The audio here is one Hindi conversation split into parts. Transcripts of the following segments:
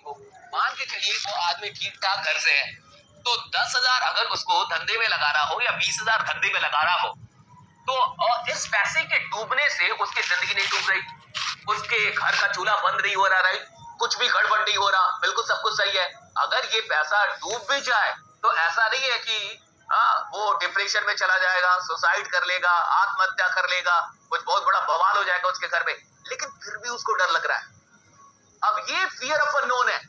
को। मान के चलिए वो आदमी ठीक ठाक घर से है, तो 10,000 अगर उसको धंधे में लगा रहा हो या 20,000 धंधे में लगा रहा हो, तो इस पैसे के डूबने से उसकी जिंदगी नहीं डूब रही, उसके घर का चूल्हा बंद नहीं हो रहा, राइट, कुछ भी गड़बड़ नहीं हो रहा, बिल्कुल सब कुछ सही है। अगर ये पैसा डूब भी जाए तो ऐसा नहीं है कि वो डिप्रेशन में चला जाएगा, सुसाइड कर लेगा, आत्महत्या कर लेगा, कुछ बहुत बड़ा बवाल हो जाएगा उसके घर में, लेकिन फिर भी उसको डर लग रहा है। अब ये फियर ऑफ अननोन है,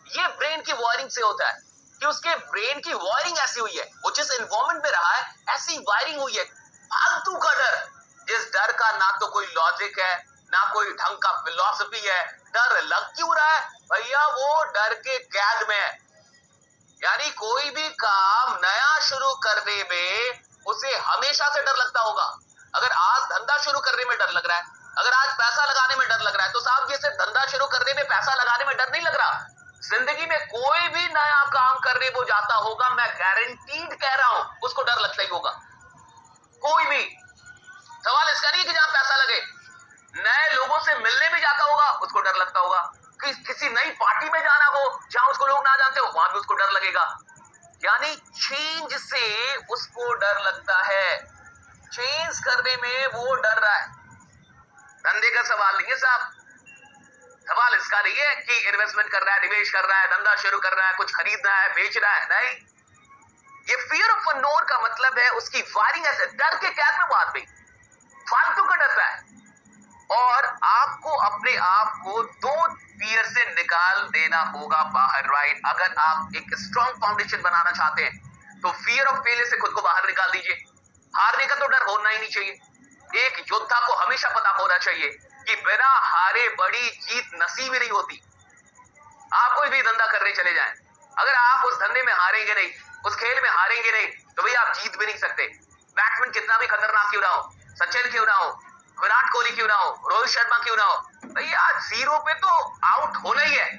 ये ब्रेन की वायरिंग से होता है कि उसके ब्रेन की वायरिंग ऐसी हुई है, वो जिस एनवायरमेंट में रहा है ऐसी वायरिंग हुई है, फालतू का डर, जिस डर का ना तो कोई लॉजिक है ना कोई ढंग का फिलॉसफी है। डर लग क्यों रहा है भैया? वो डर के कैद में है। यानी कोई भी काम नया शुरू करने में उसे हमेशा से डर लगता होगा। अगर आज धंधा शुरू करने में डर लग रहा है, अगर आज पैसा लगाने में डर लग रहा है, तो साहब ये सिर्फ धंधा शुरू करने में, पैसा लगाने में डर नहीं लग रहा, जिंदगी में कोई भी नया काम करने वो जाता होगा, मैं गारंटीड कह रहा हूं, उसको डर लगता ही होगा। कोई भी सवाल इसका नहीं है कि जहां पैसा लगे, नए लोगों से मिलने भी जाता होगा उसको डर लगता होगा, किसी नई पार्टी में जाना हो जहां उसको लोग ना जानते हो, वहां भी उसको डर लगेगा। यानी चेंज से उसको डर लगता है, चेंज करने में वो डर रहा है। धंधे का सवाल नहीं है साहब, सवाल इसका नहीं है कि इन्वेस्टमेंट कर रहा है, निवेश कर रहा है, धंधा शुरू कर रहा है, कुछ खरीदना है, बेचना है, नहीं। ये फियर ऑफ अननोन का मतलब है उसकी वायरिंग ऐसे, डर के कैद में वो आदमी फालतू का डरता है। और आपको अपने आप को दो फियर से निकाल देना होगा बाहर, राइट। अगर आप एक स्ट्रॉन्ग फाउंडेशन बनाना चाहते हैं तो फियर ऑफ फेलियर से खुद को बाहर निकाल दीजिए। हारने का तो डर होना ही नहीं चाहिए। एक योद्धा को हमेशा पता होना चाहिए कि बिना हारे बड़ी जीत नसीब ही नहीं होती। आप कोई भी धंधा करने चले जाएं, अगर आप उस धंधे में हारेंगे नहीं, उस खेल में हारेंगे नहीं, तो भैया आप जीत भी नहीं सकते। बैट्समैन कितना भी खतरनाक क्यों ना हो, सचिन क्यों ना हो, विराट कोहली क्यों ना हो, रोहित शर्मा क्यों ना हो, भैया जीरो पे तो आउट होना ही है।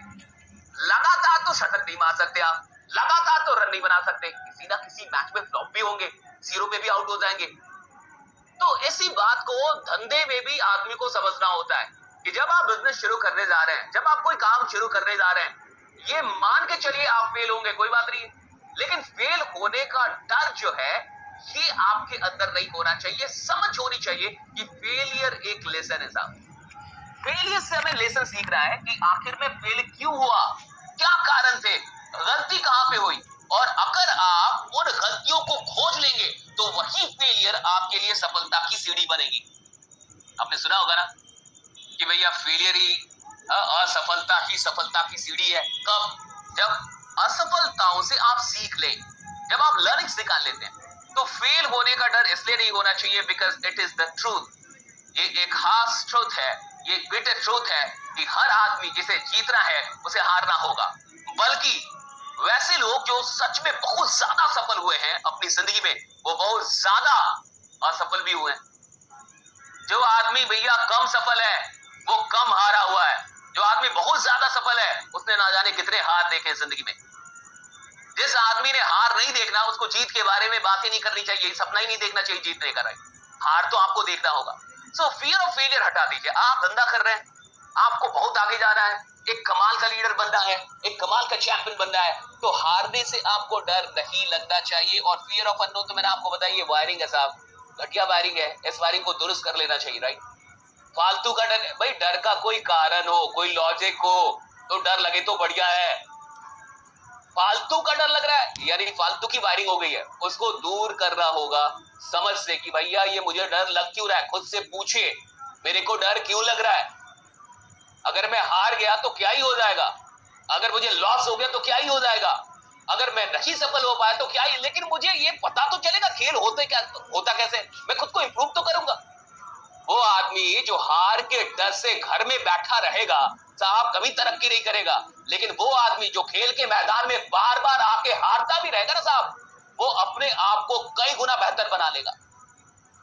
लगातार तो शतक नहीं मार सकते आप, लगातार तो रन नहीं बना सकते, किसी ना किसी मैच में फ्लॉप भी होंगे, जीरो पे भी आउट हो जाएंगे। तो ऐसी बात को धंधे में भी आदमी को समझना होता है कि जब आप बिजनेस शुरू करने जा रहे हैं, जब आप कोई काम शुरू करने जा रहे हैं, ये मान के चलिए आप फेल होंगे, कोई बात नहीं, लेकिन फेल होने का डर जो है ये आपके अंदर नहीं होना चाहिए। समझ होनी चाहिए कि फेलियर एक लेसन है साहब। फेलियर से हमें लेसन सीखना है कि आखिर में फेल क्यों हुआ, क्या कारण थे, गलती कहां पे हुई, और अगर आप उन गलतियों को खोज लेंगे तो वही फेलियर आपके लिए सफलता की सीढ़ी बनेगी। आपने सुना होगा ना कि भैया फेलियर ही असफलता की सफलता की सीढ़ी है। कब? जब असफलताओं से आप सीख ले, जब आप लर्निंग्स निकाल लेते हैं। तो फेल होने का डर इसलिए नहीं होना चाहिए because it is the truth. ये एक हार्श ट्रूथ है, ये बिटर ट्रूथ है कि हर आदमी जिसे जीतना है उसे हारना होगा। बल्कि वैसे लोग जो सच में बहुत ज्यादा सफल हुए हैं अपनी जिंदगी में, वो बहुत ज्यादा असफल भी हुए हैं। जो आदमी भैया कम सफल है वो कम हारा हुआ है, जो आदमी बहुत ज्यादा सफल है उसने ना जाने कितने हार देखे जिंदगी में। जिस आदमी ने हार नहीं देखना उसको जीत के बारे में बात ही नहीं करनी चाहिए, सपना ही नहीं देखना चाहिए जीतने का, राइट। हार तो आपको देखना होगा। सो फियर ऑफ फेलियर हटा दीजिए। आप धंधा कर रहे हैं, आपको बहुत आगे जाना है, एक कमाल का लीडर बनना है, एक कमाल का चैंपियन बनना है, तो हारने से आपको डर नहीं लगना चाहिए। और फियर ऑफ अननोन तो मैंने आपको बताया ये वायरिंग है साहब, घटिया वायरिंग है, इस वायरिंग को दुरुस्त कर लेना चाहिए, राइट। फालतू का डर, भाई डर का कोई कारण हो, कोई लॉजिक हो तो डर लगे तो बढ़िया है। फालतू का डर लग रहा है यानी फालतू की वायरिंग हो गई है, उसको दूर करना होगा समझ से कि भैया ये मुझे डर लग क्यों रहा है। खुद से पूछिए मेरे को डर क्यों लग रहा है, अगर मैं हार गया तो क्या ही हो जाएगा, अगर मुझे लॉस हो गया तो क्या ही हो जाएगा, अगर मैं नहीं सफल हो पाया तो क्या ही, लेकिन मुझे ये पता तो चलेगा खेल होता कैसे, मैं खुद को इंप्रूव तो करूंगा। वो आदमी जो हार के डर से घर में बैठा रहेगा साहब कभी तरक्की नहीं करेगा, लेकिन वो आदमी जो खेल के मैदान में बार बार आके हारता भी रहेगा ना साहब, वो अपने आप को कई गुना बेहतर बना लेगा।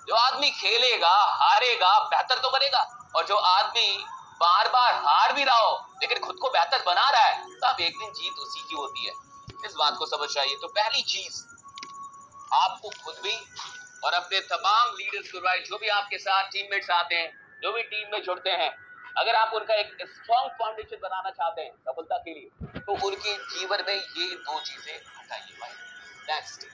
जो आदमी खेलेगा हारेगा बेहतर तो बनेगा, और जो आदमी बार बार हार भी रहा हो लेकिन खुद को बेहतर बना रहा है, साहब एक दिन जीत उसी की होती है। इस बात को समझ चाहिए। तो पहली चीज आपको खुद भी और अपने तमाम लीडर्स को, राइट, जो भी आपके साथ टीममेट्स आते हैं, जो भी टीम में जुड़ते हैं, अगर आप उनका एक स्ट्रॉन्ग फाउंडेशन बनाना चाहते हैं सफलता के लिए, तो उनके जीवन में ये दो चीजें हटाइए भाई। Next,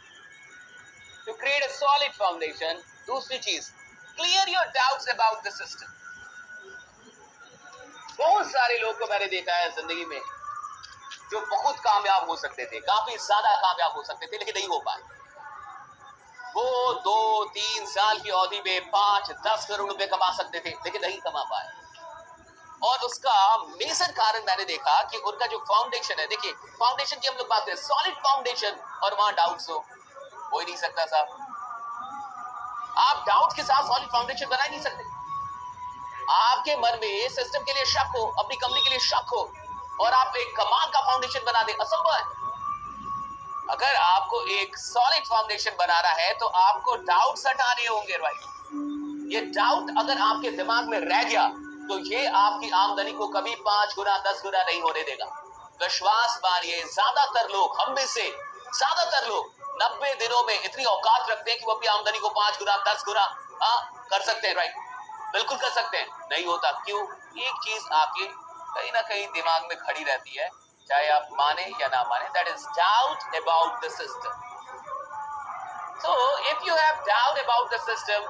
to create a solid foundation, दूसरी चीज, clear your doubts about the system. बहुत सारे लोग को मैंने देखा है जिंदगी में जो बहुत कामयाब हो सकते थे, काफी ज्यादा कामयाब हो सकते थे, लेकिन नहीं हो पाए। वो 2-3 साल की अवधि में 5-10 करोड़ रुपए कमा सकते थे, लेकिन नहीं कमा पाए। और उसका मेजर कारण मैंने देखा कि उनका जो फाउंडेशन है, देखिए फाउंडेशन की हम लोग बात करें, सॉलिड फाउंडेशन, और वहां डाउट्स हो ही नहीं सकता साहब। आप डाउट के साथ सॉलिड फाउंडेशन बना ही नहीं सकते। आपके मन में सिस्टम के लिए शक हो, अपनी कंपनी के लिए शक हो, और आप एक कमाल का फाउंडेशन बना दे, असंभव है। अगर आपको एक सॉलिड फाउंडेशन बनाना है तो आपको डाउट्स हटाने होंगे भाई। ये डाउट अगर आपके दिमाग में रह गया तो ये आपकी आमदनी को कभी 5 गुना 10 गुना नहीं होने देगा। विश्वास मानिए, ज्यादातर लोग, हम में से ज्यादातर लोग 90 दिनों में इतनी औकात रखते हैं कि वो अपनी आमदनी को 5 गुना 10 गुना कर सकते हैं। राइट, बिल्कुल कर सकते हैं। नहीं होता, क्यों? एक चीज आपके कहीं ना कहीं दिमाग में खड़ी रहती है, चाहे आप माने या ना माने, that is doubt about the system. So if you have doubt about the system,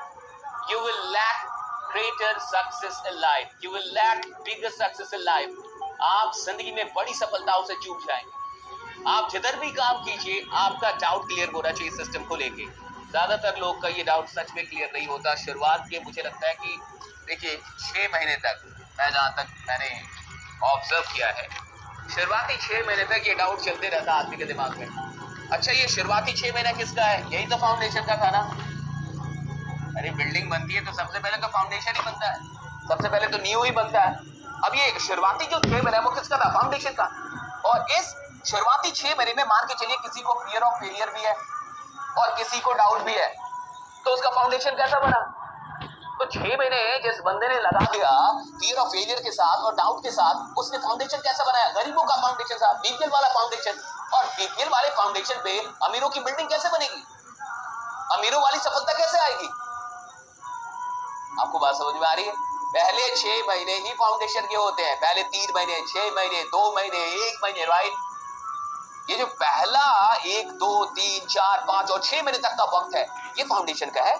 you will lack greater success in life, you will lack bigger success in life. आप जिंदगी में बड़ी सफलताओं से चूक जाएंगे। आप जिधर भी काम कीजिए, आपका डाउट क्लियर होना चाहिए सिस्टम को लेके। ज्यादातर लोग का ये डाउट सच में क्लियर नहीं होता। शुरुआत के मुझे लगता है कि देखिए 6 महीने तक, मैं जहां तक मैंने ऑब्जर्व किया है, शुरुआती 6 महीने तक ये डाउट चलते रहता आदमी के दिमाग में। अच्छा, ये शुरुआती 6 महीना किसका है? यही तो फाउंडेशन का था ना। अरे बिल्डिंग बनती है तो सबसे पहले तो फाउंडेशन ही बनता है, सबसे पहले तो नींव ही बनता है। अब ये शुरुआती जो 6 महीने वो किसका था? फाउंडेशन का। और इस शुरुआती 6 महीने में मान के चलिए किसी को फियर ऑफ फेलियर भी है और किसी को डाउट भी है, तो उसका फाउंडेशन कैसा बना? तो 6 महीने जिस बंदे ने लगा दिया फियर ऑफ फेलियर के साथ और डाउट के साथ, उसने फाउंडेशन कैसा बनाया? गरीबों का फाउंडेशन था, बीपीएल वाला फाउंडेशन। और बीपीएल वाले फाउंडेशन पे अमीरों की बिल्डिंग कैसे बनेगी? अमीरों वाली सफलता कैसे आएगी? आपको बात समझ में आ रही है? पहले 6 महीने ही फाउंडेशन के होते हैं, पहले 3 महीने, 6 महीने, 2 महीने, 1 महीने, राइट। ये जो पहला 1, 2, 3, 4, 5 और 6 महीने तक का वक्त है, ये फाउंडेशन का है।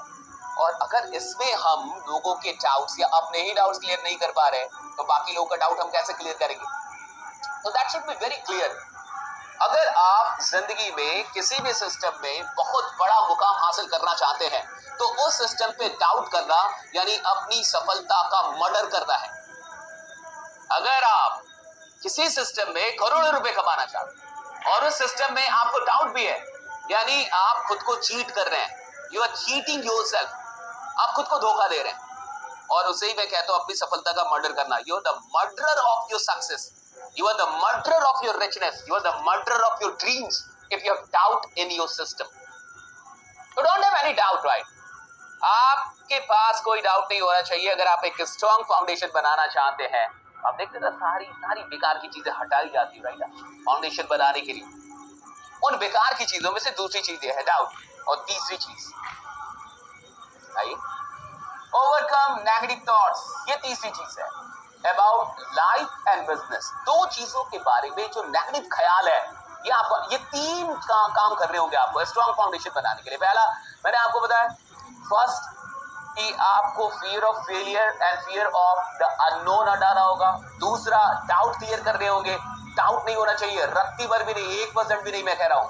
और अगर इसमें हम लोगों के डाउट्स या अपने ही डाउट्स क्लियर नहीं कर पा रहे, तो बाकी लोगों का डाउट हम कैसे क्लियर करेंगे? तो that should be very clear. अगर आप जिंदगी में किसी भी सिस्टम में बहुत बड़ा मुकाम हासिल करना चाहते हैं, तो उस सिस्टम पे डाउट करना यानी अपनी सफलता का मर्डर करना है। अगर आप किसी सिस्टम में करोड़ों रुपए कमाना चाहते हैं और उस सिस्टम में आपको डाउट भी है, यानी आप खुद को चीट कर रहे हैं, यू आर चीटिंग योरसेल्फ, आप खुद को धोखा दे रहे हैं। और उसे ही मैं कहता हूं अपनी सफलता का मर्डर करना। You are the murderer of your success, you are the murderer of your richness, you are the murderer of your dreams if you have doubt in your system. So don't have any doubt, right? आपके पास कोई डाउट नहीं होना चाहिए। अगर आप एक स्ट्रॉन्ग फाउंडेशन बनाना चाहते हैं, आप देखते हैं सारी बेकार की चीजें हटाई जाती है, राइट, फाउंडेशन बनाने के लिए। उन बेकार की चीजों में से दूसरी चीज ये है डाउट। और तीसरी चीज आइए, ओवरकम नेगेटिव थॉट्स, ये तीसरी चीज है। अबाउट लाइफ एंड बिजनेस, दो चीजों के बारे में जो नेगेटिव ख्याल है, ये आपको, ये 3 काम करने होंगे आपको स्ट्रॉन्ग फाउंडेशन बनाने के लिए। पहला मैंने आपको बताया, फर्स्ट कि आपको fear of failure and fear of the unknown हटाना होगा। दूसरा, डाउट क्लियर करने होंगे। डाउट नहीं होना चाहिए, रत्ती भर भी नहीं, 1% भी नहीं, मैं कह रहा हूं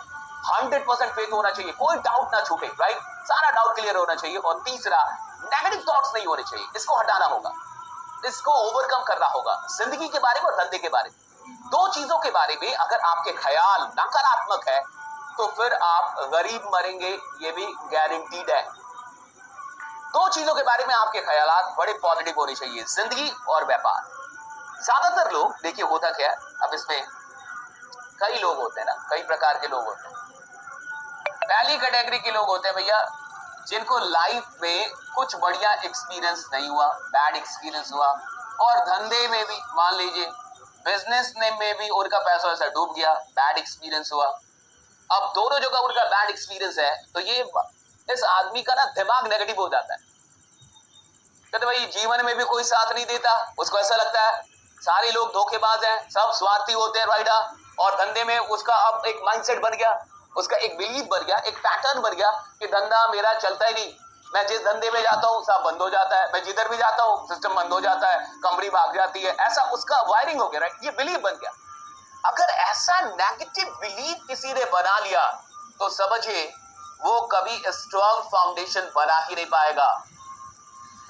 100% फेथ होना चाहिए, कोई डाउट ना छूटे, राइट, सारा डाउट क्लियर होना चाहिए। और तीसरा, नेगेटिव थॉट्स नहीं होने चाहिए, इसको हटाना होगा, इसको ओवरकम करना होगा। जिंदगी के बारे में और धंधे के बारे में, दो चीजों के बारे में अगर आपके ख्याल नकारात्मक है तो फिर आप गरीब मरेंगे, ये भी गारंटीड है। दो चीजों के बारे में आपके ख्यालात बड़े पॉजिटिव होने चाहिए, जिंदगी और व्यापार। ज्यादातर लोग, देखिए होता क्या है, अब इसमें कई लोग होते हैं ना, कई प्रकार के लोग होते हैं। पहली कैटेगरी के लोग होते हैं भैया, जिनको लाइफ में कुछ बढ़िया एक्सपीरियंस नहीं हुआ, बैड एक्सपीरियंस हुआ, और धंधे में भी मान लीजिए बिजनेस में भी उनका पैसा ऐसा डूब गया, बैड एक्सपीरियंस हुआ। अब दोनों जगह उनका बैड एक्सपीरियंस है, तो ये इस आदमी का ना दिमाग नेगेटिव हो जाता है। कहते भाई जीवन में भी कोई साथ नहीं देता, उसको ऐसा लगता है सारे लोग धोखेबाज हैं, सब स्वार्थी होते हैं राइडा। और धंधे में उसका अब एक माइंडसेट बन गया, उसका एक बिलीफ बन गया, एक पैटर्न बन गया कि धंधा मेरा चलता ही नहीं, मैं जिस धंधे में जाता हूँ सब बंद हो जाता है, मैं जिधर भी जाता हूँ सिस्टम बंद हो जाता है, कंपनी भाग जाती है, ऐसा उसका वायरिंग हो गया, राइट। ये बिलीफ बन गया। अगर ऐसा नेगेटिव बिलीफ किसी ने बना लिया तो समझिए वो कभी स्ट्रॉन्ग फाउंडेशन बना ही नहीं पाएगा।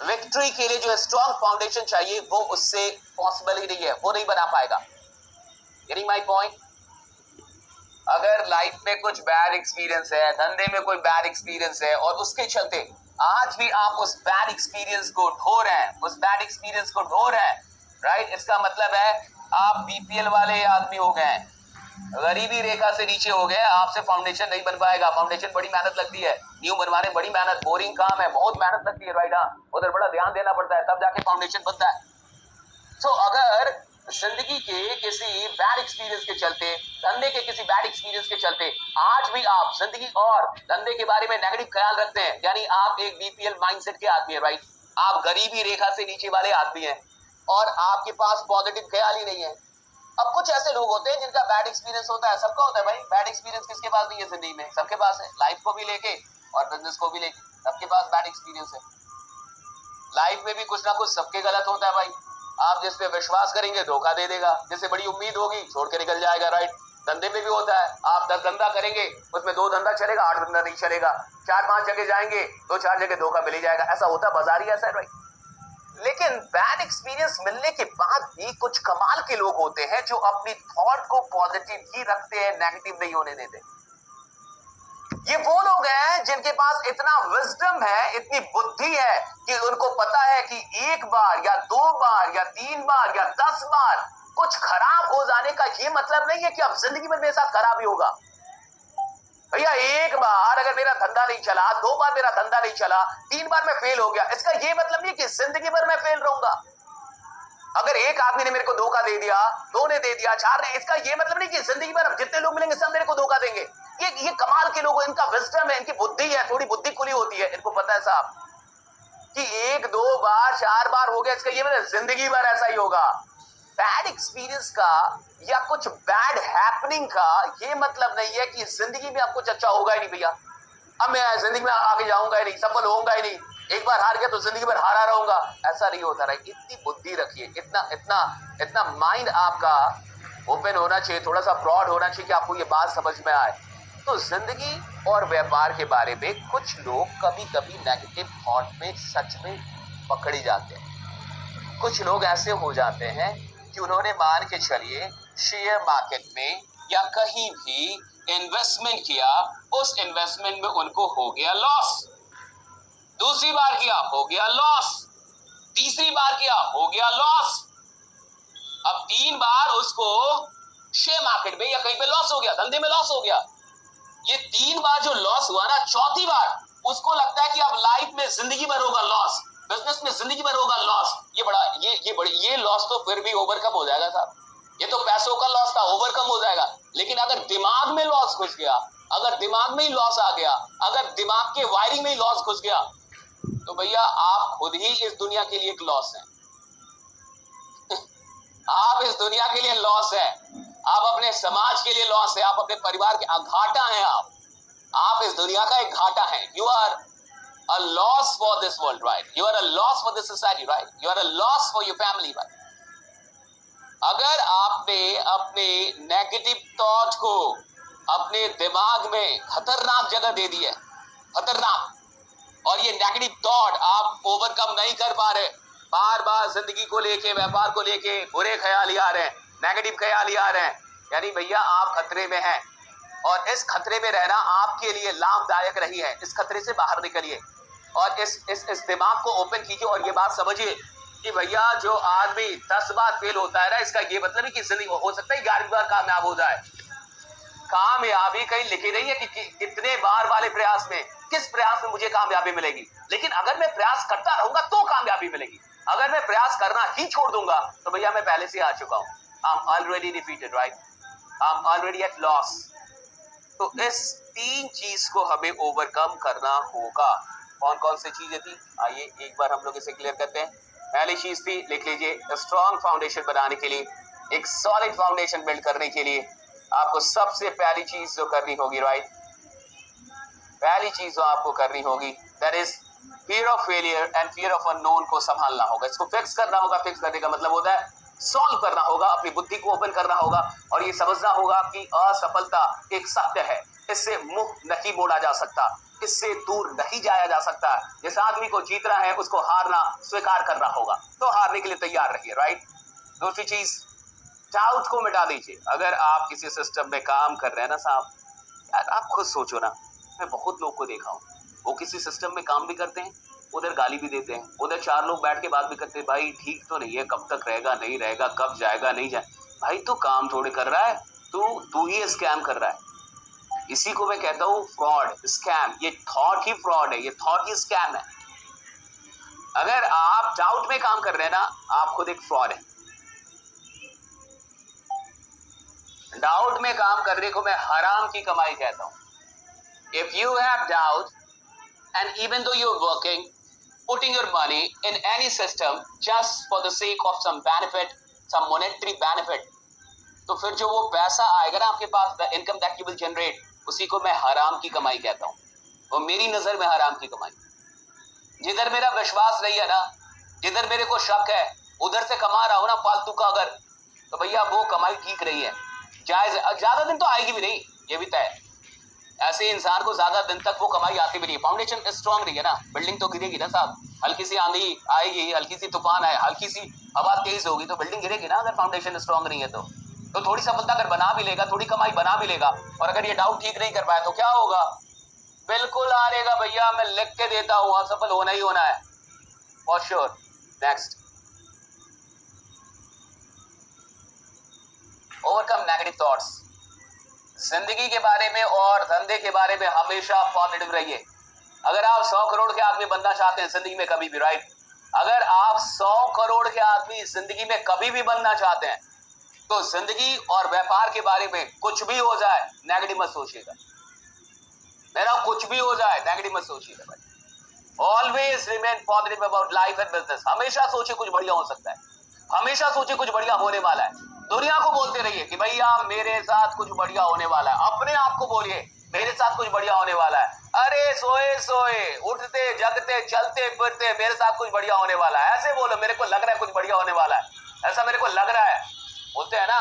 विक्ट्री के लिए जो स्ट्रॉन्ग फाउंडेशन चाहिए वो उससे पॉसिबल ही नहीं है, वो नहीं बना पाएगा। Getting my point? अगर लाइफ में कुछ बैड एक्सपीरियंस है, धंधे में कोई बैड एक्सपीरियंस है और उसके चलते आज भी आप उस बैड एक्सपीरियंस को ढो रहे हैं, उस बैड एक्सपीरियंस को ढो रहे हैं, राइट, इसका मतलब है आप बीपीएल वाले आदमी हो गए हैं, गरीबी रेखा से नीचे हो गए, आपसे फाउंडेशन नहीं बन पाएगा। फाउंडेशन बड़ी मेहनत लगती है, न्यू बनवाने बड़ी मेहनत, बोरिंग काम है, बहुत मेहनत लगती है, राइट। उधर बड़ा ध्यान देना पड़ता है, तब जाके फाउंडेशन बनता है। तो अगर जिंदगी के किसी बैड एक्सपीरियंस के चलते, धंधे के किसी बैड एक्सपीरियंस के चलते आज भी आप जिंदगी और धंधे के बारे में नेगेटिव ख्याल रखते हैं, यानी आप एक बीपीएल माइंडसेट के आदमी है, राइट, आप गरीबी रेखा से नीचे वाले आदमी हैं और आपके पास पॉजिटिव ख्याल ही नहीं है। अब कुछ ऐसे लोग होते हैं जिनका बैड एक्सपीरियंस होता है, सबका होता है भाई, बैड एक्सपीरियंस किसके पास नहीं है जिंदगी में, सबके पास है, लाइफ को भी लेके और बिजनेस को भी लेके सबके पास बैड एक्सपीरियंस है। लाइफ में भी कुछ ना कुछ सबके गलत होता है भाई। आप जिस पे विश्वास करेंगे धोखा दे देगा, जिससे बड़ी उम्मीद होगी छोड़ के निकल जाएगा, राइट। धंधे में भी होता है, आप 10 धंधा करेंगे उसमें 2 धंधा चलेगा, 8 धंधा नहीं चलेगा, 4-5 जगह जाएंगे 2-4 जगह धोखा मिल ही जाएगा, ऐसा होता है, बाजार ही ऐसा है, राइट। लेकिन बैड एक्सपीरियंस मिलने के बाद भी कुछ कमाल के लोग होते हैं जो अपनी थॉट को पॉजिटिव ही रखते हैं, नेगेटिव नहीं होने देते। ये वो लोग हैं जिनके पास इतना विजडम है, इतनी बुद्धि है कि उनको पता है कि 1 बार या 2 बार या 3 बार या 10 बार कुछ खराब हो जाने का ये मतलब नहीं है कि अब जिंदगी में मेरे साथ खराब ही होगा। भैया 1 बार अगर मेरा धंधा नहीं चला, 2 बार मेरा धंधा नहीं चला, 3 बार मैं फेल हो गया, इसका ये मतलब नहीं कि जिंदगी भर मैं फेल रहूंगा। अगर एक आदमी ने मेरे को धोखा दे दिया, 2 ने दे दिया, 4 ने, इसका ये मतलब नहीं कि जिंदगी भर जितने लोग मिलेंगे सब मेरे को धोखा देंगे। ये कमाल के लोग, इनका विजडम है, इनकी बुद्धि है, थोड़ी बुद्धि खुली होती है, इनको पता है साहब कि 1, 2 बार 4 बार हो गया, इसका ये मतलब जिंदगी भर ऐसा ही होगा। बैड एक्सपीरियंस का या कुछ बैड हैपनिंग का ये मतलब नहीं है कि जिंदगी में आप कुछ अच्छा होगा ही नहीं भैया, अब मैं जिंदगी में आगे जाऊंगा ही नहीं, सफल होऊंगा ही नहीं, एक बार हार गया तो जिंदगी भर हारा रहूंगा, ऐसा नहीं होता। राइट, इतनी बुद्धि रखिए, इतना इतना इतना माइंड आपका ओपन होना चाहिए, थोड़ा सा ब्रॉड होना चाहिए कि आपको ये बात समझ में आए। तो जिंदगी और व्यापार के बारे में कुछ लोग कभी कभी नेगेटिव थॉट में सच में पकड़े जाते हैं। कुछ लोग ऐसे हो जाते हैं कि उन्होंने मान के चलिए शेयर मार्केट में या कहीं भी इन्वेस्टमेंट किया, उस इन्वेस्टमेंट में उनको हो गया लॉस, दूसरी बार किया हो गया लॉस, तीसरी बार किया हो गया लॉस, अब 3 बार उसको शेयर मार्केट में या कहीं पे लॉस हो गया, धंधे में लॉस हो गया। ये 3 बार जो लॉस हुआ ना, चौथी बार उसको लगता है कि अब लाइफ में जिंदगी भर होगा लॉस, बिजनेस में जिंदगी भर होगा लॉस। ये लॉस तो फिर भी ओवरकम हो जाएगा साहब, ये तो पैसों का लॉस था, ओवरकम हो जाएगा। लेकिन अगर दिमाग में लॉस घुस गया, अगर दिमाग में ही लॉस आ गया, अगर दिमाग के वायरिंग में ही लॉस घुस गया, तो भैया आप खुद ही इस दुनिया के लिए एक लॉस है। आप इस दुनिया के लिए लॉस है, आप अपने समाज के लिए लॉस है, आप अपने परिवार के घाटा हैं, आप इस दुनिया का एक घाटा है। You are a loss for this world, right? You are a loss for this society, right? You are a loss for your family, right? अगर आपने अपने नेगेटिव थॉट को अपने दिमाग में खतरनाक जगह दे दी है, खतरनाक, और ये नेगेटिव थॉट आप ओवरकम नहीं कर पा रहे, बार बार जिंदगी को लेके, व्यापार को लेके बुरे ख्याल ही आ रहे हैं, नेगेटिव ख्याल ही आ रहे हैं, यानी भैया आप खतरे में हैं और इस खतरे में रहना आपके लिए लाभदायक नहीं है। इस खतरे से बाहर निकलिए और इस दिमाग को ओपन कीजिए और ये बात समझिए कि भैया जो आदमी 10 बार फेल होता है ना, इसका ये मतलब है कि जिंदगी हो सकता है 11वीं बार कामयाब हो जाए। कामयाबी कहीं लिखी नहीं है कि कितने बार वाले प्रयास में, किस प्रयास में मुझे कामयाबी मिलेगी, लेकिन अगर मैं प्रयास करता रहूंगा तो कामयाबी मिलेगी। अगर मैं प्रयास करना ही छोड़ दूंगा तो भैया मैं पहले से आ चुका हूं, I am already defeated, right, I am already at loss. तो इस 3 चीज को हमें ओवरकम करना होगा। कौन कौन सी चीजें थी, आइए एक बार हम लोग इसे क्लियर करते हैं। पहली चीज थी, लिख लीजिए, स्ट्रॉन्ग फाउंडेशन बनाने के लिए, एक सॉलिड फाउंडेशन बिल्ड करने के लिए आपको सबसे पहली चीज जो करनी होगी, राइट, पहली चीज जो आपको करनी होगी, that is fear of failure and fear of unknown को संभालना होगा। इसको फिक्स करना होगा। फिक्स करने का मतलब होता है सॉल्व करना होगा, अपनी बुद्धि को ओपन करना होगा और ये समझना होगा कि असफलता एक सत्य है, इससे मुंह नहीं मोड़ा जा सकता, इससे दूर नहीं जाया जा सकता। जिस आदमी को जीतना है उसको हारना स्वीकार करना होगा, तो हारने के लिए तैयार रहिए, राइट। दूसरी चीज, डाउट को मिटा दीजिए। अगर आप किसी सिस्टम में काम कर रहे हैं ना साहब, यार आप खुद सोचो ना, मैं बहुत लोग को देखा हूँ, वो किसी सिस्टम में काम भी करते हैं, उधर गाली भी देते हैं, उधर चार लोग बैठ के बात भी करते हैं, भाई ठीक तो नहीं है, कब तक रहेगा, नहीं रहेगा, कब जाएगा, नहीं जाए। भाई तू काम थोड़े कर रहा है, तू ही स्कैम कर रहा है। इसी को मैं कहता हूँ फ्रॉड, स्कैम। ये थॉट ही फ्रॉड है, ये थॉट ही स्कैम है। अगर आप डाउट में काम कर रहे हैं ना, आप खुद एक फ्रॉड है। डाउट में काम करने को मैं हराम की कमाई कहता हूं। If you have doubt and even though you're working, putting your money in any system just for the sake of some benefit, some monetary benefit, तो फिर जो वो पैसा आएगा ना आपके पास, the income that you will generate, उसी को मैं हराम की कमाई कहता हूँ। वो मेरी नजर में हराम की कमाई। जिधर मेरा विश्वास नहीं है ना, जिधर मेरे को शक है, उधर से कमा रहा हूँ ना फालतू का अगर, तो भैया वो कमाई ठीक रही है, जायज। ज्यादा दिन तो आएगी भी नहीं, ये भी तय। ऐसे इंसान को ज्यादा दिन तक वो कमाई आती भी नहीं। फाउंडेशन स्ट्रांग रही है ना, बिल्डिंग तो गिरेगी ना साहब। हल्की सी आंधी आएगी, हल्की सी तूफान आए, हल्की सी हवा तेज होगी तो बिल्डिंग गिरेगी ना, अगर फाउंडेशन स्ट्रांग नहीं है तो थोड़ी सफलता अगर बना भी लेगा, थोड़ी कमाई बना भी लेगा, और अगर ये डाउट ठीक नहीं कर पाया तो क्या होगा? बिल्कुल हारेगा भैया, मैं लिख के देता हूं, असफल होना ही होना है for sure. Next, overcome negative thoughts. जिंदगी के बारे में और धंधे के बारे में हमेशा पॉजिटिव रहिए। अगर आप 100 करोड़ के आदमी बनना चाहते हैं जिंदगी में कभी भी, राइट, अगर आप 100 करोड़ के आदमी जिंदगी में कभी भी बनना चाहते हैं तो जिंदगी और व्यापार के बारे में कुछ भी हो जाए नेगेटिव मत सोचिएगा। मेरा कुछ भी हो जाए नेगेटिव मत सोचिएगा भाई। Always remain positive about life and business. हमेशा सोचिए कुछ बढ़िया हो सकता है, हमेशा सोचिए कुछ बढ़िया होने वाला है। दुनिया को बोलते रहिए कि भैया मेरे साथ कुछ बढ़िया होने वाला है। अपने आप को बोलिए मेरे साथ कुछ बढ़िया होने वाला है। अरे सोए सोए उठते जगते चलते फिरते मेरे साथ कुछ बढ़िया होने वाला है, ऐसे बोलो। मेरे को लग रहा है कुछ बढ़िया होने वाला है, ऐसा मेरे को लग रहा है। बोलते हैं ना,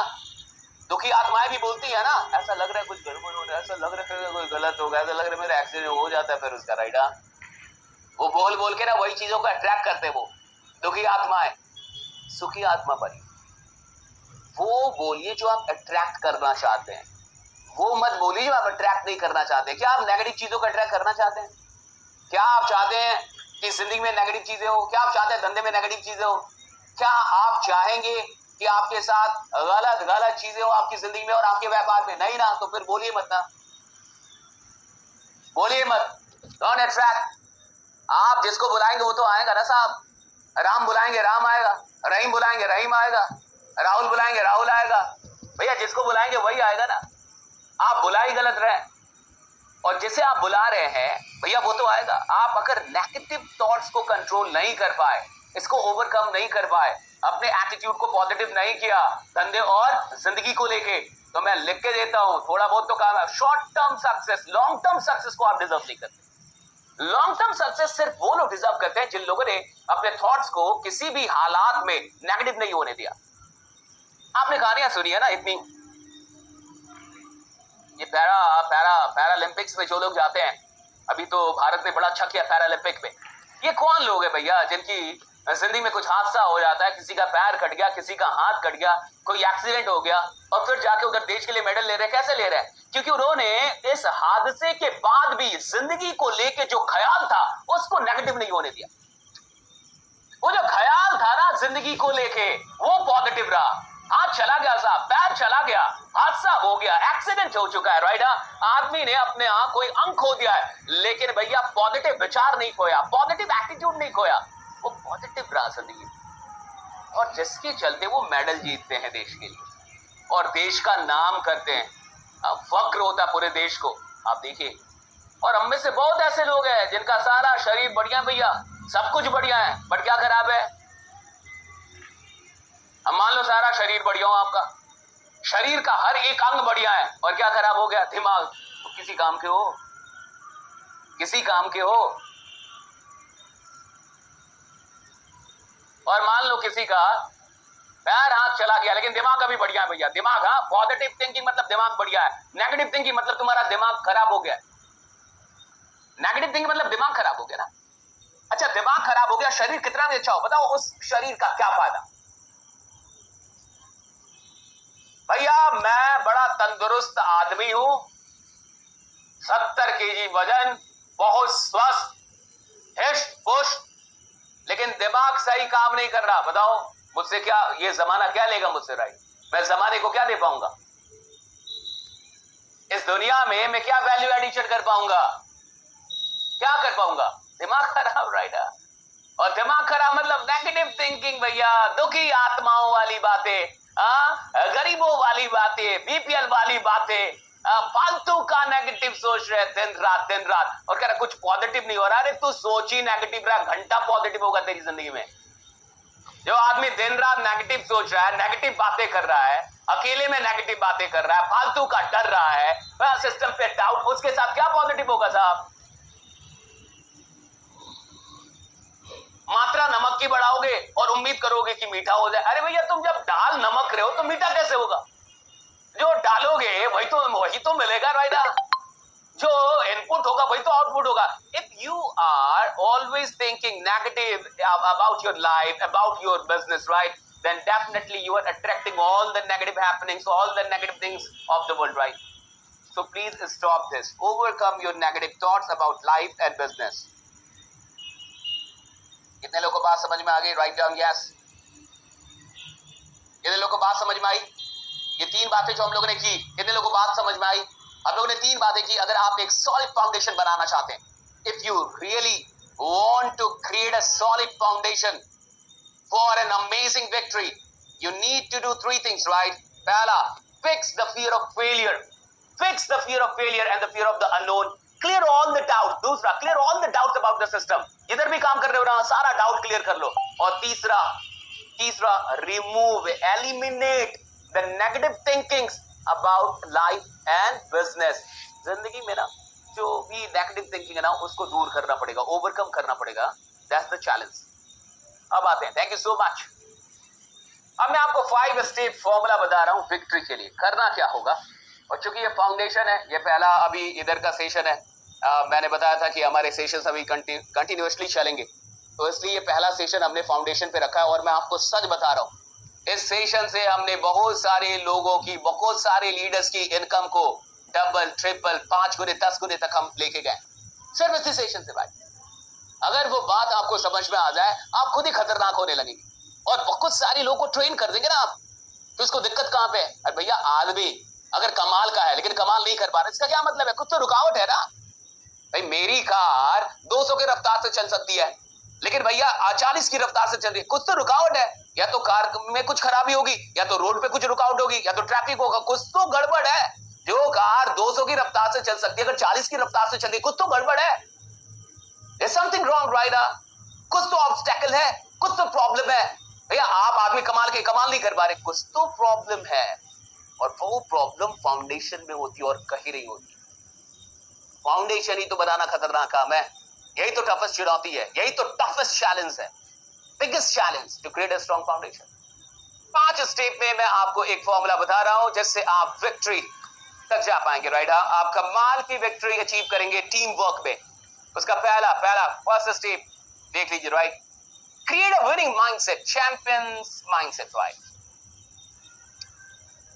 दुखी आत्माएं भी बोलती है ना, ऐसा लग रहा है कुछ गड़बड़ हो रहा है, ऐसा लग रहा है कोई गलत होगा, ऐसा लग रहा है मेरा एक्सीडेंट हो जाता है फिर उसका, राइट। वो बोल बोल के ना वही चीजों को अट्रैक्ट करते हैं वो दुखी आत्माएं। सुखी आत्मा बनी, वो बोलिए जो आप अट्रैक्ट करना चाहते हैं, वो मत बोलिए जो आप अट्रैक्ट नहीं करना चाहते। क्या आप नेगेटिव चीजों को अट्रैक्ट करना चाहते हैं? क्या आप चाहते हैं कि जिंदगी में नेगेटिव चीजें हो? क्या आप चाहते हैं धंधे में नेगेटिव चीजें हो? क्या आप चाहेंगे कि आपके साथ गलत गलत चीजें हो आपकी जिंदगी में और आपके व्यापार में? नहीं ना, तो फिर बोलिए मत ना, बोलिए मत। Don't attract. आप जिसको बुलाएंगे वो तो आएगा ना साहब। राम बुलाएंगे राम आएगा, रहीम बुलाएंगे रहीम आएगा, राहुल बुलाएंगे राहुल आएगा। भैया जिसको बुलाएंगे वही आएगा ना। आप बुला ही गलत रहे, और जिसे आप बुला रहे हैं भैया वो तो आएगा। आप अगर नेगेटिव थॉट्स को कंट्रोल नहीं कर पाए, इसको ओवरकम नहीं कर पाए, अपने एटीट्यूड को पॉजिटिव नहीं किया धंधे और जिंदगी को लेके, तो मैं लिख के देता हूं थोड़ा बहुत तो काम है। Short term success, long term success को आप डिजर्व नहीं करते। लॉन्ग टर्म सक्सेस सिर्फ वो लोग डिजर्व करते हैं जिन लोगों ने अपने थॉट्स को किसी भी हालात में नेगेटिव नहीं होने दिया। आपने कहानियां सुनी है ना इतनी, ये पैरालंपिक्स में जो लोग जाते हैं, अभी तो भारत ने बड़ा अच्छा किया पैरालंपिक में। ये कौन लोग है भैया जिनकी जिंदगी में कुछ हादसा हो जाता है, किसी का पैर कट गया, किसी का हाथ कट गया, कोई एक्सीडेंट हो गया, और फिर जाके उधर देश के लिए मेडल ले रहे हैं। कैसे ले रहे हैं? क्योंकि उन्होंने इस हादसे के बाद भी जिंदगी को लेके जो ख्याल था उसको नेगेटिव नहीं होने दिया। वो जो ख्याल था ना जिंदगी को लेके वो पॉजिटिव रहा। हाथ चला गया साहब, पैर चला गया, हादसा हो गया, एक्सीडेंट हो चुका है, राइट। आदमी ने अपने कोई अंग खो दिया है, लेकिन भैया पॉजिटिव विचार नहीं खोया, पॉजिटिव एटीट्यूड नहीं खोया, वो पॉजिटिव रहा जिंदगी। और जिसके चलते वो मेडल जीतते हैं देश के लिए और देश का नाम करते हैं, फक्र होता पूरे देश को। आप देखिए और हम में से बहुत ऐसे लोग हैं जिनका सारा शरीर बढ़िया भैया, सब कुछ बढ़िया है, बट क्या खराब है? हम मान लो सारा शरीर बढ़िया हो, आपका शरीर का हर एक अंग बढ़िया है, और क्या खराब हो गया? दिमाग। तो किसी काम के हो? किसी काम के हो? और मान लो किसी का पैर हाथ चला गया, लेकिन दिमाग अभी बढ़िया है भैया। दिमाग, हाँ, पॉजिटिव थिंकिंग मतलब दिमाग बढ़िया है, नेगेटिव थिंकिंग मतलब तुम्हारा दिमाग खराब हो गया। नेगेटिव थिंकिंग मतलब दिमाग खराब हो गया ना। अच्छा, दिमाग खराब हो गया, शरीर कितना भी अच्छा हो, बताओ उस शरीर का क्या फायदा? भैया मैं बड़ा तंदुरुस्त आदमी हूं, 70 केजी वजन, बहुत स्वस्थ, हिष्ट पुष्ट, लेकिन दिमाग सही काम नहीं कर रहा। बताओ मुझसे क्या ये जमाना क्या लेगा मुझसे? राइट, मैं जमाने को क्या दे पाऊंगा? इस दुनिया में मैं क्या वैल्यू एडिशन कर पाऊंगा? क्या कर पाऊंगा? दिमाग खराब, राइट। और दिमाग खराब मतलब नेगेटिव थिंकिंग भैया, दुखी आत्माओं वाली बातें, गरीबों वाली बातें, बीपीएल वाली बातें, फालतू का नेगेटिव सोच रहे दिन रात दिन रात, और कह रहा कुछ पॉजिटिव नहीं हो रहा। अरे तू सोच ही नेगेटिव रहा, घंटा पॉजिटिव होगा तेरी जिंदगी में? जो आदमी दिन रात नेगेटिव सोच रहा है, नेगेटिव बातें कर रहा है, अकेले में नेगेटिव बातें कर रहा है, फालतू का डर रहा है, सिस्टम पे डाउट, उसके साथ क्या पॉजिटिव होगा साहब? मात्रा नमक की बढ़ाओगे और उम्मीद करोगे कि मीठा हो जाए। अरे भैया तुम जब डाल नमक रहे हो तो मीठा कैसे होगा? जो डालोगे वही तो मिलेगा, राइट। जो इनपुट होगा वही तो आउटपुट होगा। If you are always thinking negative about your life, about your business, right, then definitely you are attracting all the negative happenings, all the negative things of the world, right? So please stop this. Overcome your negative thoughts about life and business. कितने लोगों को बात समझ में आ गई? Write down yes. कितने लोगों को बात समझ में आई? ये 3 बातें जो हम लोगों ने की, कितने लोगों को बात समझ में आई? हम लोगों ने 3 बातें की। अगर आप एक सॉलिड फाउंडेशन बनाना चाहते हैं, if you really want to create a solid foundation for an amazing victory, you need to do 3 things, right? पहला, fix the fear of failure, fix the fear of failure and the fear of the unknown, clear all the doubt. दूसरा, clear all the doubts about the system, इधर भी काम कर रहे हो ना, सारा डाउट क्लियर कर लो। और तीसरा, remove, eliminate the negative thinkings about life and business. जिंदगी में ना जो भी नेगेटिव थिंकिंग है ना, उसको दूर करना पड़ेगा, ओवरकम करना पड़ेगा। That's the challenge. अब आते हैं, थैंक यू सो मच। अब मैं आपको 5 स्टेप फॉर्मूला बता रहा हूं विक्ट्री के लिए। करना क्या होगा, और चूंकि ये फाउंडेशन है, ये पहला अभी इधर का सेशन है, मैंने बताया था कि हमारे सेशन अभी कंटिन्यूअसली चलेंगे, तो इसलिए ये पहला सेशन हमने फाउंडेशन पे रखा है। और मैं आपको सच बता रहा हूँ, इस सेशन से हमने बहुत सारे लोगों की, बहुत सारे लीडर्स की इनकम को डबल, ट्रिपल, 5 गुने, 10 गुने तक हम लेके गए सिर्फ इसी सेशन से। भाई अगर वो बात आपको समझ में आ जाए, आप खुद ही खतरनाक होने लगेंगे, और बहुत सारे लोगों को ट्रेन कर देंगे ना आप। तो इसको दिक्कत कहां पे है? अरे भैया आदमी अगर कमाल का है लेकिन कमाल नहीं कर पा रहा, इसका क्या मतलब है? कुछ तो रुकावट है ना। भाई मेरी कार 200 की रफ्तार से चल सकती है, लेकिन भैया 40 की रफ्तार से चल रही है, कुछ तो रुकावट है। या तो कार में कुछ खराबी होगी, या तो रोड पे कुछ रुकावट होगी, या तो ट्रैफिक होगा, कुछ तो गड़बड़ है। जो कार 200 की रफ्तार से चल सकती है, अगर 40 की रफ्तार से चल रही है, कुछ तो गड़बड़ है। There's something wrong, right? कुछ तो ऑब्स्टेकल है, कुछ तो प्रॉब्लम है। भैया आप आदमी कमाल नहीं कर पा रहे, कुछ तो प्रॉब्लम है, और वो प्रॉब्लम फाउंडेशन में होती है और कहीं नहीं होती। फाउंडेशन ही तो बनाना खतरनाक काम है, यही तो टफेस्ट चुनौती है, यही तो टफेस्ट चैलेंज है, biggest challenge to create a strong foundation. 5 step में मैं आपको एक फॉर्मूला बता रहा हूं जिससे आप विक्ट्री तक जा पाएंगे, राइट? आप कमाल की विक्ट्री अचीव करेंगे टीम वर्क में। उसका पहला फर्स्ट स्टेप देख लीजिए, right? Create a winning mindset, champions mindset, right?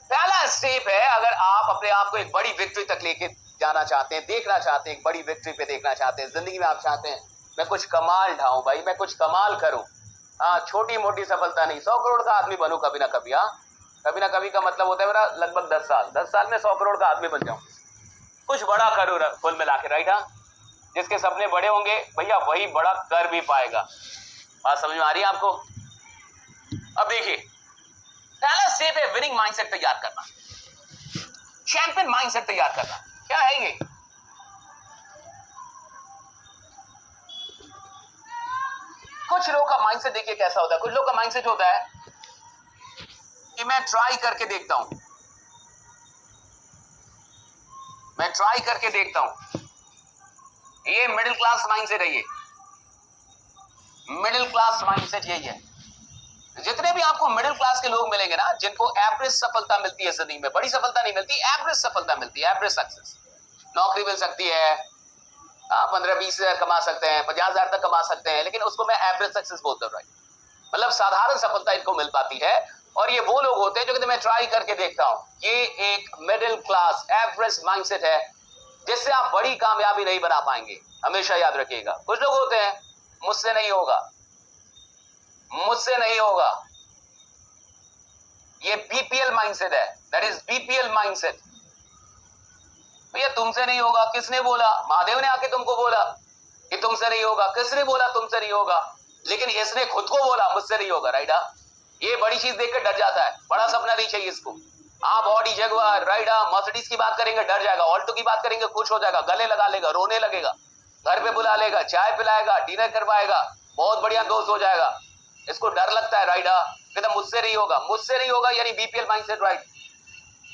पहला स्टेप है, अगर आप अपने आप को एक बड़ी विक्ट्री तक लेके जाना चाहते हैं, देखना चाहते हैं, एक बड़ी विक्ट्री पे देखना चाहते हैं जिंदगी में, आप चाहते हैं मैं कुछ कमाल ढाऊं, भाई मैं कुछ कमाल करूं, छोटी मोटी सफलता नहीं, 100 करोड़ का आदमी बनूं कभी ना कभी। कभी ना कभी का मतलब होता है मेरा लगभग 10 साल में 100 करोड़ का आदमी बन जाऊं, कुछ बड़ा करूं कुल मिला के, राइट? जिसके सपने बड़े होंगे भैया वही बड़ा कर भी पाएगा। बात समझ में आ रही है आपको? अब देखिए, पहला स्टेप है विनिंग माइंडसेट तैयार करना, चैंपियन माइंडसेट तैयार करना। क्या है ये? कुछ लोगों का माइंडसेट देखिए कैसा होता है। कुछ लोगों का माइंडसेट होता है कि मैं ट्राई करके देखता हूं, मैं ट्राई करके देखता हूं। ये मिडिल क्लास माइंडसेट है, ये मिडिल क्लास माइंडसेट यही है। जितने भी आपको मिडिल क्लास के लोग मिलेंगे ना, जिनको एवरेज सफलता मिलती है जिंदगी में, बड़ी सफलता नहीं मिलती, एवरेज सफलता मिलती है, एवरेज सक्सेस। नौकरी मिल सकती है, 15-20 हजार कमा सकते हैं, 50 हजार तक कमा सकते हैं, लेकिन उसको मैं एवरेज सक्सेस बोलता हूँ। मतलब साधारण सफलता इनको मिल पाती है। और ये वो लोग होते हैं जो कहते हैं मैं ट्राई करके देखता हूं। ये एक मिडिल क्लास एवरेज माइंडसेट है, जिससे आप बड़ी कामयाबी नहीं बना पाएंगे, हमेशा याद रखिएगा। कुछ लोग होते हैं मुझसे नहीं होगा, मुझसे नहीं होगा, ये बीपीएल माइंडसेट है, दैट इज बीपीएल माइंडसेट। भैया तुमसे नहीं होगा, किसने बोला? महादेव ने आके तुमको बोला कि तुमसे नहीं होगा? किसने बोला तुमसे नहीं होगा? लेकिन इसने खुद को बोला मुझसे नहीं होगा, राइडा। ये बड़ी चीज देख कर डर जाता है, बड़ा सपना नहीं चाहिए इसको। आप ऑडी, जगुआर, राइडा, मर्सिडीज की बात करेंगे डर जाएगा, ऑल्टो की बात करेंगे खुश हो जाएगा, गले लगा लेगा, रोने लगेगा, घर पे बुला लेगा, चाय पिलाएगा, डिनर करवाएगा, बहुत बढ़िया दोस्त हो जाएगा। इसको डर लगता है, राइडा। कहता मुझसे नहीं होगा, मुझसे नहीं होगा यानी बीपीएल माइंडसेट, राइट।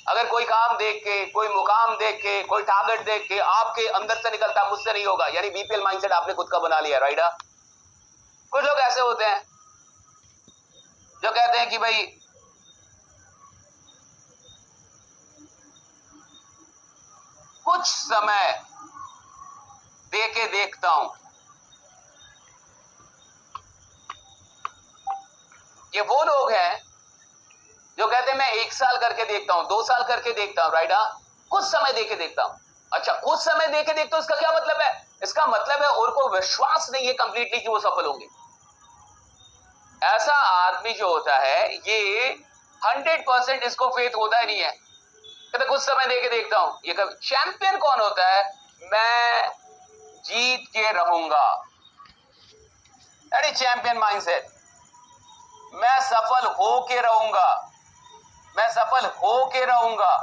अगर कोई काम देख के, कोई मुकाम देख के, कोई टारगेट देख के आपके अंदर से निकलता है मुझसे नहीं होगा, यानी बीपीएल माइंडसेट आपने खुद का बना लिया, राइडा। कुछ लोग ऐसे होते हैं जो कहते हैं कि भाई कुछ समय दे के देखता हूं। ये वो लोग हैं जो कहते हैं मैं 1 साल करके देखता हूं, 2 साल करके देखता हूं, राइडा। कुछ समय दे के देखता हूं। अच्छा, कुछ समय दे के देखता हूं, इसका क्या मतलब है? इसका मतलब है उनको विश्वास नहीं है कंप्लीटली कि वो सफल होंगे। ऐसा आदमी जो होता है ये 100% इसको फेथ होता ही नहीं है। कहते कुछ समय दे के देखता हूं। ये कभी चैंपियन कौन होता है? मैं जीत के रहूंगा, अरे चैंपियन माइंडसेट। मैं सफल हो के रहूंगा, मैं सफल हो के रहूंगा,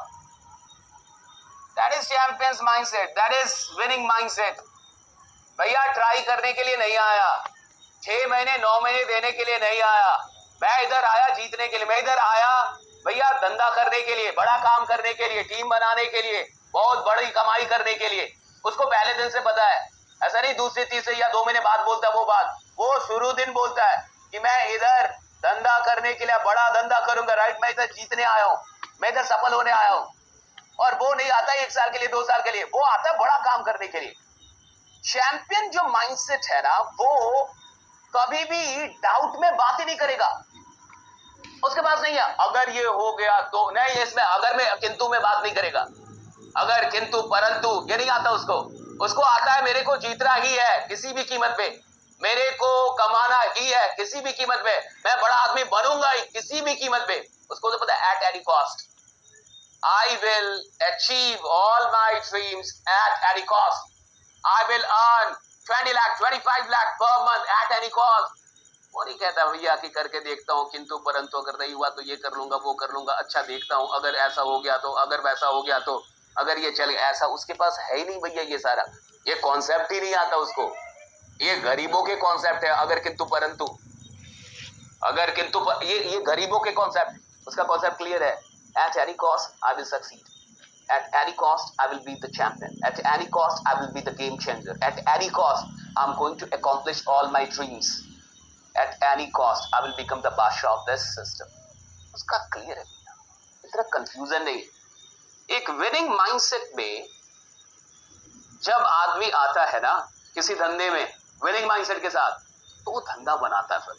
that is champions mindset, that is winning mindset. भैया ट्राई करने के लिए नहीं आया, 6 महीने 9 महीने देने के लिए नहीं आया, मैं इधर आया जीतने के लिए। मैं इधर आया भैया धंधा करने के लिए, बड़ा काम करने के लिए, टीम बनाने के लिए, बहुत बड़ी कमाई करने के लिए। उसको पहले दिन से पता है, ऐसा नहीं दूसरे तीसरे या 2 महीने बाद बोलता है वो बात, वो शुरू दिन बोलता है कि मैं इधर धंधा करने के लिए बड़ा धंधा करूंगा, राइट। मैं इधर जीतने आया हूं, मैं इधर सफल होने आया हूं। और वो नहीं आता 1 साल के लिए, 2 साल के लिए, वो आता है बड़ा काम करने के लिए। चैंपियन जो माइंडसेट है ना, वो कभी भी डाउट में बात ही नहीं करेगा। उसके पास नहीं है अगर ये हो गया तो नहीं, इसमें अगर में किंतु में बात नहीं करेगा। अगर किंतु परंतु ये नहीं आता उसको। उसको आता है मेरे को जीतना ही है किसी भी कीमत पे, मेरे को कमाना ही है किसी भी कीमत पे, मैं बड़ा आदमी बनूंगा ही किसी भी कीमत पे। उसको तो पता है at any cost I will achieve all my dreams at any cost, I will earn 20 lakh 25 lakh per month eight any cost. वो नहीं कहता भैया कि करके देखता हूँ किंतु परंतु, अगर नहीं हुआ तो ये कर लूंगा वो कर लूंगा, अच्छा देखता हूँ, अगर ऐसा हो गया तो, अगर वैसा हो गया तो, अगर ये चल ऐसा। उसके पास है ही नहीं भैया ये सारा, ये कॉन्सेप्ट ही नहीं आता उसको। ये गरीबों के कॉन्सेप्ट है अगर किंतु परंतु, अगर किंतु ये गरीबों के कॉन्सेप्ट। उसका कॉन्सेप्ट क्लियर है, at any cost I will succeed, at any cost I will be the champion, at any cost I will be the game changer, at any cost I'm going to accomplish all my dreams, at any cost I will become the Basha of this system। उसका क्लियर है, इतना कंफ्यूजन नहीं। एक विनिंग माइंडसेट में जब आदमी आता है ना किसी धंधे में विनिंग माइंडसेट के साथ, तो वो धंधा बनाता है,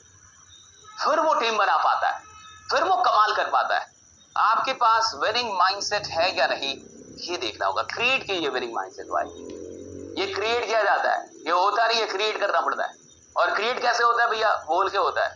फिर वो टीम बना पाता है, फिर वो कमाल कर पाता है। आपके पास विनिंग माइंडसेट है या नहीं ये देखना होगा। क्रिएट कीजिए विनिंग माइंडसेट भाई, ये क्रिएट किया जाता है, ये होता नहीं है, क्रिएट करना पड़ता है। और क्रिएट कैसे होता है भैया? बोल के होता है,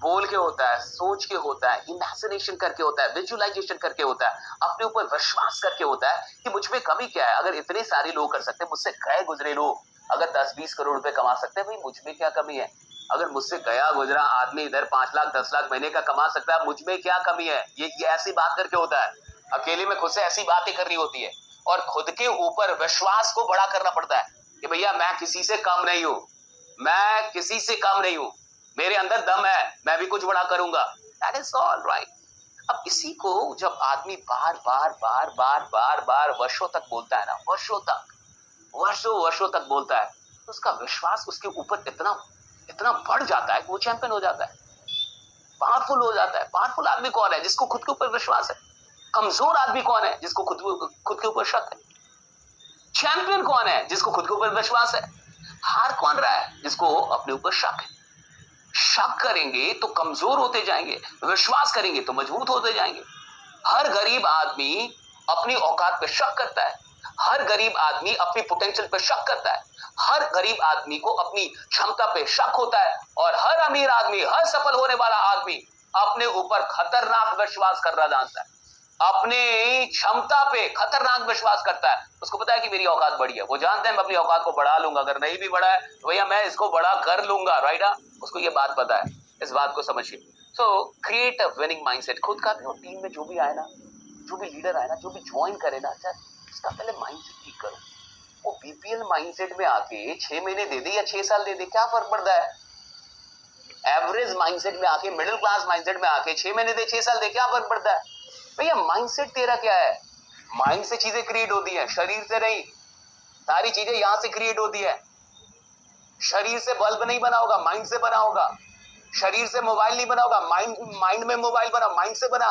बोल के होता है, सोच के होता है, इमेजिनेशन करके होता है, विजुअलाइजेशन करके होता है, अपने ऊपर विश्वास करके होता है कि मुझ में कमी क्या है। अगर इतने सारे लोग कर सकते हैं, मुझसे गए गुजरे लोग अगर 10-20 करोड़ रुपए कमा सकते हैं, भाई मुझ में क्या कमी है? अगर मुझसे गया गुजरा आदमी इधर 5 लाख 10 लाख महीने का कमा सकता है, मुझ में क्या कमी है? ये ऐसी बात करके होता है। अकेले में खुद से ऐसी बातें करनी होती है, और खुद के ऊपर विश्वास को बड़ा करना पड़ता है कि भैया मैं किसी से कम नहीं हूं, मैं किसी से कम नहीं हूं, मेरे अंदर दम है, मैं भी कुछ बड़ा करूंगा। That is all right. अब इसी को जब आदमी बार बार बार बार बार बार वर्षों तक बोलता है ना, वर्षों तक बोलता है, तो उसका विश्वास उसके ऊपर इतना इतना बढ़ जाता है कि वो चैंपियन हो जाता है, पावरफुल हो जाता है। पावरफुल आदमी कौन है? जिसको खुद के ऊपर विश्वास है। कमजोर आदमी कौन है? जिसको खुद के ऊपर शक है। चैंपियन कौन है? जिसको खुद के ऊपर विश्वास है। हार कौन रहा है? जिसको अपने ऊपर शक है। शक करेंगे तो कमजोर होते जाएंगे, विश्वास करेंगे तो मजबूत होते जाएंगे। हर गरीब आदमी अपनी औकात पे शक करता है, हर गरीब आदमी अपनी पोटेंशियल पे शक करता है, हर गरीब आदमी को अपनी क्षमता पे शक होता है, और हर अमीर आदमी, हर सफल होने वाला आदमी अपने ऊपर खतरनाक विश्वास करना जानता है, अपने क्षमता पे खतरनाक विश्वास करता है। उसको पता है कि मेरी औकात बड़ी है, वो जानता है मैं अपनी औकात को बढ़ा लूंगा, अगर नहीं भी बढ़ा है तो भैया मैं इसको बड़ा कर लूंगा, राइट? उसको ये बात पता है, इस बात को समझिए। सो क्रिएट अ विनिंग माइंडसेट। खुद का भी, टीम में जो भी आए ना, जो भी लीडर आए ना, जो भी ज्वाइन करे ना, अच्छा उसका पहले माइंडसेट ठीक करो। वो बीपीएल माइंडसेट में आके 6 महीने दे दे या 6 साल दे दे, क्या फर्क पड़ता है? एवरेज माइंडसेट में आके, मिडिल क्लास माइंडसेट में आके 6 महीने दे, 6 साल दे, क्या फर्क पड़ता है? भैया माइंडसेट तेरा क्या है? माइंड से चीजें क्रिएट होती है, शरीर से नहीं। सारी चीजें यहां से क्रिएट होती है। शरीर से बल्ब नहीं बना होगा, माइंड से बना होगा। शरीर से मोबाइल नहीं बना होगा, माइंड में मोबाइल बना, माइंड से बना।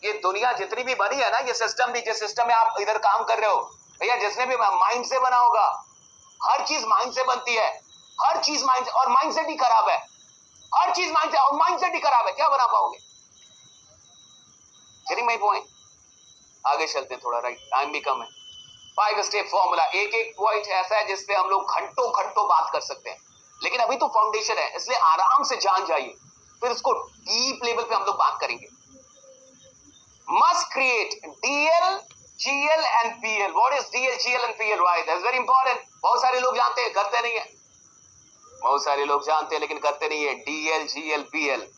ये दुनिया जितनी भी बनी है ना, ये सिस्टम भी, जिस सिस्टम में आप इधर काम कर रहे हो, भैया जिसने भी माइंड से बना होगा। हर चीज माइंड से बनती है, हर चीज माइंड से, और माइंडसेट ही खराब है। हर चीज माइंड से, और माइंडसेट ही खराब है, क्या बना पाओगे? Getting my point? आगे चलते हैं थोड़ा, राइट? टाइम भी कम है। 5 स्टेप फॉर्मूला, एक एक पॉइंट ऐसा है जिसपे हम लोग घंटों घंटों बात कर सकते हैं, लेकिन अभी तो फाउंडेशन है, इसलिए आराम से जान जाइए, फिर उसको डीप लेवल पे हम लोग बात करेंगे। Must create DL, GL and PL. What is DL, GL and PL? Right, that's very important. बहुत सारे लोग जानते हैं, करते नहीं है। बहुत सारे लोग जानते हैं लेकिन करते नहीं है। DL, GL, PL.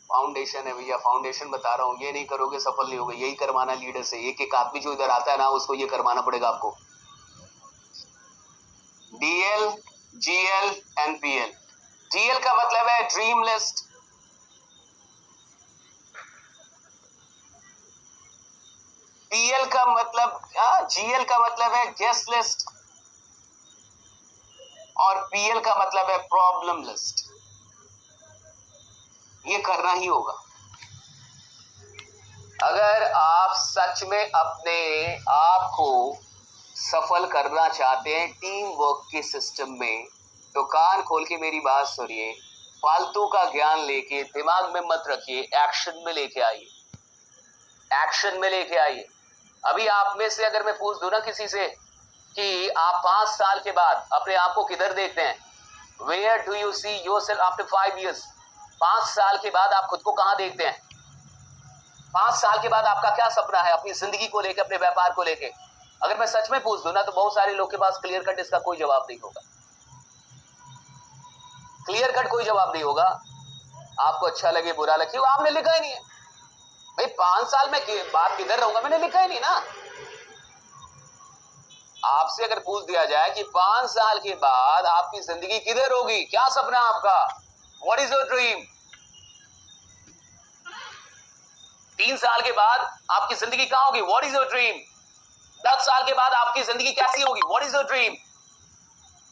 फाउंडेशन है भैया, फाउंडेशन बता रहा हूं। ये नहीं करोगे सफल नहीं होगे, यही करवाना लीडर से। एक एक आदमी जो इधर आता है ना, उसको ये करवाना पड़ेगा आपको। DL, GL and PL. DL का मतलब है ड्रीम लिस्ट, पीएल का मतलब, जीएल का मतलब है गेस्ट लिस्ट, और पीएल का मतलब है प्रॉब्लम लिस्ट। ये करना ही होगा अगर आप सच में अपने आप को सफल करना चाहते हैं टीम वर्क के सिस्टम में। तो कान खोल के मेरी बात सुनिए, फालतू का ज्ञान लेके दिमाग में मत रखिए, एक्शन में लेके आइए, एक्शन में लेके आइए। अभी आप में से अगर मैं पूछ दूं ना किसी से कि आप 5 साल के बाद अपने आप को किधर देखते हैं, where do you see yourself after 5 years? 5 साल के बाद आप खुद को कहां देखते हैं? 5 साल के बाद आपका क्या सपना है अपनी जिंदगी को लेकर, अपने व्यापार को लेकर? अगर मैं सच में पूछ दूं ना, तो बहुत सारे लोग के पास क्लियर कट इसका कोई जवाब नहीं होगा। क्लियर कट कोई जवाब नहीं होगा। आपको अच्छा लगे बुरा लगे, क्यों? आपने लिखा ही नहीं है भाई। 5 साल में बाद किधर रहूंगा, मैंने लिखा ही नहीं ना। आपसे अगर पूछ दिया जाए कि 5 साल के बाद आपकी जिंदगी किधर होगी, क्या सपना आपका, व्हाट इज योर ड्रीम? 3 साल के बाद आपकी जिंदगी कहां होगी, व्हाट इज योर ड्रीम? 10 साल के बाद आपकी जिंदगी कैसी होगी, व्हाट इज योर ड्रीम?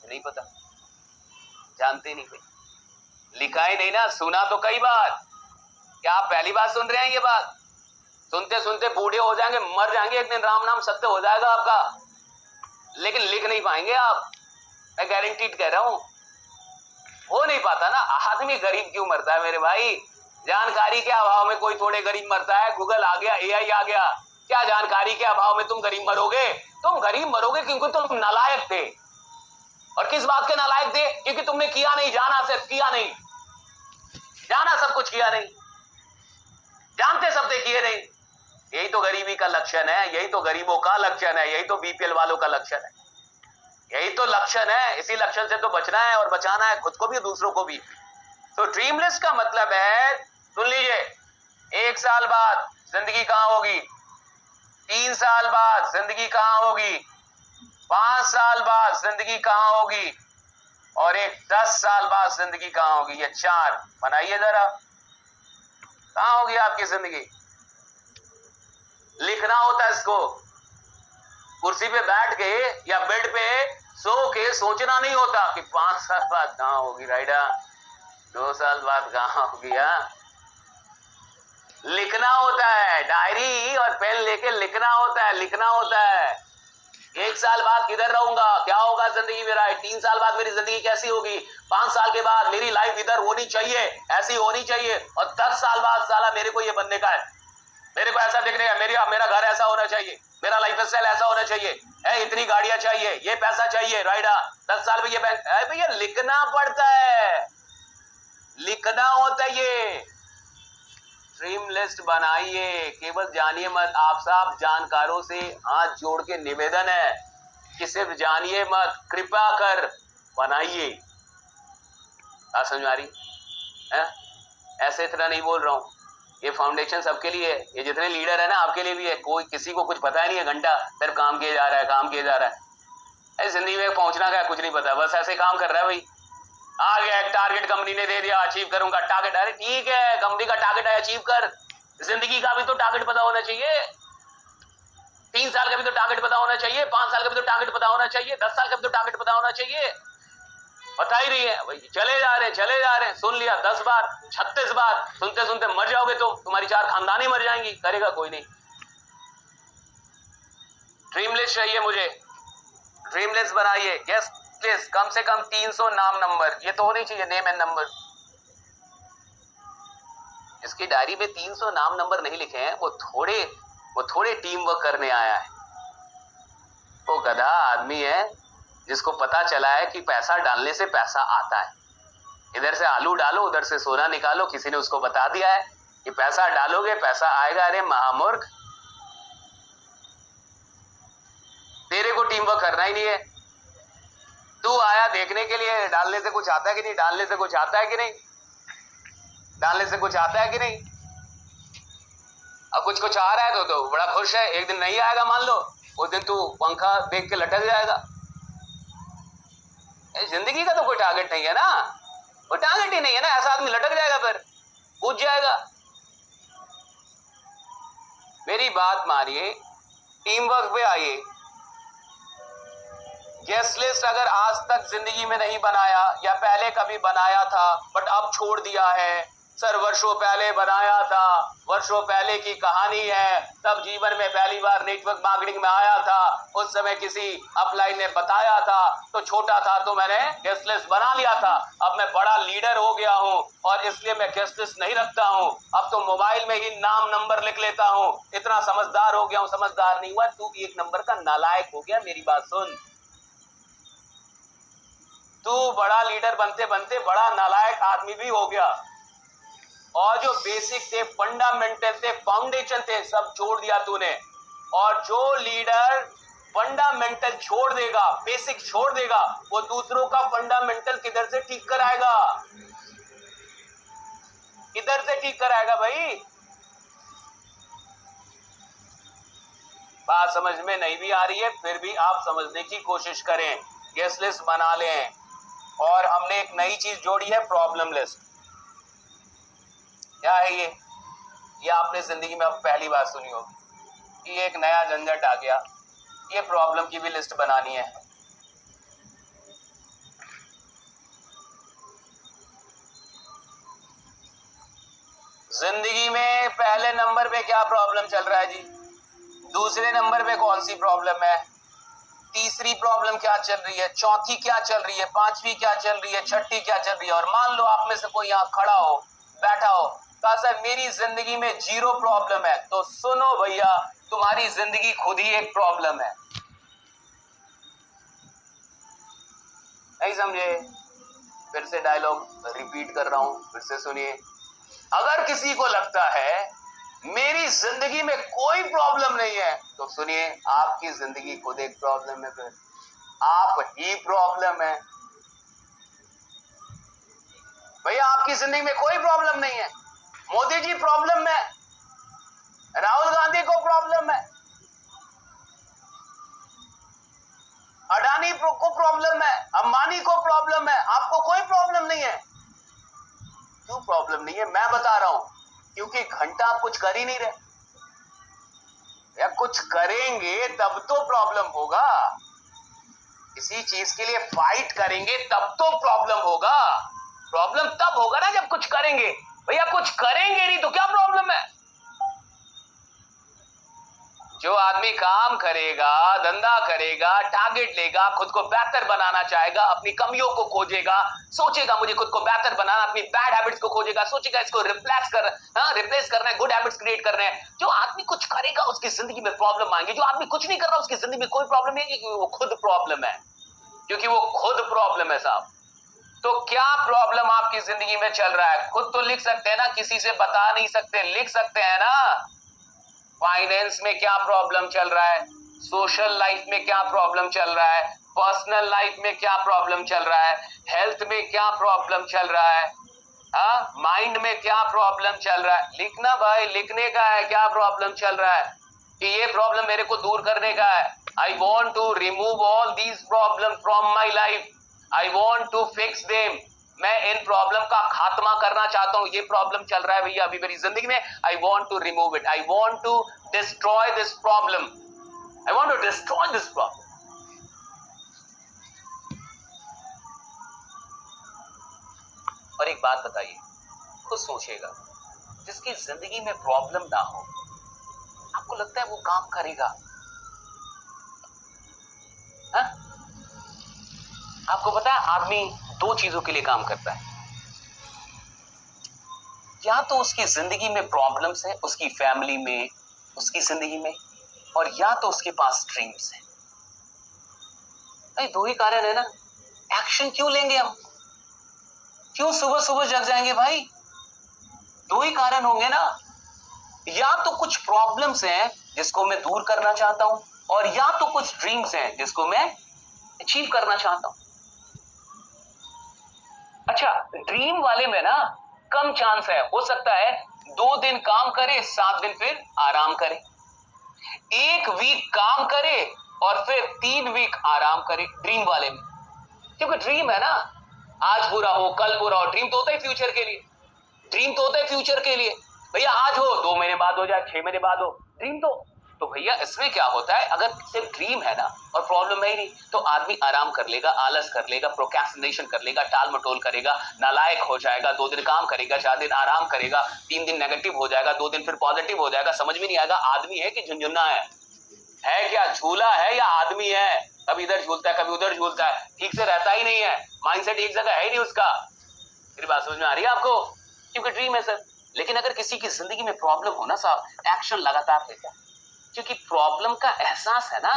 नहीं पता, जानते नहीं भाई, लिखा ही नहीं ना। सुना तो कई बार, क्या आप पहली बार सुन रहे हैं ये बात? सुनते सुनते बूढ़े हो जाएंगे, मर जाएंगे एक दिन, राम नाम सत्य हो जाएगा आपका, लेकिन लिख नहीं पाएंगे आप। मैं गारंटीड कह रहा हूं, हो नहीं पाता ना। आदमी गरीब क्यों मरता है मेरे भाई? जानकारी के अभाव में कोई थोड़े गरीब मरता है। गूगल आ गया, एआई आ गया, क्या जानकारी के अभाव में तुम गरीब मरोगे? तुम गरीब मरोगे क्योंकि तुम नालायक थे। और किस बात के नालायक थे? क्योंकि तुमने किया नहीं, जाना सिर्फ, किया नहीं। जाना सब कुछ, किया नहीं। जानते सब थे, किए नहीं। यही तो गरीबी का लक्षण है, यही तो गरीबों का लक्षण है, यही तो बीपीएल वालों का लक्षण है, यही तो लक्षण है। इसी लक्षण से तो बचना है और बचाना है, खुद को भी दूसरों को भी। तो ड्रीम लिस्ट का मतलब है, सुन लीजिए, 1 साल बाद जिंदगी कहां होगी, 3 साल बाद जिंदगी कहां होगी, 5 साल बाद जिंदगी कहां होगी और एक 10 साल बाद जिंदगी कहां होगी, ये 4 बनाइए जरा, कहां होगी आपकी जिंदगी। लिखना होता है इसको, कुर्सी पे बैठ के या बेड पे सो के सोचना नहीं होता कि 5 साल बाद कहां होगी राइडा, 2 साल बाद कहां होगी। लिखना होता है, डायरी और पेन लेके लिखना होता है, लिखना होता है। 1 साल बाद किधर रहूंगा, क्या होगा जिंदगी मेरा, 3 साल बाद मेरी जिंदगी कैसी होगी, 5 साल के बाद मेरी लाइफ इधर होनी चाहिए, ऐसी होनी चाहिए, और 10 साल बाद साला मेरे को ये बनने का है, मेरे को ऐसा दिखने का, मेरा घर ऐसा होना चाहिए, मेरा लाइफ स्टाइल ऐसा होना चाहिए, इतनी गाड़ियां चाहिए, ये पैसा चाहिए राइडा, 10 साल में ये भैया लिखना पड़ता है, लिखना होता है। ये ड्रीम लिस्ट बनाइए, केवल जानिए मत। आप सब जानकारों से हाथ जोड़ के निवेदन है कि सिर्फ जानिए मत, कृपा कर बनाइए। बात समझ आ रही है? ऐसे इतना नहीं बोल रहा हूं, ये फाउंडेशन सबके लिए है, ये जितने लीडर है ना आपके लिए भी है। कोई किसी को कुछ पता ही नहीं है, घंटा सिर्फ काम किया जा रहा है, काम किया जा रहा है, जिंदगी में पहुंचना क्या कुछ नहीं पता, बस ऐसे काम कर रहा है भाई। आ गया एक टारगेट कंपनी ने दे दिया, अचीव करूंगा टारगेट, अरे ठीक है कंपनी का टारगेट है, अचीव कर। जिंदगी का भी तो टारगेट पता होना चाहिए, 3 साल का भी तो टारगेट पता होना चाहिए, 5 साल का भी तो टारगेट पता होना चाहिए, 10 साल का भी तो टारगेट पता होना चाहिए। पता ही नहीं है भाई, चले जा रहे हैं, सुन लिया 10 बार 36 बार, सुनते सुनते मर जाओगे तो तुम्हारी 4 खानदानी मर जाएंगी, करेगा कोई नहीं। ड्रीम लिस्ट चाहिए मुझे, ड्रीम लिस्ट बनाइए, गेस लिस्ट, कम से कम 300 नाम नंबर, ये तो होनी चाहिए, नेम एंड नंबर। इसकी डायरी में 300 नाम नंबर नहीं लिखे हैं, वो थोड़े टीम वर्क करने आया है, वो गधा आदमी है जिसको पता चला है कि पैसा डालने से पैसा आता है। इधर से आलू डालो, उधर से सोना निकालो, किसी ने उसको बता दिया है कि पैसा डालोगे पैसा आएगा। अरे महामूर्ख, तेरे को टीम वर्क करना ही नहीं है, तू आया देखने के लिए डालने से कुछ आता है कि नहीं, डालने से कुछ आता है कि नहीं, डालने से कुछ आता है कि नहीं। अब कुछ आ रहा है तो बड़ा खुश है, एक दिन नहीं आएगा मान लो, उस दिन तू पंखा देख के लटक जाएगा। जिंदगी का तो कोई टारगेट नहीं है ना, कोई टारगेट ही नहीं है ना, ऐसा आदमी लटक जाएगा, फिर पूछ जाएगा। मेरी बात मानिए, टीम वर्क पे आइए। गेस्ट लिस्ट अगर आज तक जिंदगी में नहीं बनाया या पहले कभी बनाया था बट अब छोड़ दिया है, सर वर्षों पहले बनाया था, वर्षों पहले की कहानी है, तब जीवन में पहली बार नेटवर्क मार्केटिंग में आया था, उस समय किसी अपलाइन ने बताया था, तो छोटा था तो मैंने गेस्ट लिस्ट बना लिया था, अब मैं बड़ा लीडर हो गया हूं और इसलिए मैं गेस्ट लिस्ट नहीं रखता हूं, अब तो मोबाइल में ही नाम नंबर लिख लेता हूं, इतना समझदार हो गया हूं। समझदार नहीं हुआ, तू 1 नंबर का नालायक हो गया। मेरी बात सुन, तू बड़ा लीडर बनते बनते बड़ा नालायक आदमी भी हो गया, और जो बेसिक थे, फंडामेंटल थे, फाउंडेशन थे, सब छोड़ दिया तूने। और जो लीडर फंडामेंटल छोड़ देगा, बेसिक छोड़ देगा, वो दूसरों का फंडामेंटल किधर से ठीक कराएगा, किधर से ठीक कराएगा भाई। बात समझ में नहीं भी आ रही है, फिर भी आप समझने की कोशिश करें, गेस्ट लिस्ट बना लें। और हमने एक नई चीज जोड़ी है, प्रॉब्लम लिस्ट। क्या है ये आपने जिंदगी में अब पहली बार सुनी होगी कि एक नया झंझट आ गया, ये प्रॉब्लम की भी लिस्ट बनानी है। जिंदगी में पहले नंबर पे क्या प्रॉब्लम चल रहा है जी, दूसरे नंबर पे कौन सी प्रॉब्लम है, तीसरी प्रॉब्लम क्या चल रही है, चौथी क्या चल रही है, पांचवी क्या चल रही है, छठी क्या चल रही है। और मान लो आप में से कोई यहाँ खड़ा हो, बैठा हो, कहा सर मेरी जिंदगी में 0 प्रॉब्लम है, तो सुनो भैया, तुम्हारी जिंदगी खुद ही एक प्रॉब्लम है। नहीं समझे? फिर से डायलॉग रिपीट कर रहा हूं, फिर से सुनिए। अगर किसी को लगता है मेरी जिंदगी में कोई प्रॉब्लम नहीं है, तो सुनिए, आपकी जिंदगी खुद एक प्रॉब्लम है, फिर आप ही प्रॉब्लम है भैया। आपकी जिंदगी में कोई प्रॉब्लम नहीं है, मोदी जी प्रॉब्लम में, राहुल गांधी को प्रॉब्लम है, अडानी को प्रॉब्लम है, अंबानी को प्रॉब्लम है, आपको कोई प्रॉब्लम नहीं है। क्यों प्रॉब्लम नहीं है? मैं बता रहा हूं, क्योंकि घंटा आप कुछ कर ही नहीं रहे, या कुछ करेंगे तब तो प्रॉब्लम होगा। किसी चीज के लिए फाइट करेंगे तब तो प्रॉब्लम होगा। प्रॉब्लम तब होगा ना जब कुछ करेंगे। भैया कुछ करेंगे नहीं तो क्या प्रॉब्लम है? जो आदमी काम करेगा, धंधा करेगा, टारगेट लेगा, खुद को बेहतर बनाना चाहेगा, अपनी कमियों को खोजेगा, सोचेगा मुझे खुद को बेहतर बनाना, अपनी बैड हैबिट्स को खोजेगा, सोचेगा इसको रिप्लेस करना है, गुड हैबिट्स क्रिएट करने हैं। जो आदमी कुछ करेगा उसकी जिंदगी में प्रॉब्लम आएंगे। जो आदमी कुछ नहीं कर रहा उसकी जिंदगी में कोई प्रॉब्लम नहीं है, क्योंकि वो खुद प्रॉब्लम है, क्योंकि वो खुद प्रॉब्लम है साहब। तो क्या प्रॉब्लम आपकी जिंदगी में चल रहा है? खुद तो लिख सकते हैं ना, किसी से बता नहीं सकते, लिख सकते हैं ना। फाइनेंस में क्या प्रॉब्लम चल रहा है, सोशल लाइफ में क्या प्रॉब्लम चल रहा है, पर्सनल लाइफ में क्या प्रॉब्लम चल रहा है, हेल्थ में क्या प्रॉब्लम चल रहा है, माइंड में क्या प्रॉब्लम चल रहा है। लिखना भाई, लिखने का है क्या प्रॉब्लम चल रहा है, कि ये प्रॉब्लम मेरे को दूर करने का है। I want to remove all these problem from my life, I want to fix them. मैं इन प्रॉब्लम का खात्मा करना चाहता हूं। ये प्रॉब्लम चल रहा है भैया अभी मेरी जिंदगी में, I want to remove it, I want to destroy this problem, I want to destroy this problem. और एक बात बताइए, खुद सोचिएगा, जिसकी जिंदगी में प्रॉब्लम ना हो, आपको लगता है वो काम करेगा? हा? आपको पता है आदमी दो चीजों के लिए काम करता है, या तो उसकी जिंदगी में प्रॉब्लम्स है, उसकी फैमिली में, उसकी जिंदगी में, और या तो उसके पास ड्रीम्स है। भाई दो ही कारण है ना। एक्शन क्यों लेंगे हम? क्यों सुबह सुबह जग जाएंगे भाई? दो ही कारण होंगे ना, या तो कुछ प्रॉब्लम्स हैं जिसको मैं दूर करना चाहता हूं, और या तो कुछ ड्रीम्स हैं जिसको मैं अचीव करना चाहता हूं। अच्छा, ड्रीम वाले में ना कम चांस है, हो सकता है 2 दिन काम करे, 7 दिन फिर आराम करे, 1 वीक काम करे और फिर 3 वीक आराम करे ड्रीम वाले में। क्योंकि ड्रीम है ना, आज बुरा हो कल बुरा हो, ड्रीम तो होता है फ्यूचर के लिए, ड्रीम तो होता है फ्यूचर के लिए। भैया आज हो 2 महीने बाद हो जाए, 6 महीने बाद हो, ड्रीम तो भैया इसमें क्या होता है, अगर सिर्फ ड्रीम है ना और प्रॉब्लम है ही नहीं, तो आदमी आराम कर लेगा, आलस कर लेगा, प्रोक्रेस्टिनेशन कर लेगा, टाल मटोल करेगा, नालायक हो जाएगा, 2 दिन काम करेगा, 4 दिन आराम करेगा, 3 दिन नेगेटिव हो जाएगा, 2 दिन फिर पॉजिटिव हो जाएगा। समझ में नहीं आएगा आदमी है कि झुनझुना है क्या, झूला है या आदमी है? कभी इधर झूलता है कभी उधर झूलता है, ठीक से रहता ही नहीं है, माइंडसेट एक जगह है ही नहीं उसका। मेरी बात समझ में आ रही है आपको? क्योंकि ड्रीम है सर। लेकिन अगर किसी की जिंदगी में प्रॉब्लम हो ना साहब, एक्शन लगातार लेता है, क्योंकि प्रॉब्लम का एहसास है ना,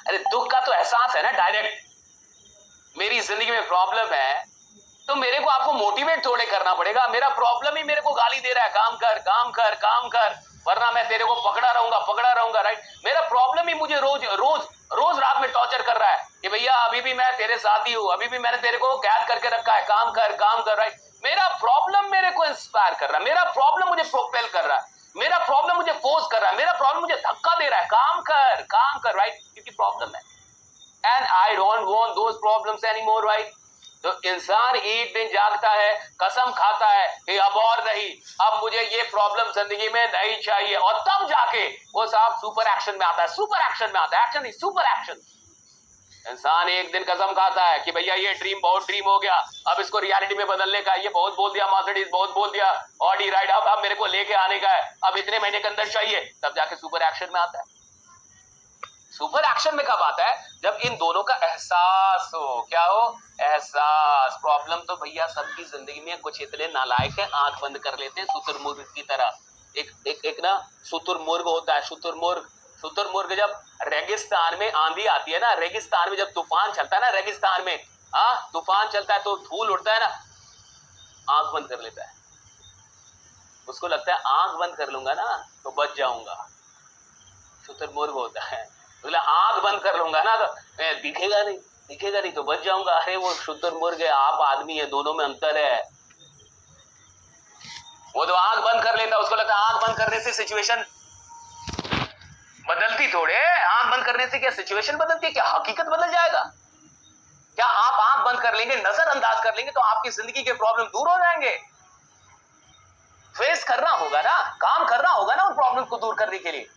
अरे दुख का तो एहसास है ना डायरेक्ट। मेरी जिंदगी में प्रॉब्लम है तो मेरे को आपको मोटिवेट थोड़े करना पड़ेगा, मेरा प्रॉब्लम ही मेरे को गाली दे रहा है, काम कर काम कर काम कर, वरना मैं तेरे को पकड़ा रहूंगा, राइट। मेरा प्रॉब्लम ही मुझे रोज रोज रोज रात में टॉर्चर कर रहा है कि भैया अभी भी मैं तेरे साथ ही हूं, अभी भी मैंने तेरे को कैद करके रखा है, काम कर, राइट। मेरा प्रॉब्लम मेरे को इंस्पायर कर रहा है, मेरा प्रॉब्लम मुझे प्रोपेल कर रहा है, मेरा प्रॉब्लम मुझे फोर्स कर रहा है, मेरा प्रॉब्लम मुझे धक्का दे रहा है, काम कर, राइट, क्योंकि प्रॉब्लम है। And I don't want those problems anymore, right. तो इंसान एक दिन जागता है, कसम खाता है कि अब और नहीं, अब मुझे ये प्रॉब्लम जिंदगी में नहीं चाहिए, और तब जाके वो साहब सुपर एक्शन में आता है, एक्शन नहीं सुपर एक्शन। इंसान एक दिन कसम खाता है कि भैया ये ड्रीम बहुत ड्रीम हो गया, अब इसको रियलिटी में बदलने का, ये बहुत बोल दिया, मर्सिडीज बहुत बोल दिया, ऑडी राइड अब मेरे को लेके आने का है, अब इतने महीने के अंदर चाहिए, तब जाके सुपर एक्शन में आता है। सुपर एक्शन में कब आता है? जब इन दोनों का एहसास हो। क्या हो? एहसास। प्रॉब्लम तो भैया सबकी जिंदगी में, कुछ इतने नालायक है आंख बंद कर लेते हैं शुतुरमुर्ग की तरह। एक ना शुतुरमुर्ग होता है, शुतुरमुर्ग जब रेगिस्तान में आंधी आती है ना, रेगिस्तान में जब तूफान चलता है ना, रेगिस्तान में तूफान चलता है तो धूल उड़ता है ना, आंख बंद कर लेता है। उसको लगता है आंख बंद कर लूंगा ना तो बच जाऊंगा। शुतुरमुर्ग होता है, बोले आंख बंद कर लूंगा ना तो दिखेगा नहीं तो बच जाऊंगा। अरे वो शुतुरमुर्ग है, आप आदमी है, दोनों में अंतर है। वो तो आंख बंद कर लेता है, उसको लगता है आंख बंद करने से सिचुएशन बदलती थोड़े, आंख बंद करने से क्या सिचुएशन बदलती है? क्या हकीकत बदल जाएगा? क्या आप आंख बंद कर लेंगे, नजरअंदाज कर लेंगे तो आपकी जिंदगी के प्रॉब्लम दूर हो जाएंगे? फेस करना होगा ना, काम करना होगा ना उन प्रॉब्लम को दूर करने के लिए।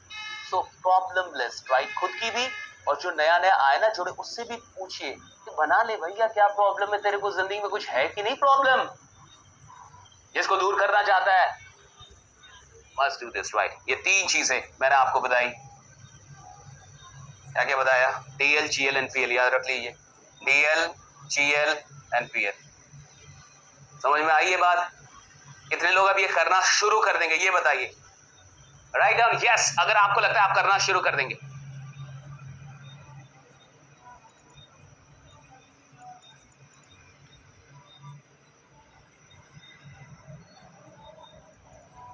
So problem list, right? खुद की भी, और जो नया नया आए ना जुड़े उससे भी पूछिए कि बना ले भैया, क्या प्रॉब्लम है तेरे को, जिंदगी में कुछ है कि नहीं प्रॉब्लम जिसको दूर करना चाहता है? Must do this, right? ये 3 चीजें मैंने आपको बताई। क्या क्या बताया? DL, GL एंड PL, याद रख लीजिए। DL, GL and PL। समझ में आई ये बात? कितने लोग अब ये करना शुरू कर देंगे, ये बताइए। राइट डाउन यस अगर आपको लगता है आप करना शुरू कर देंगे।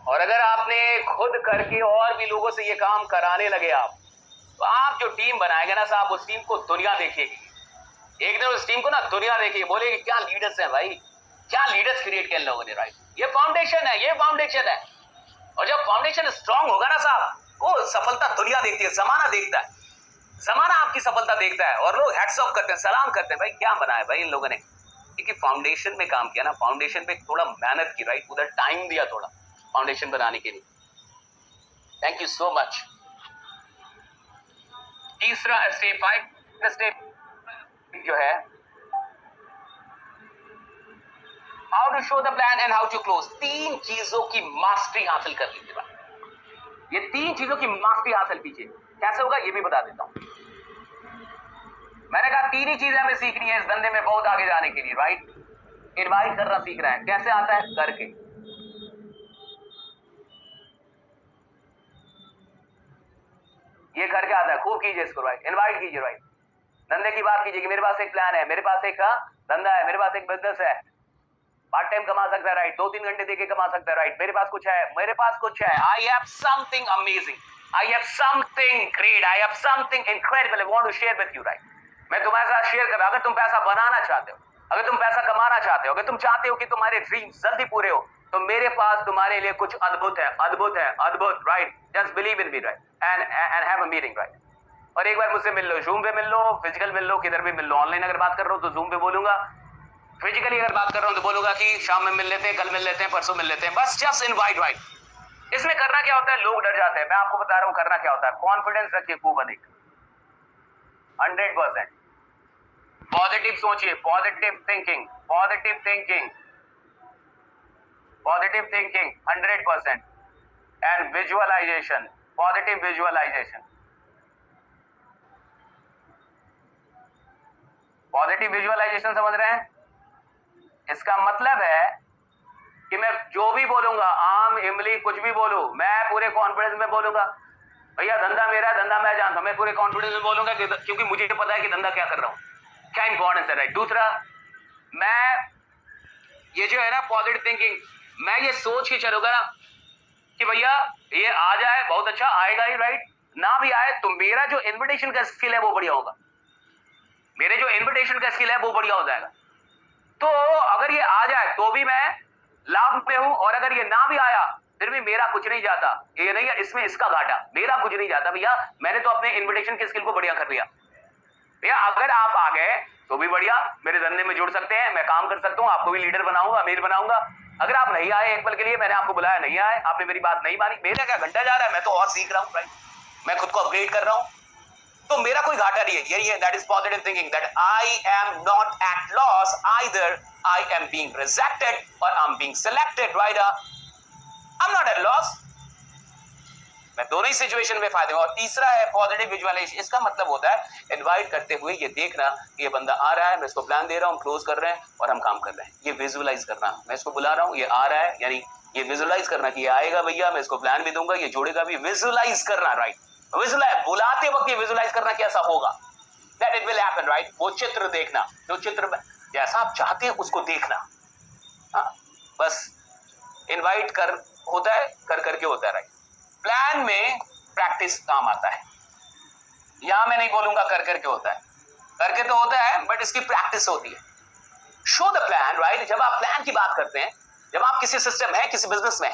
और अगर आपने खुद करके और भी लोगों से ये काम कराने लगे आप, तो आप जो टीम बनाएंगे ना साहब, उस टीम को दुनिया देखेगी। एक दिन उस टीम को ना दुनिया देखेगी, बोलेगी क्या लीडर्स हैं भाई, क्या लीडर्स क्रिएट किए लोगों ने, राइट? ये फाउंडेशन है, ये फाउंडेशन है। और जब फाउंडेशन स्ट्रांग होगा ना साहब, वो सफलता दुनिया देखती है, जमाना देखता है, जमाना आपकी सफलता देखता है और लोग हैट्स ऑफ करते हैं, सलाम करते हैं, भाई क्या बनाया भाई इन लोगों ने, क्योंकि फाउंडेशन में काम किया ना, फाउंडेशन पे थोड़ा मेहनत की, राइट? उधर टाइम दिया थोड़ा फाउंडेशन बनाने के लिए। Thank you so much. तीसरा स्टेप, 5 स्टेप जो है, how to show the plan and how to close. 3 चीजों की मास्टरी हासिल कर लीजिए। ये 3 चीजों की मास्टरी हासिल कीजिए। कैसे होगा ये भी बता देता हूं। मैंने कहा 3 ही चीजें हमें सीखनी है इस धंधे में बहुत आगे जाने के लिए, राइट? इनवाइट करना सीख रहा है, कैसे आता है? करके। ये करके आता है, खूब कीजिए इसको, राइट? इनवाइट कीजिए, राइट? धंधे की बात कीजिए कि मेरे पास एक प्लान है, मेरे पास एक धंधा है, मेरे पास एक बिजनेस है, पार्ट टाइम कमा सकता है, राइट? 2-3 घंटे देके कमा सकता है, राइट? मेरे पास कुछ है, मेरे पास कुछ है। I have something amazing, I have something great, I have something incredible, I want to share with you, right? मैं तुम्हारे साथ शेयर कर रहा हूं। अगर तुम पैसा बनाना चाहते हो, अगर तुम पैसा कमाना चाहते हो, अगर तुम चाहते हो कि तुम्हारे ड्रीम्स जल्दी पूरे हो, तो मेरे पास तुम्हारे लिए कुछ अद्भुत है, अद्भुत है, अद्भुत, right? Just believe in me, right? And have a meeting, right? और एक बार मुझसे मिल लो, जूम पे मिल लो, फिजिकल मिल लो, किधर भी मिल लो। ऑनलाइन अगर बात कर रहा हूं तो जूम पे बोलूंगा, फिजिकली अगर बात कर रहा हूं तो बोलूंगा कि शाम में मिल लेते हैं, कल मिल लेते हैं, परसों मिल लेते हैं, बस जस्ट इनवाइट, राइट? इसमें करना क्या होता है? लोग डर जाते हैं, मैं आपको बता रहा हूं करना क्या होता है। कॉन्फिडेंस रखिए खूब अधिक, 100%। पॉजिटिव सोचिए, positive thinking, positive thinking, positive thinking 100%। And visualisation, positive visualisation, positive visualisation समझ रहे हैं? इसका मतलब है कि मैं जो भी बोलूंगा, आम इमली कुछ भी बोलूं, मैं पूरे कॉन्फिडेंस में बोलूंगा। भैया धंधा मेरा, धंधा मैं जानता हूं, मैं पूरे कॉन्फिडेंस में बोलूंगा क्योंकि मुझे पता है कि धंधा क्या कर रहा हूं, क्या इंपॉर्टेंस है, राइट? दूसरा, मैं ये जो है ना पॉजिटिव थिंकिंग, मैं ये सोच के चलूंगा ना कि भैया ये आ जाए बहुत अच्छा, आएगा ही, राइट? ना भी आए तो मेरा जो इन्विटेशन का स्किल है वो बढ़िया होगा, मेरे जो इन्विटेशन का स्किल है वो बढ़िया हो जाएगा। तो अगर ये आ जाए तो भी मैं लाभ में हूं, और अगर ये ना भी आया फिर भी मेरा कुछ नहीं जाता, ये नहीं है इसमें इसका घाटा, मेरा कुछ नहीं जाता भैया, मैंने तो अपने इन्विटेशन के स्किल को बढ़िया कर लिया। भैया अगर आप आ गए तो भी बढ़िया, मेरे धंधे में जुड़ सकते हैं, मैं काम कर सकता हूं, आपको भी लीडर बनाऊंगा, अमीर बनाऊंगा। अगर आप नहीं आए एक पल के लिए, मैंने आपको बुलाया, नहीं आए, आपने मेरी बात नहीं मानी, मेरा क्या घंटा जा रहा है, मैं तो और सीख रहा हूं, राइट? मैं खुद को अपग्रेड कर रहा हूं, तो मेरा कोई घाटा नहीं है। यही है, that is positive thinking, that I am not at loss, either I am being rejected और I am being selected, right? I am not at loss, मैं दोनों ही सिचुएशन में फायदे हूं। और तीसरा है पॉजिटिव विजुअलाइजेशन, इसका मतलब होता है इनवाइट करते हुए ये देखना कि ये बंदा आ रहा है, मैं इसको प्लान दे रहा हूं, क्लोज कर रहे हैं और हम काम कर रहे हैं, ये विजुअलाइज करना। मैं इसको बुला रहा हूं, ये आ रहा है, यानी ये विजुअलाइज करना कि ये आएगा भैया, मैं इसको प्लान भी दूंगा, ये जुड़ेगा भी, विजुअलाइज करना, राइट? विजुअलाइज, बुलाते वक्त ये विजुअलाइज करना कैसा होगा, that it will happen, right? वो चित्र देखना, जो चित्र जैसा आप चाहते हैं उसको देखना। हाँ, बस इनवाइट कर होता है, कर करके होता है, राइट? प्लान में प्रैक्टिस काम आता है, यहां मैं नहीं बोलूंगा कर करके होता है, करके तो होता है बट इसकी प्रैक्टिस होती है। Show the plan, right? जब आप प्लान की बात करते हैं, जब आप किसी सिस्टम है, किसी बिजनेस में,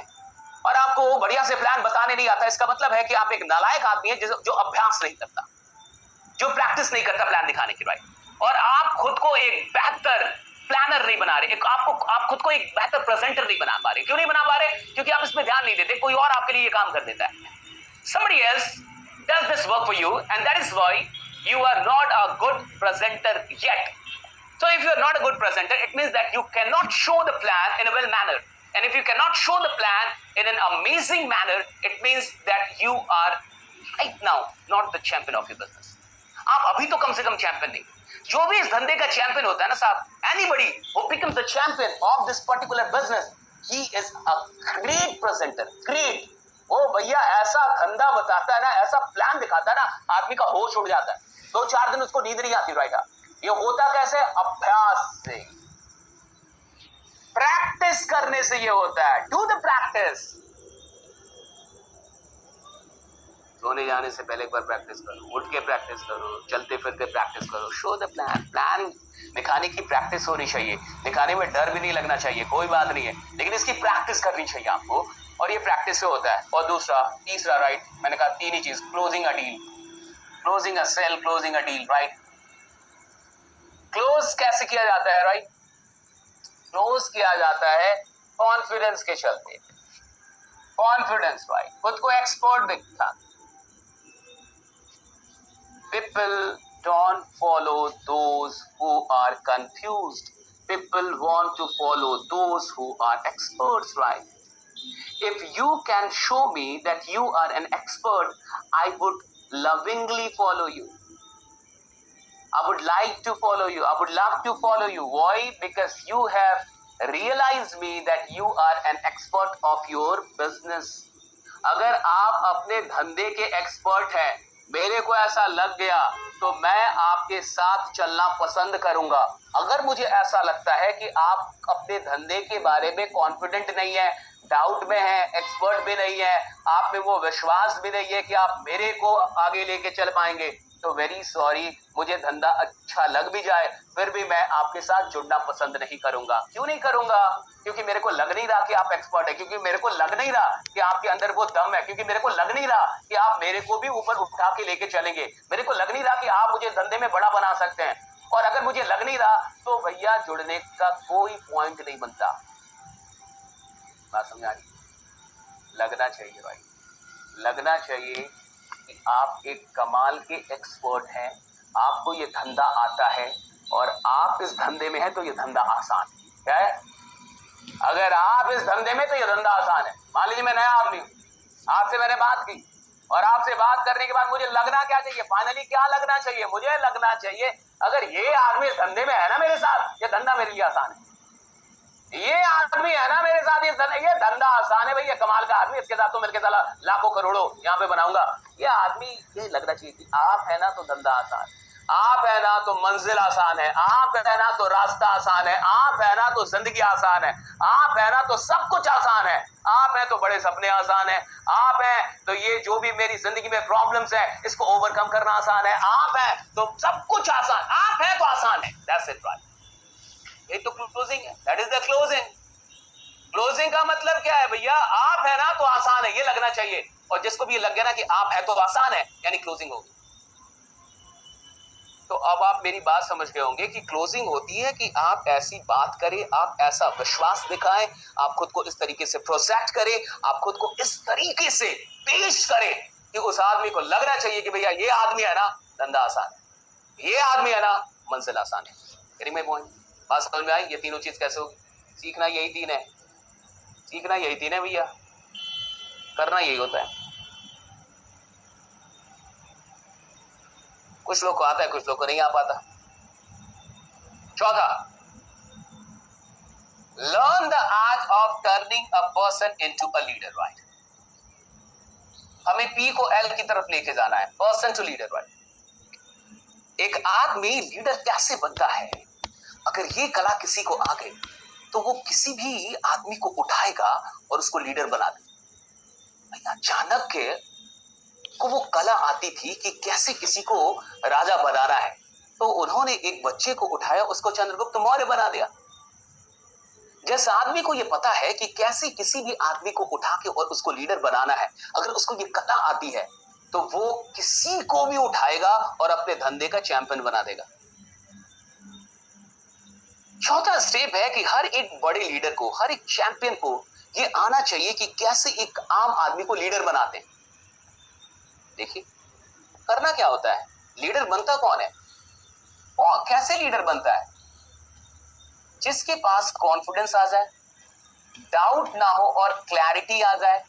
और आपको बढ़िया से प्लान बताने नहीं आता, इसका मतलब है कि आप एक नालायक आदमी है जो अभ्यास नहीं करता, जो प्रैक्टिस नहीं करता प्लान दिखाने की, राइट। और आप खुद को एक बेहतर प्लानर नहीं बना रहे, आप खुद को एक बेहतर प्रेजेंटर नहीं बना पा रहे। क्यों नहीं बना पा रहे? क्योंकि आप इसमें ध्यान नहीं देते, कोई और आपके लिए ये काम कर देता है। Somebody else does this work for you, and that is why you are not a good presenter yet. So if you are not a good presenter, it means that you cannot show the plan in a well manner. And if you cannot show the plan in an amazing manner, it means that you are right now not the champion of your business. आप अभी तो कम से कम चैंपियन नहीं। जो भी इस धंधे का चैंपियन होता है ना साहब, anybody who becomes the champion of this particular business, he is a great presenter, great. वो भैया ऐसा धंधा बताता है ना, ऐसा प्लान दिखाता है ना, आदमी का होश उड़ जाता है। 2-4 दिन उसको नींद नहीं आती, राइट। ये होता कैसे? अभ्यास से, प्रैक्टिस करने से ये होता है। Do the practice. सोने जाने से पहले एक बार प्रैक्टिस करो, उठ के प्रैक्टिस करो, चलते फिरते प्रैक्टिस करो। Show the plan. प्लान दिखाने की प्रैक्टिस होनी चाहिए, दिखाने में डर भी नहीं लगना चाहिए, कोई बात नहीं है, लेकिन इसकी प्रैक्टिस करनी चाहिए आपको, और ये प्रैक्टिस से होता है। और दूसरा, तीसरा, राइट, मैंने कहा 3 ही चीज, closing a deal, closing a sale, closing a deal, right. Close कैसे किया जाता है, राइट? क्लोज किया जाता है कॉन्फिडेंस के चलते। कॉन्फिडेंस, राइट, खुद को एक्सपर्ट दिखता। People don't follow those who are confused. People want to follow those who are experts, right? If you can show me that you are an expert, I would lovingly follow you. I would like to follow you. I would love to follow you. Why? Because you have realized me that you are an expert of your business. अगर आप अपने धंधे के एक्सपर्ट हैं, मेरे को ऐसा लग गया तो मैं आपके साथ चलना पसंद करूंगा। अगर मुझे ऐसा लगता है कि आप अपने धंधे के बारे में कॉन्फिडेंट नहीं है, डाउट में है, एक्सपर्ट भी नहीं है, आप में वो विश्वास भी नहीं है कि आप मेरे को आगे लेके चल पाएंगे, तो वेरी सॉरी, मुझे धंधा अच्छा लग भी जाए फिर भी मैं आपके साथ जुड़ना पसंद नहीं करूंगा। क्यों नहीं करूंगा? क्योंकि मेरे को लग नहीं रहा कि आप एक्सपर्ट है, क्योंकि मेरे को लग नहीं रहा कि आपके अंदर वो दम है, क्योंकि मेरे को लग नहीं रहा कि आप मेरे को भी ऊपर उठा के लेके चलेंगे, मेरे को लग नहीं रहा कि आप मुझे धंधे में बड़ा बना सकते हैं। और अगर मुझे लग नहीं रहा तो भैया जुड़ने का कोई पॉइंट नहीं बनता। बात समझ आ रही? लगना चाहिए भाई, लगना चाहिए कि आप एक कमाल के एक्सपर्ट हैं, आपको ये धंधा आता है और आप इस धंधे में हैं तो ये धंधा आसान है। क्या है? अगर आप इस धंधे में तो ये धंधा आसान है। मान लीजिए मैं नया आदमी हूं, आपसे मैंने बात की और आपसे बात करने के बाद मुझे लगना क्या चाहिए? फाइनली क्या लगना चाहिए? मुझे लगना चाहिए अगर ये आदमी इस धंधे में है ना मेरे साथ, ये धंधा मेरे लिए आसान है। ये आदमी है ना मेरे साथ, ये धंधा आसान है, भाई ये कमाल का आदमी, इसके साथ तो मिलकर साला लाखों करोड़ों यहाँ पे बनाऊंगा। ये आदमी, ये लगना चाहिए कि आप है ना तो धंधा आसान, आप है ना तो मंजिल आसान है, आप है ना तो रास्ता आसान है, आप है ना तो जिंदगी आसान है, आप है ना तो सब कुछ आसान है, आप है तो बड़े सपने आसान है, आप है तो ये जो भी मेरी जिंदगी में प्रॉब्लम्स है इसको ओवरकम करना आसान है, आप है तो सब कुछ आसान, आप है तो आसान है। That's it, right. ये तो क्लोजिंग है, that is the closing. Closing का मतलब क्या है भैया? आप है ना तो आसान है, ये लगना चाहिए, और जिसको भी ये लग गया ना कि आप है तो आसान है, यानी क्लोजिंग होगी। तो अब आप मेरी बात समझ गए होंगे कि क्लोजिंग होती है कि आप ऐसी बात करें, आप ऐसा विश्वास दिखाएं, आप खुद को इस तरीके से प्रोजेक्ट करें, आप खुद को इस तरीके से पेश करें कि उस आदमी को लगना चाहिए कि भैया ये आदमी है ना धंधा आसान है, ये आदमी है ना मंजिल आसान है। Getting my point? बात समझ में आई? ये तीनों चीज कैसे होगी? सीखना यही 3 है, सीखना यही 3 है भैया, करना यही होता है। कुछ लोग को आता है, कुछ लोग को नहीं आ पाता। चौथा, learn the art of turning a person into a leader, right. हमें पी को एल की तरफ लेके जाना है, पर्सन टू लीडर, राइट। एक आदमी लीडर कैसे बनता है? अगर ये कला किसी को आ गई तो वो किसी भी आदमी को उठाएगा और उसको लीडर बना दे। चाणक्य को वो कला आती थी कि कैसे किसी को राजा बनाना है, तो उन्होंने एक बच्चे को उठाया, उसको चंद्रगुप्त मौर्य बना दिया। जिस आदमी को ये पता है कि कैसे किसी भी आदमी को उठा के और उसको लीडर बनाना है, अगर उसको ये कला आती है तो वो किसी को भी उठाएगा और अपने धंधे का चैंपियन बना देगा। चौथा स्टेप है कि हर एक बड़े लीडर को, हर एक चैंपियन को ये आना चाहिए कि कैसे एक आम आदमी को लीडर बनाते हैं। देखिए करना क्या होता है, लीडर बनता कौन है और कैसे लीडर बनता है? जिसके पास कॉन्फिडेंस आ जाए, डाउट ना हो और क्लैरिटी आ जाए,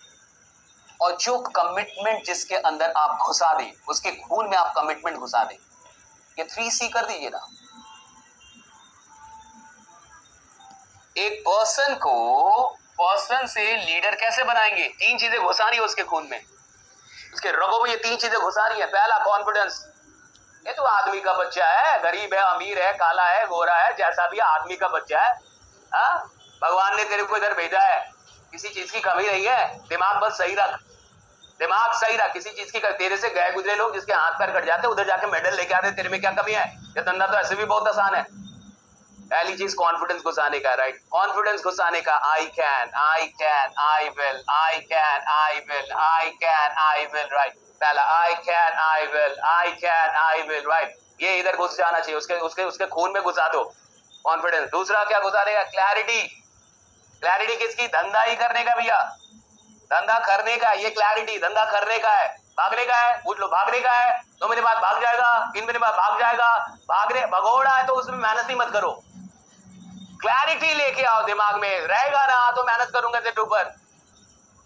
और जो कमिटमेंट जिसके अंदर आप घुसा दें, उसके खून में आप कमिटमेंट घुसा दें। ये 3C कर दीजिए ना। एक पर्सन से लीडर कैसे बनाएंगे? 3 चीजें घुसानी है उसके खून में, उसके रगों में ये 3 चीजें घुसानी है। पहला कॉन्फिडेंस, ये तो आदमी का बच्चा है, गरीब है, अमीर है, काला है, गोरा है, जैसा भी आदमी का बच्चा है। हाँ, भगवान ने तेरे को इधर भेजा है, किसी चीज की कमी नहीं है, दिमाग बस सही रख, दिमाग सही रख, किसी चीज की। तेरे से गए गुजरे लोग जिसके हाथ पैर कट जाते उधर जाके मेडल लेके आते, तेरे में क्या कमी है? ये धंधा तो ऐसे भी बहुत आसान है। पहली चीज कॉन्फिडेंस घुसाने का, राइट? कॉन्फिडेंस घुसाने का, I can, I can, I will, I can, I will, I can, I will, right? पहला I can, I will, I can, I will, right? ये इधर घुस जाना चाहिए, उसके उसके उसके खून में घुसा दो कॉन्फिडेंस। दूसरा क्या घुसा देगा? क्लैरिटी। क्लैरिटी किसकी? धंधा ही करने का भैया, धंधा करने का। ये क्लैरिटी धंधा करने का है, भागने का है, पूछ लो, भागने का है। 2 महीने बाद भाग जाएगा, 3 महीने बाद भाग जाएगा। भागने भगोड़ा है तो उसमें मेहनत ही मत करो, क्लैरिटी लेके आओ दिमाग में। रहेगा ना तो मेहनत करूंगा तेरे ऊपर।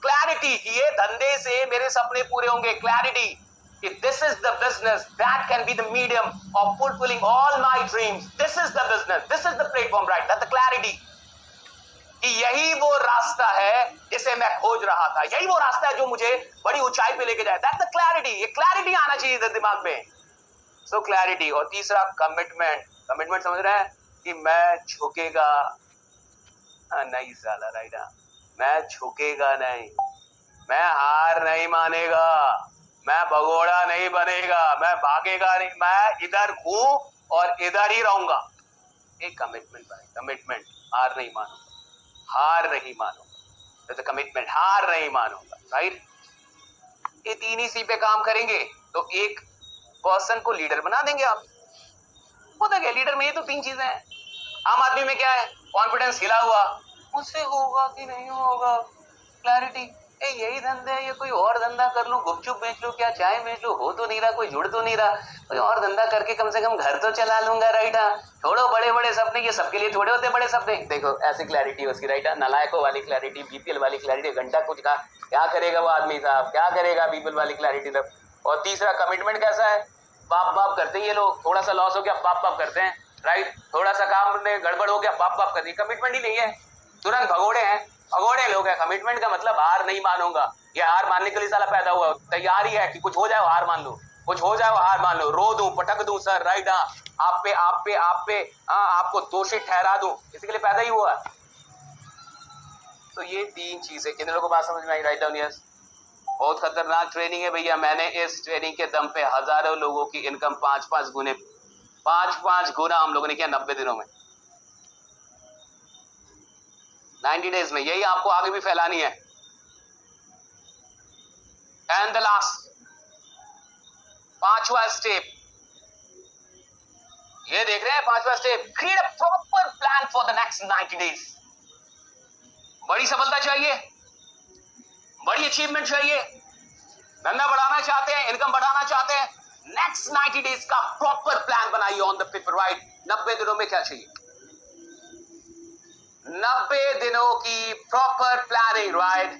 क्लैरिटी कि ये धंधे से मेरे सपने पूरे होंगे। क्लैरिटी कि this is the business that can be the medium of fulfilling all my dreams. This is the business, this is the platform, right? That the clarity कि यही वो रास्ता है जिसे मैं खोज रहा था, यही वो रास्ता है जो मुझे बड़ी ऊंचाई पे लेके जाए। That the clarity. ये क्लैरिटी आना चाहिए इधर दिमाग में। सो क्लैरिटी। और तीसरा कमिटमेंट। कमिटमेंट समझ रहे हैं कि मैं झुकेगा नहीं साला, राइट? मैं झुकेगा नहीं, मैं हार नहीं मानेगा, मैं भगोड़ा नहीं बनेगा, मैं भागेगा नहीं, मैं इधर हूं और इधर ही रहूंगा। एक कमिटमेंट भाई, कमिटमेंट। हार नहीं मानूंगा, हार नहीं मानूंगा, तो कमिटमेंट, हार नहीं मानूंगा, राइट? ये 3 ही सी पे काम करेंगे तो एक पर्सन को लीडर बना देंगे आप। होता क्या लीडर में? ये तो 3 चीजें हैं। आम आदमी में क्या है? कॉन्फिडेंस हिला हुआ, मुझसे होगा कि नहीं होगा, क्लैरिटी, यही धंधा है, ये कोई और धंधा कर लूं, गुपचुप बेच लूं, क्या चाय बेच लूं, हो तो नहीं रहा, कोई जुड़ तो नहीं रहा, कोई और धंधा करके कम से कम घर तो चला लूंगा, राइट? छोड़ो बड़े बड़े सपने, ये सबके लिए थोड़े होते बड़े सपने। देखो ऐसी क्लैरिटी उसकी, राइट? नालायकों वाली क्लैरिटी, बीपीएल वाली क्लैरिटी। घंटा कुछ कहा, क्या करेगा वो आदमी साहब, क्या करेगा बीपीएल वाली क्लैरिटी तब। और तीसरा कमिटमेंट कैसा है? बाप बाप करते हैं ये लोग, थोड़ा सा लॉस हो गया बाप बाप करते हैं, राइट? थोड़ा सा काम में गड़बड़ हो गया बाप बाप करते हैं। कमिटमेंट ही नहीं है, तुरंत भगोड़े हैं, भगोड़े लोग हैं। कमिटमेंट का मतलब हार नहीं मानूंगा, ये हार मानने के लिए साला पैदा हुआ, तैयार ही है कि कुछ हो जाए हार मान लो, कुछ हो जाए हार मान लो, रो दूं, पटक दूं सर, राइट? आप पे आपको दोषी ठहरा दूं, इसके लिए पैदा ही हुआ। तो ये 3 चीजें, कितने लोगों को बात समझ में आई? Write down yes. बहुत खतरनाक ट्रेनिंग है भैया। मैंने इस ट्रेनिंग के दम पे हजारों लोगों की इनकम 5-5 गुना हम लोगों ने किया 90 दिनों में, 90 डेज में। यही आपको आगे भी फैलानी है। एंड द लास्ट 5वां स्टेप, ये देख रहे हैं 5वां step, create a proper plan for the next 90 days. बड़ी सफलता चाहिए, बड़ी अचीवमेंट चाहिए, धंधा बढ़ाना चाहते हैं, इनकम बढ़ाना चाहते हैं, नेक्स्ट 90 डेज का प्रॉपर प्लान बनाइए ऑन द पेपर, राइट? 90 दिनों में क्या चाहिए? 90 दिनों की प्रॉपर प्लानिंग, राइट?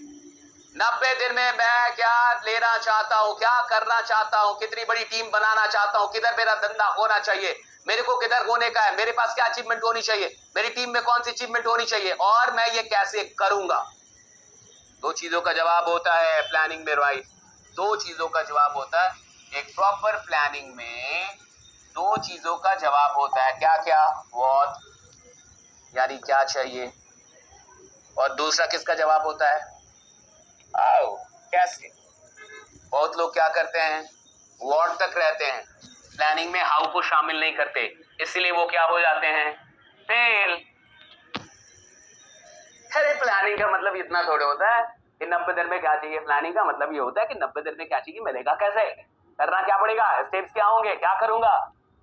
90 दिन में मैं क्या लेना चाहता हूं, क्या करना चाहता हूं, कितनी बड़ी टीम बनाना चाहता हूं, किधर मेरा धंधा होना चाहिए, मेरे को किधर होने का है, मेरे पास क्या अचीवमेंट होनी चाहिए, मेरी टीम में कौन सी अचीवमेंट होनी चाहिए, और मैं ये कैसे करूंगा। 2 चीजों का जवाब होता है प्लानिंग में, राइट? 2 चीजों का जवाब होता है। एक प्रॉपर प्लानिंग में 2 चीजों का जवाब होता है। क्या क्या? व्हाट यानी क्या चाहिए, और दूसरा किसका जवाब होता है? आओ कैसे। बहुत लोग क्या करते हैं, व्हाट तक रहते हैं, प्लानिंग में हाउ को शामिल नहीं करते, इसलिए वो क्या हो जाते हैं? फेल। अरे प्लानिंग का मतलब इतना थोड़े होता है कि 90 दिन में क्या चाहिए। प्लानिंग का मतलब ये होता है कि 90 दिन में क्या चाहिए, मिलेगा कैसे, करना क्या पड़ेगा, स्टेप्स क्या होंगे, क्या करूंगा,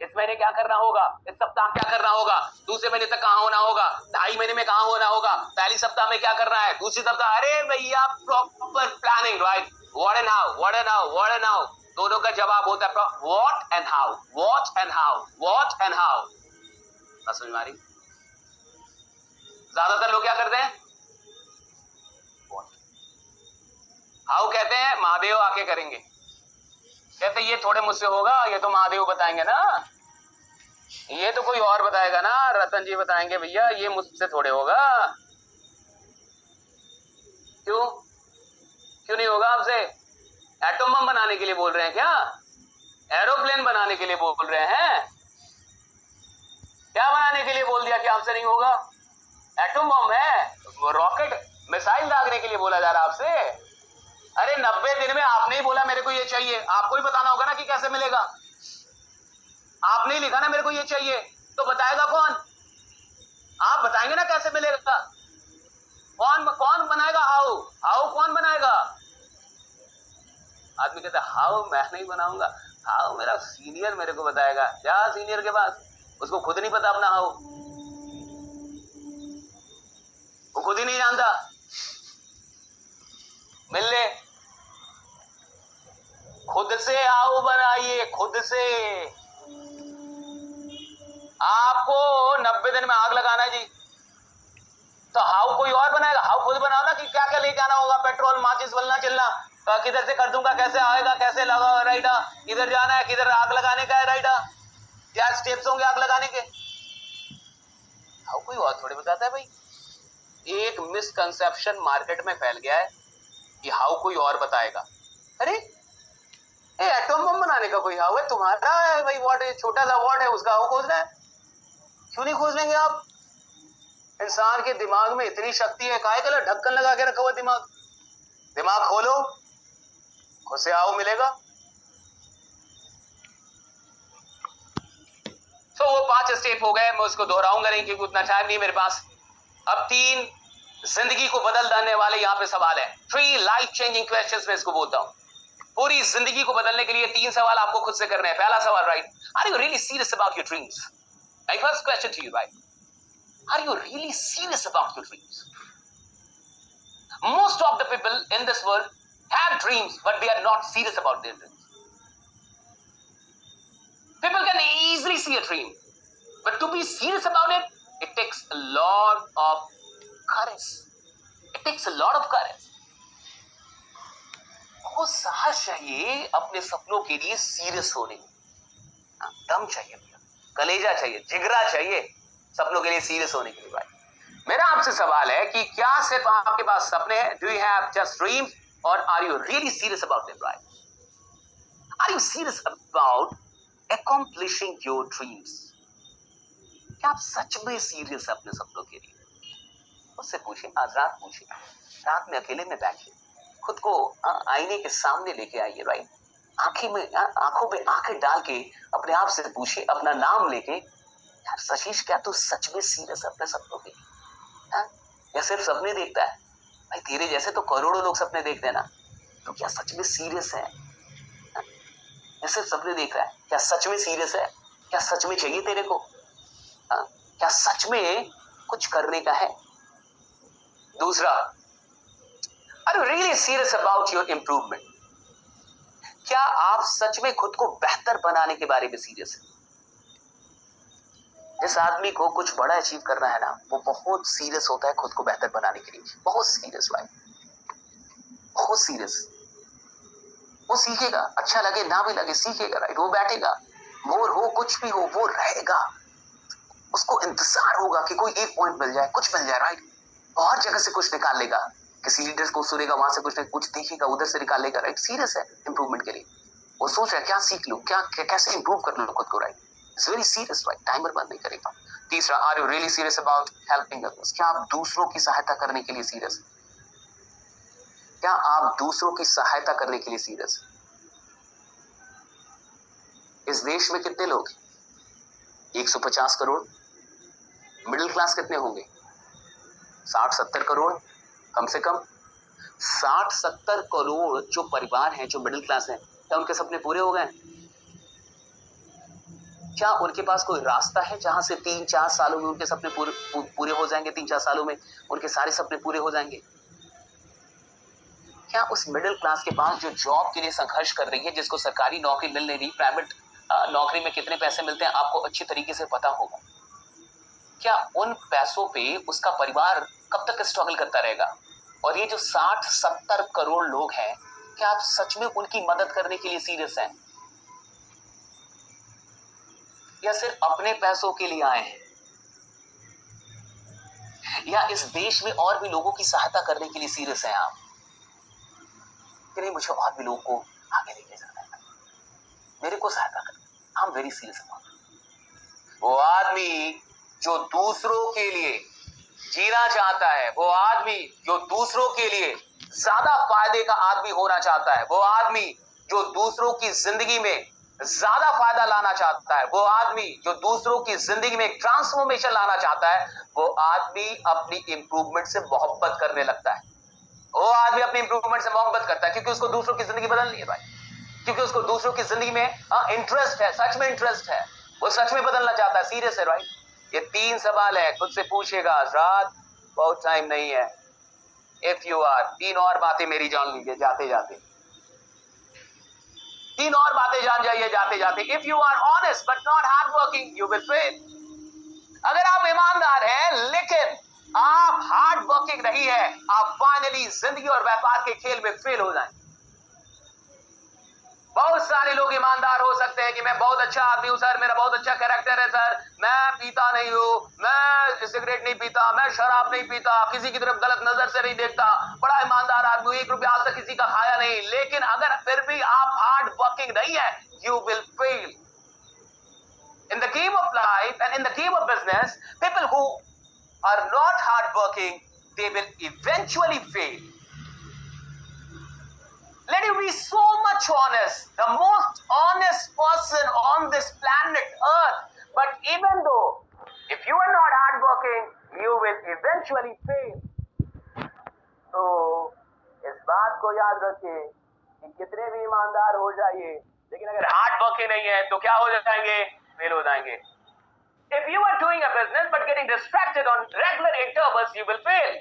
इस महीने क्या करना होगा, इस सप्ताह क्या करना होगा, दूसरे महीने तक कहाँ होना होगा, 2.5 महीने में कहाँ होना होगा, पहली सप्ताह में क्या करना है, दूसरी सप्ताह। अरे भैया proper planning, right. What and how, what and how, what and how, दोनों का जवाब होता है what and how, what and how, what and how. समझ में आ रही? ज्यादातर लोग क्या करते हैं, हाउ कहते हैं महादेव आके करेंगे, कहते ये थोड़े मुझसे होगा, ये तो महादेव बताएंगे ना, ये तो कोई और बताएगा ना, रतन जी बताएंगे भैया, ये मुझसे थोड़े होगा। क्यों क्यों नहीं होगा आपसे? एटम बम बनाने के लिए बोल रहे हैं क्या, एरोप्लेन बनाने के लिए बोल रहे हैं क्या, बनाने के लिए बोल दिया कि आपसे नहीं होगा? एटम बम है, रॉकेट मिसाइल दागने के लिए बोला जा रहा है आपसे। अरे 90 दिन में आपने ही बोला मेरे को ये चाहिए, आपको ही बताना होगा ना कि कैसे मिलेगा। आपने ही लिखा ना मेरे को ये चाहिए, तो बताएगा कौन? आप बताएंगे ना कैसे मिलेगा। कौन बनाएगा हाउ, हाउ कौन बनाएगा? आदमी कहता है हाउ मैं नहीं बनाऊंगा, हाउ मेरा सीनियर मेरे को बताएगा। क्या सीनियर के पास, उसको खुद नहीं पता अपना हाउ, वो खुद ही नहीं जानता। मिल ले, खुद से हाउ बनाइए, खुद से। आपको 90 दिन में आग लगाना है जी, तो हाउ कोई और बनाएगा, हाउ खुद बनाओ ना कि क्या क्या लेके आना होगा, पेट्रोल, माचिस, वलना चिल्ला, किधर से कर दूंगा, कैसे आएगा, कैसे लगा राइडा, किधर जाना है, किधर आग लगाने का है राइडा, क्या स्टेप्स होंगे आग लगाने के। हाउ कोई और थोड़े बताता है भाई। एक मिसकंसेप्शन मार्केट में फैल गया है कि हाउ कोई और बताएगा। अरे एटम बम बनाने का कोई हाउ है, तुम्हारा है भाई वॉट, छोटा सा वॉट है, उसका हाउ खोजना है। क्यों नहीं खोज लेंगे आप? इंसान के दिमाग में इतनी शक्ति है, काहे के लिए ढक्कन लगा के रखा हुआ दिमाग? दिमाग खोलो, खुद से आओ मिलेगा। तो वो 5 स्टेप हो गए, मैं उसको दोहराऊंगा नहीं क्योंकि उतना टाइम नहीं मेरे पास। अब 3 जिंदगी को बदल देने वाले यहाँ पे सवाल है, 3 लाइफ चेंजिंग क्वेश्चंस में इसको बोलता हूँ। पूरी जिंदगी को बदलने के लिए 3 सवाल आपको खुद से करने हैं। पहला सवाल, right, are you really serious about your dreams? My first question to you, right, are you really serious about your dreams? Most of the people in this world have dreams, but they are not serious about their dreams. People can easily see a dream, but to be serious about it, it takes a lot of courage. It takes a lot of courage. बहुत साहस चाहिए अपने सपनों के लिए सीरियस होने में, दम चाहिए, कलेजा चाहिए, जिगरा चाहिए सपनों के लिए सीरियस होने के लिए। भाई मेरा आपसे सवाल है कि क्या सिर्फ आपके पास सपने हैं, do you have just dreams, और are you really serious about them, right? Are you serious about accomplishing your dreams? क्या आप सच में सीरियस है अपने सपनों के लिए? उससे पूछे, आज रात पूछे, रात में अकेले में बैठिए, खुद को आईने के सामने लेके आइए, राइट, आंखों में आंखें डाल के अपने आप से पूछे, अपना नाम लेके, यार सशीष क्या तू सच में सीरियस है अपने सपनों के लिए? या सिर्फ सपने देखता है? भाई तेरे जैसे तो करोड़ों लोग सपने देखते हैं ना, तो क्या सच में सीरियस है? या सिर्फ सपने देख रहा है? क्या सच में सीरियस है? क्या सच में चाहिए तेरे को? क्या सच में कुछ करने का है? दूसरा, are you really serious about your improvement? क्या आप सच में खुद को बेहतर बनाने के बारे में सीरियस है? जिस आदमी को कुछ बड़ा अचीव करना है ना, वो बहुत सीरियस होता है खुद को बेहतर बनाने के लिए, बहुत सीरियस भाई, बहुत सीरियस। वो सीखेगा, अच्छा लगे ना भी लगे सीखेगा, राइट, वो बैठेगा, बोर हो कुछ भी हो वो रहेगा, उसको इंतजार होगा कि कोई एक पॉइंट मिल जाए, कुछ मिल जाए, राइट, और जगह से कुछ निकाल लेगा, किसी लीडर्स को सुनेगा, वहां से कुछ देखेगा, उधर से निकाल लेगा, राइट, सीरियस है इंप्रूवमेंट के लिए। वो सोच रहा है क्या सीख लूं, क्या कैसे इंप्रूव कर लूं खुद को, right, it's very serious, right, timer बंद नहीं करेगा। तीसरा, are you really serious about helping others? क्या आप दूसरों की सहायता करने के लिए सीरियस है? क्या आप दूसरों की सहायता करने के लिए सीरियस है? इस देश में कितने लोग हैं? 150 करोड़। मिडिल क्लास कितने होंगे? 60-70 करोड़ कम से कम 60-70 करोड़ जो परिवार हैं, जो मिडिल क्लास हैं, क्या उनके सपने पूरे हो गए? क्या उनके पास कोई रास्ता है जहां से 3-4 सालों में उनके सपने पूरे हो जाएंगे? 3-4 सालों में उनके सारे सपने पूरे हो जाएंगे? क्या उस मिडिल क्लास के पास जो जॉब के लिए संघर्ष कर रही है, जिसको सरकारी नौकरी मिल नहीं रही, प्राइवेट नौकरी में कितने पैसे मिलते हैं आपको अच्छी तरीके से पता होगा, क्या उन पैसों पे उसका परिवार कब तक स्ट्रगल करता रहेगा? और ये जो 60-70 करोड़ लोग हैं, क्या आप सच में उनकी मदद करने के लिए सीरियस हैं, या सिर्फ अपने पैसों के लिए आए हैं, या इस देश में और भी लोगों की सहायता करने के लिए सीरियस हैं आप? कि नहीं, मुझे और भी लोगों को आगे लेके जाना है, मेरे को सहायता करना, I am very serious about. वो आदमी जो दूसरों के लिए जीना चाहता है, वो आदमी जो दूसरों के लिए ज्यादा फायदे का आदमी होना चाहता है, वो आदमी जो दूसरों की जिंदगी में ज्यादा फायदा लाना चाहता है, वो आदमी जो दूसरों की जिंदगी में एक ट्रांसफॉर्मेशन लाना चाहता है, वो आदमी अपनी इंप्रूवमेंट से मोहब्बत करने लगता है। वो आदमी अपनी इंप्रूवमेंट से मोहब्बत करता है क्योंकि उसको दूसरों की जिंदगी बदलनी है भाई, क्योंकि उसको दूसरों की जिंदगी में इंटरेस्ट है, सच में इंटरेस्ट है, वो सच में बदलना चाहता है, सीरियस है राइट। ये 3 सवाल है, खुद से पूछेगा, रात बहुत टाइम नहीं है। इफ यू आर, 3 और बातें मेरी जान लीजिए जाते जाते, 3 और बातें जान जाइए जाते जाते। If you are honest but not hard working, you will fail. अगर आप ईमानदार हैं लेकिन आप हार्ड वर्किंग नहीं है, आप फाइनली जिंदगी और व्यापार के खेल में फेल हो जाएं। बहुत सारे लोग ईमानदार हो सकते हैं कि मैं बहुत अच्छा आदमी हूं सर, मेरा बहुत अच्छा कैरेक्टर है सर, मैं पीता नहीं हूं, मैं सिगरेट नहीं पीता, मैं शराब नहीं पीता, किसी की तरफ गलत नजर से नहीं देखता, बड़ा ईमानदार आदमी हूं, 1 रुपया आज तक किसी का खाया नहीं। लेकिन अगर फिर भी आप हार्ड वर्किंग नहीं है, you will fail. In the game of life and in the game of business, people who are not hardworking, they will eventually fail. Let you be so much honest, the most honest person on this planet Earth. But even though, if you are not hardworking, you will eventually fail. तो इस बात को याद रखिए कि कितने भी ईमानदार हो जाइए, लेकिन अगर हार्ड वर्किंग नहीं है तो क्या हो जाएंगे? फेल हो जाएंगे। If you are doing a business but getting distracted on regular intervals, you will fail.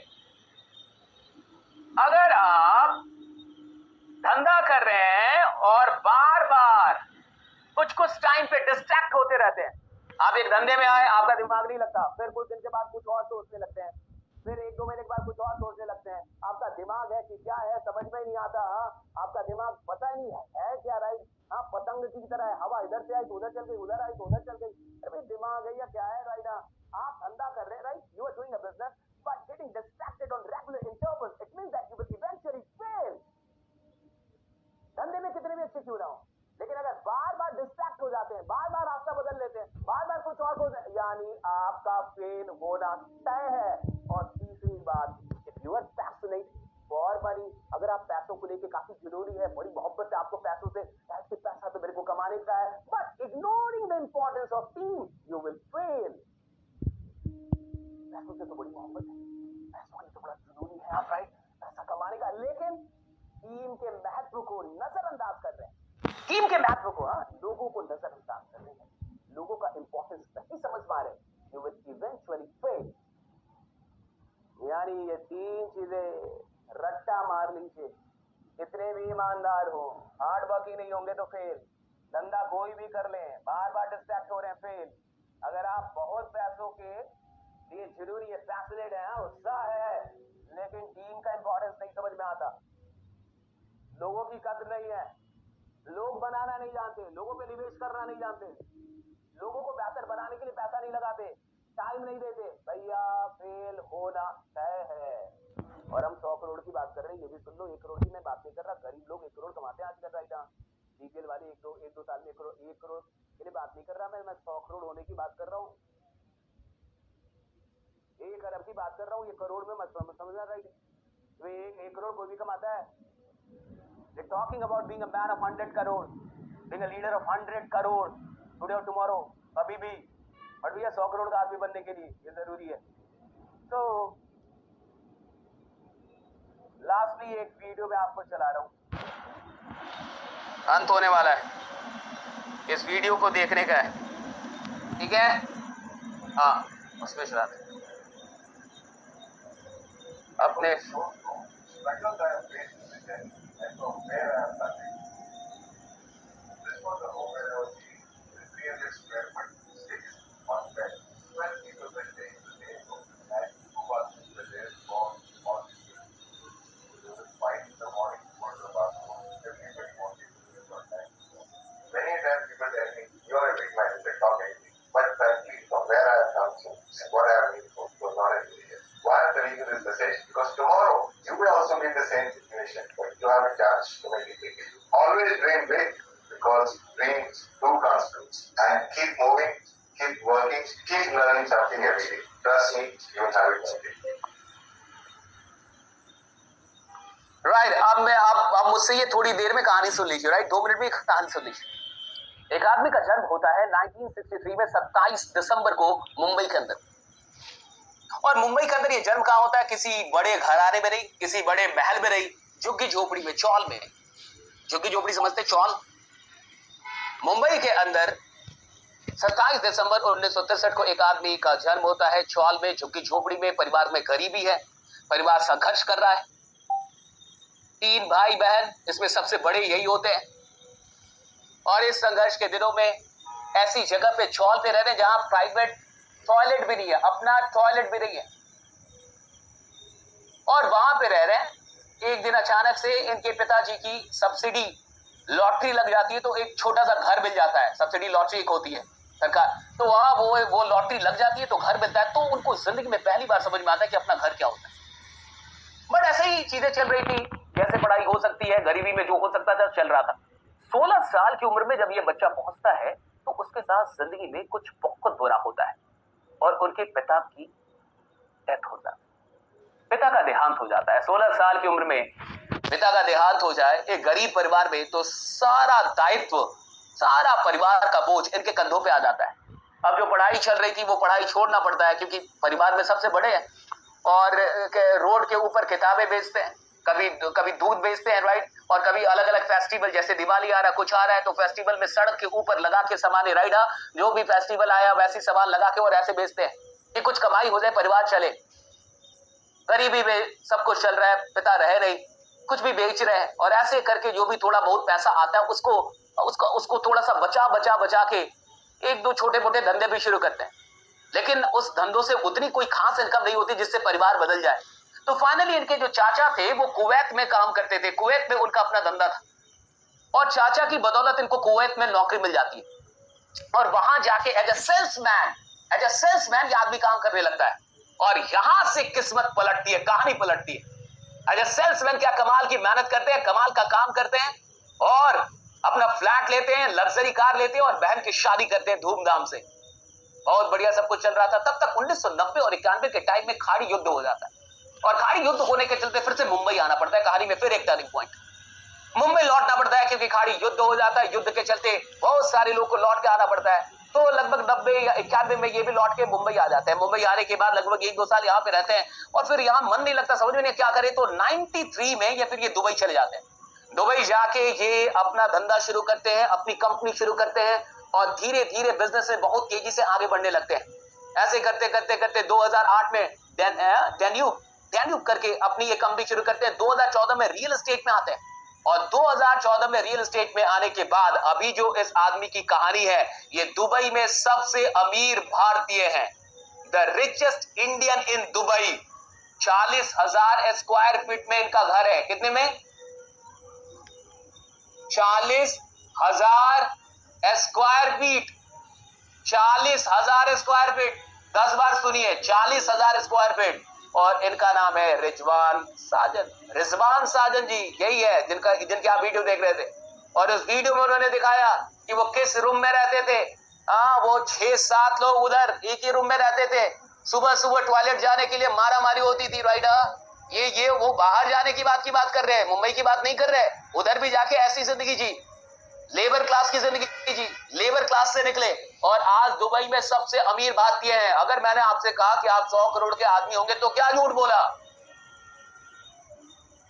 अगर आप धंधा कर रहे हैं और बार बार कुछ टाइम पे डिस्ट्रैक्ट होते रहते हैं, आप एक धंधे में आए, आपका दिमाग नहीं लगता, फिर कुछ दिन के बाद कुछ और सोचने लगते हैं, फिर 1-2 महीने के बाद कुछ और सोचने लगते हैं, आपका दिमाग है कि क्या है समझ में ही नहीं आता। आपका दिमाग पता ही नहीं है क्या राइट। पतंग की तरह है, हवा इधर से आई तो उधर चल गई, उधर आई तो उधर चल गई, अरे दिमाग है या क्या है राइट। आप धंधा कर रहे हैं right, you are doing a business but getting distracted on regular intervals, it means that you will eventually fail. धंधे में कितने भी अच्छे क्यों ना हो, लेकिन अगर बार बार डिस्ट्रैक्ट हो जाते हैं, बार बार रास्ता बदल लेते हैं, बार बार कुछ और हो, यानी आपका फेल होना तय है। और तीसरी बात, if you are passionate for money, अगर आप पैसों को लेके काफी जुनूनी है, बड़ी मोहब्बत है आपको पैसों से, ऐसे पैसा तो मेरे को कमाने का है, but ignoring the importance of team, you will fail. पैसों से तो बड़ी मोहब्बत है, पैसों की तो बड़ा जुनूनी है आप राइट, पैसा कमाने का, लेकिन टीम के महत्व को नजरअंदाज कर रहे हैं, टीम के महत्व को, लोगों को नजरअंदाज कर रहे हैं, लोगों का इंपॉर्टेंस नहीं समझ पा रहे, यू विल इवेंचुअली फेल। यानी ये 3 चीजें रट्टा मार लीजिए, कितने भी ईमानदार हो, हार्ड वर्किंग नहीं होंगे तो फेल। धंधा कोई भी कर लें, बार बार डिस्ट्रैक्ट हो रहे हैं, फेल। अगर आप बहुत पैसों के लिए जरूरी है, पैशनेट है, उत्साह है, लेकिन टीम का इंपॉर्टेंस नहीं समझ में आता, लोगों की कद्र नहीं है, लोग बनाना नहीं जानते, लोगों पे निवेश करना नहीं जानते, लोगों को बेहतर बनाने के लिए पैसा नहीं लगाते, टाइम नहीं देते, भैया फेल होना तय है। और हम 100 करोड़ की बात कर रहे हैं, ये भी सुन लो, 1 करोड़ की मैं बात नहीं कर रहा, गरीब लोग 1 करोड़ कमाते हैं आजकल राइट। बीपीएल वाले 1-2 साल में 1 करोड़ के लिए बात नहीं कर रहा मैं 100 करोड़ होने की बात कर रहा हूँ, 1 अरब की बात कर रहा हूँ, ये करोड़ में मत समझना राइट। तो 1 करोड़ कोई भी कमाता है। They're talking about being a man of 100 crore, being a leader of 100 crore today or tomorrow, अभी भी, और भैया 100 करोड़ का आदमी बनने के लिए ये जरूरी है। तो लास्टली एक वीडियो में आपको चला रहा हूं, अंत होने वाला है, इस वीडियो को देखने का है, ठीक है? हाँ, उसमें चला दे अपने because tomorrow you may also be in the same situation, but you have a chance to make it big. Always dream big because dreams do come true. And keep moving, keep working, keep learning something every day. Trust me, you will have it one day. Right. अब मुझसे ये थोड़ी देर में कहानी सुन लीजिए, राइट? 2 मिनट में कहानी सुन लीजिए। एक आदमी का जन्म होता है 1963 में 27 दिसंबर को मुंबई के अंदर। और मुंबई के अंदर ये जन्म कहाँ होता है? किसी बड़े घराने में नहीं, किसी बड़े महल में नहीं, झुग्गी झोपड़ी में, चौल में। झुग्गी झोपड़ी समझते? चौल। मुंबई के अंदर 27 दिसंबर 1963 को एक आदमी का जन्म होता है चौल में, झुग्गी झोपड़ी में। परिवार में गरीबी है, परिवार संघर्ष कर रहा है, 3 भाई बहन, इसमें सबसे बड़े यही होते हैं। और इस संघर्ष के दिनों में ऐसी जगह पे चौल पे रह रहे हैं जहां प्राइवेट टॉयलेट भी नहीं है, अपना टॉयलेट भी नहीं है, और वहां पे रह रहे हैं। एक दिन अचानक से इनके पिताजी की सब्सिडी लॉटरी लग जाती है, तो एक छोटा सा घर मिल जाता है। सब्सिडी लॉटरी एक होती है सरकार, तो वहां वो लॉटरी लग जाती है, तो घर मिलता है। तो उनको जिंदगी में पहली बार समझ में आता है कि अपना घर क्या होता है। बट ऐसे ही चीजें चल रही थी, जैसे पढ़ाई हो सकती है, गरीबी में जो हो सकता था चल रहा था। 16 साल की उम्र में जब ये बच्चा पहुंचता है तो उसके साथ जिंदगी में कुछ बहुत बुरा होता है, और उनके पिता की डेथ हो जाती है, पिता का देहांत हो जाता है। 16 साल की उम्र में पिता का देहांत हो जाए एक गरीब परिवार में, तो सारा दायित्व, सारा परिवार का बोझ इनके कंधों पे आ जाता है। अब जो पढ़ाई चल रही थी वो पढ़ाई छोड़ना पड़ता है, क्योंकि परिवार में सबसे बड़े हैं, और रोड के ऊपर किताबें बेचते हैं, कभी दूध बेचते हैं, राइट? और कभी अलग अलग फेस्टिवल, जैसे दिवाली आ रहा, कुछ आ रहा है, तो फेस्टिवल में सड़क के ऊपर लगा के सामान, राइट? हाँ, जो भी फेस्टिवल आया वैसी सामान लगा के और ऐसे बेचते हैं कि कुछ कमाई हो जाए, परिवार चले। गरीबी में सब कुछ चल रहा है, पिता रह नहीं, कुछ भी बेच रहे हैं, और ऐसे करके जो भी थोड़ा बहुत पैसा आता है उसको थोड़ा सा बचा के 1-2 छोटे मोटे धंधे भी शुरू करते हैं। लेकिन उस धंधों से उतनी कोई खास इनकम नहीं होती जिससे परिवार बदल जाए। तो फाइनली इनके जो चाचा थे वो कुवैत में काम करते थे, कुवैत में उनका अपना धंधा था, और चाचा की बदौलत इनको कुवैत में नौकरी मिल जाती है, और वहां जाके एज ए सेल्समैन ये आदमी काम करने लगता है। और यहां से किस्मत पलटती है, कहानी पलटती है। एज ए सेल्समैन क्या कमाल की मेहनत करते हैं, कमाल का काम करते हैं, और अपना फ्लैट लेते हैं, लग्जरी कार लेते हैं, और बहन की शादी करते हैं धूमधाम से। बहुत बढ़िया सब कुछ चल रहा था। तब तक 1990 और 91 के टाइम में खाड़ी युद्ध हो जाता है, और खाड़ी युद्ध होने के चलते फिर से मुंबई आना पड़ता है। कहानी में फिर एक टर्निंग पॉइंट, मुंबई लौटना पड़ता है, क्योंकि खाड़ी युद्ध हो जाता है। युद्ध के चलते बहुत सारे लोगों को लौट के आना पड़ता है। तो लगभग 90 या 91 में ये भी लौट के मुंबई आ जाते हैं। मुंबई आने के बाद लगभग 1-2 साल यहाँ पे रहते हैं, और फिर यहाँ मन नहीं लगता, समझ में नहीं क्या करे, तो 93 में या फिर ये दुबई चले जाते हैं। दुबई जाके ये अपना धंधा शुरू करते हैं, अपनी कंपनी शुरू करते हैं, और धीरे धीरे बिजनेस में बहुत तेजी से आगे बढ़ने लगते हैं। ऐसे करते करते करते 2008 में डैन्यूब करके अपनी ये कंपनी शुरू करते हैं। 2014 में रियल एस्टेट में आते हैं, और 2014 में रियल एस्टेट में आने के बाद अभी जो इस आदमी की कहानी है, ये दुबई में सबसे अमीर भारतीय हैं, the richest Indian in Dubai. 40,000 square feet में इनका घर है। कितने में? 40,000 स्क्वायर फीट। 40,000 स्क्वायर फीट, 10 बार सुनिए, 40,000 स्क्वायर फीट। और इनका नाम है रिजवान साजन जी, यही है जिनके आप वीडियो देख रहे थे। और उस वीडियो में उन्होंने दिखाया कि वो किस रूम में रहते थे। वो 6-7 लोग उधर एक ही रूम में रहते थे। सुबह सुबह टॉयलेट जाने के लिए मारा मारी होती थी, राइट? ये वो बाहर जाने की बात कर रहे हैं, मुंबई की बात नहीं कर रहे। उधर भी जाके ऐसी जिंदगी जी, लेबर क्लास की जिंदगी जी, लेबर क्लास से निकले, और आज दुबई में सबसे अमीर भारतीय हैं। अगर मैंने आपसे कहा कि आप 100 करोड़ के आदमी होंगे तो क्या झूठ बोला?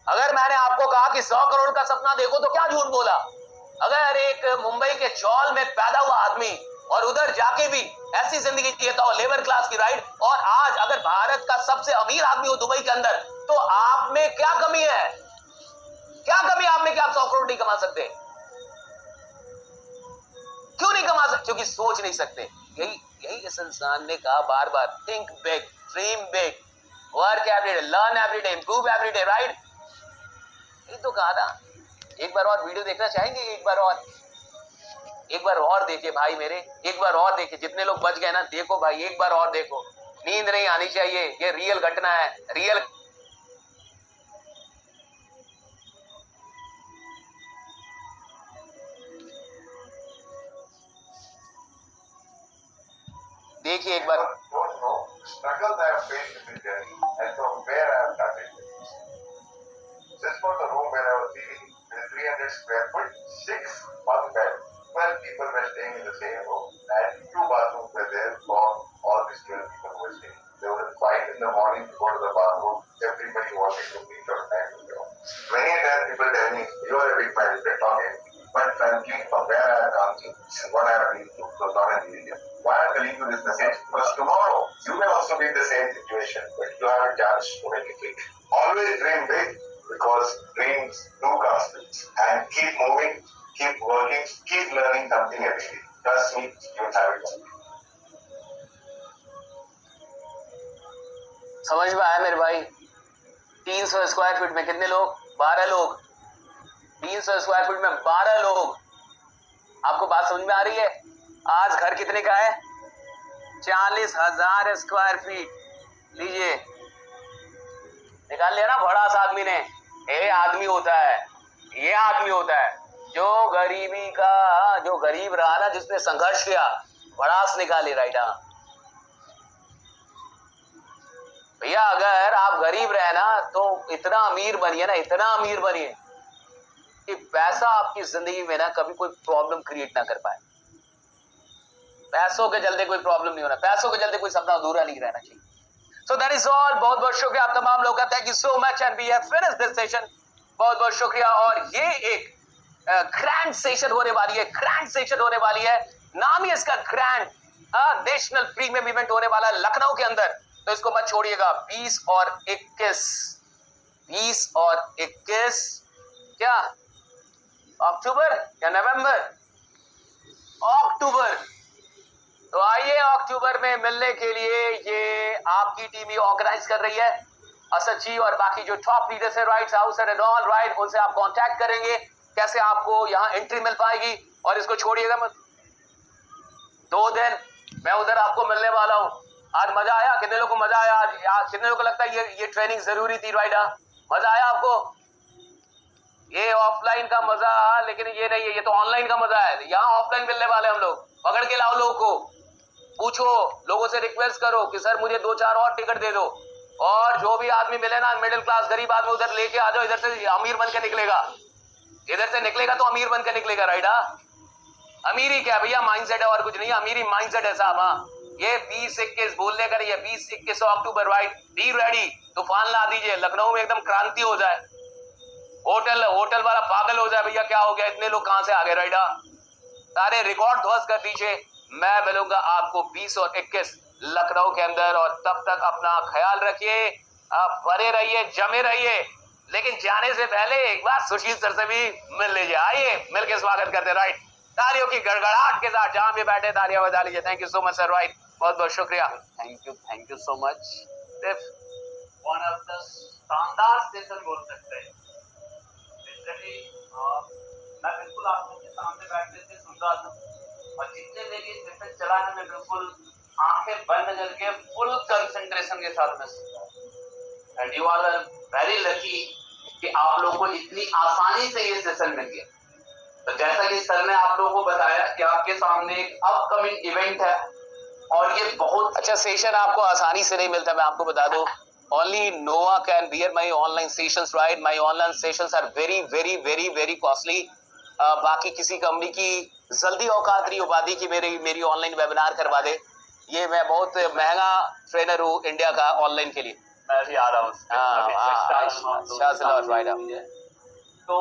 अगर मैंने आपको कहा कि 100 करोड़ का सपना देखो तो क्या झूठ बोला? अगर एक मुंबई के चौल में पैदा हुआ आदमी और उधर जाके भी ऐसी जिंदगी जीता हो, लेबर क्लास की, राइट, और आज अगर भारत का सबसे अमीर आदमी हो दुबई के अंदर, तो आप में क्या कमी है? क्या कमी आप में कि आप 100 करोड़ नहीं कमा सकते? क्यों नहीं कमा सकते? क्योंकि सोच नहीं सकते। यही यही इस इंसान ने कहा बार बार, think big, dream big, work everyday, learn everyday, improve everyday, right? यही तो कहा था। एक बार और वीडियो देखना चाहेंगे? एक बार और देखिए भाई मेरे, एक बार और देखिए। जितने लोग बच गए ना, देखो भाई, एक बार और देखो। नींद नहीं आनी चाहिए, ये रियल घटना है, रियल। देखिए एक बार। Don't know struggles I have faced in this journey and from where I have started. Just for the room where I was living, it is 300 square foot, 6 bunk bed. 12 people were staying in the same room, and 2 bathrooms were there for all these 12 people who were staying. There was a fight in the morning to go to the bathroom. Everybody wanted to meet on time to go. Many a times people tell me, "You are a big man, you can talk anything." But frankly, from where I have come to, what I have been through was not an easy. Why I am telling you this message? Because tomorrow you may also be in the same situation, but you have a chance to make it big. Always dream big, because dreams do come true. And keep moving, keep working, keep learning something every day. Trust me, you will have it. समझ में आया मेरे भाई? 300 स्क्वायर फीट में कितने लोग? 12 लोग। 300 स्क्वायर फीट में 12 लोग। आपको बात समझ में आ रही है? आज घर कितने का है? 40,000 स्क्वायर फीट। लीजिए, निकाल लिया ना बड़ा सा आदमी ने। ये आदमी होता है, ये आदमी होता है जो गरीबी का, जो गरीब रहा ना, जिसने संघर्ष किया, भड़ास निकाली, राइट? भैया अगर आप गरीब रहे ना, तो इतना अमीर बनिए ना, इतना अमीर बनिए कि पैसा आपकी जिंदगी में ना कभी कोई प्रॉब्लम क्रिएट ना कर पाए। पैसों के चलते कोई प्रॉब्लम नहीं होना, पैसों के चलते कोई सपना अधूरा नहीं रहना चाहिए। So that is all. बहुत बहुत शुक्रिया आप तमाम लोगों का। Thank you so much and we have finished this session. बहुत बहुत शुक्रिया। और ये एक ग्रैंड सेशन होने वाली है, ग्रैंड सेशन होने वाली है। नाम ही इसका ग्रैंड, नेशनल प्रीमियम इवेंट होने वाला है लखनऊ के अंदर। तो इसको मत छोड़िएगा। 20 और 21 क्या अक्टूबर या नवंबर? अक्टूबर। तो आइए, अक्टूबर में मिलने के लिए ये आपकी टीम ही ऑर्गेनाइज कर रही है। असद जी और बाकी जो टॉप लीडर्स है, right, house and all, right, उनसे आप कांटेक्ट करेंगे कैसे आपको यहाँ एंट्री मिल पाएगी। और इसको छोड़िएगा मत। 2 दिन मैं उधर आपको मिलने वाला हूँ। आज मजा आया? कितने लोगों को मजा आया आज? कितने लोगों को लगता है ये ट्रेनिंग जरूरी थी, राइट? मजा आया आपको? ये ऑफलाइन का मजा, लेकिन ये नहीं है, ये तो ऑनलाइन का मजा है। यहाँ ऑफलाइन मिलने वाले हम लोग। पकड़ के लाओ लोगों को, पूछो लोगों से, रिक्वेस्ट करो कि सर मुझे 2-4 और टिकट दे दो। और जो भी आदमी मिले ना, मिडिल क्लास गरीब आदमी, उधर लेके आ जाओ। इधर से अमीर बन के निकलेगा, इधर से निकलेगा तो अमीर बन के निकलेगा, राइट? अमीरी क्या भैया, माइंडसेट है और कुछ नहीं। अमीरी माइंडसेट है साहब। हाँ, ये 20-21 बोलने का नहीं है, 20-21 अक्टूबर, राइट? Be ready. तूफान ला दीजिए, लखनऊ में एकदम क्रांति हो जाए। होटल वाला पागल हो जाए, भैया क्या हो गया, इतने लोग कहां से आ गए, राइट? सारे रिकॉर्ड ध्वस्त कर दीजिए। मैं मिलूंगा आपको 20 और 21 लखनऊ के अंदर। और तब तक अपना ख्याल रखिए, आप बने रहिए, जमे रहिए। लेकिन जाने से पहले एक बार सुशील सर से भी मिल लीजिए। आइए मिलकर स्वागत करते, राइट? तालियों की गड़गड़ाहट के साथ जहां भी बैठे तालियां बजा लीजिए। Thank you so much sir, right? बहुत बहुत शुक्रिया। Thank you so much. सिर्फ वन ऑफ द शानदार सेशन बोल सकते हैं। मैं बिल्कुल आप लोगों के सामने बैठने से सुन रहा था, और जितने देर ये सेशन चला है मैं बिल्कुल आंखें बंद करके फुल कंसंट्रेशन के साथ में सुन रहा हूँ। And you are very lucky कि आप लोगों को इतनी आसानी से ये सेशन मिल गया। तो जैसा कि सर ने आप लोगों को बताया कि आपके सामने एक अपकमिंग इवेंट है, और ये बहुत अच्छा सेशन आपको आसानी से नहीं मिलता, मैं आपको बता दूं। Only Noah can bear my online sessions, right? My online sessions are very, very, very, very costly. बाकी किसी कंपनी की जल्दी औकात नहीं हो पाती कि मेरी ऑनलाइन वेबिनार करवा दे। ये मैं बहुत महंगा ट्रेनर हूँ इंडिया का ऑनलाइन के लिए। मैं भी आ रहा हूँ तो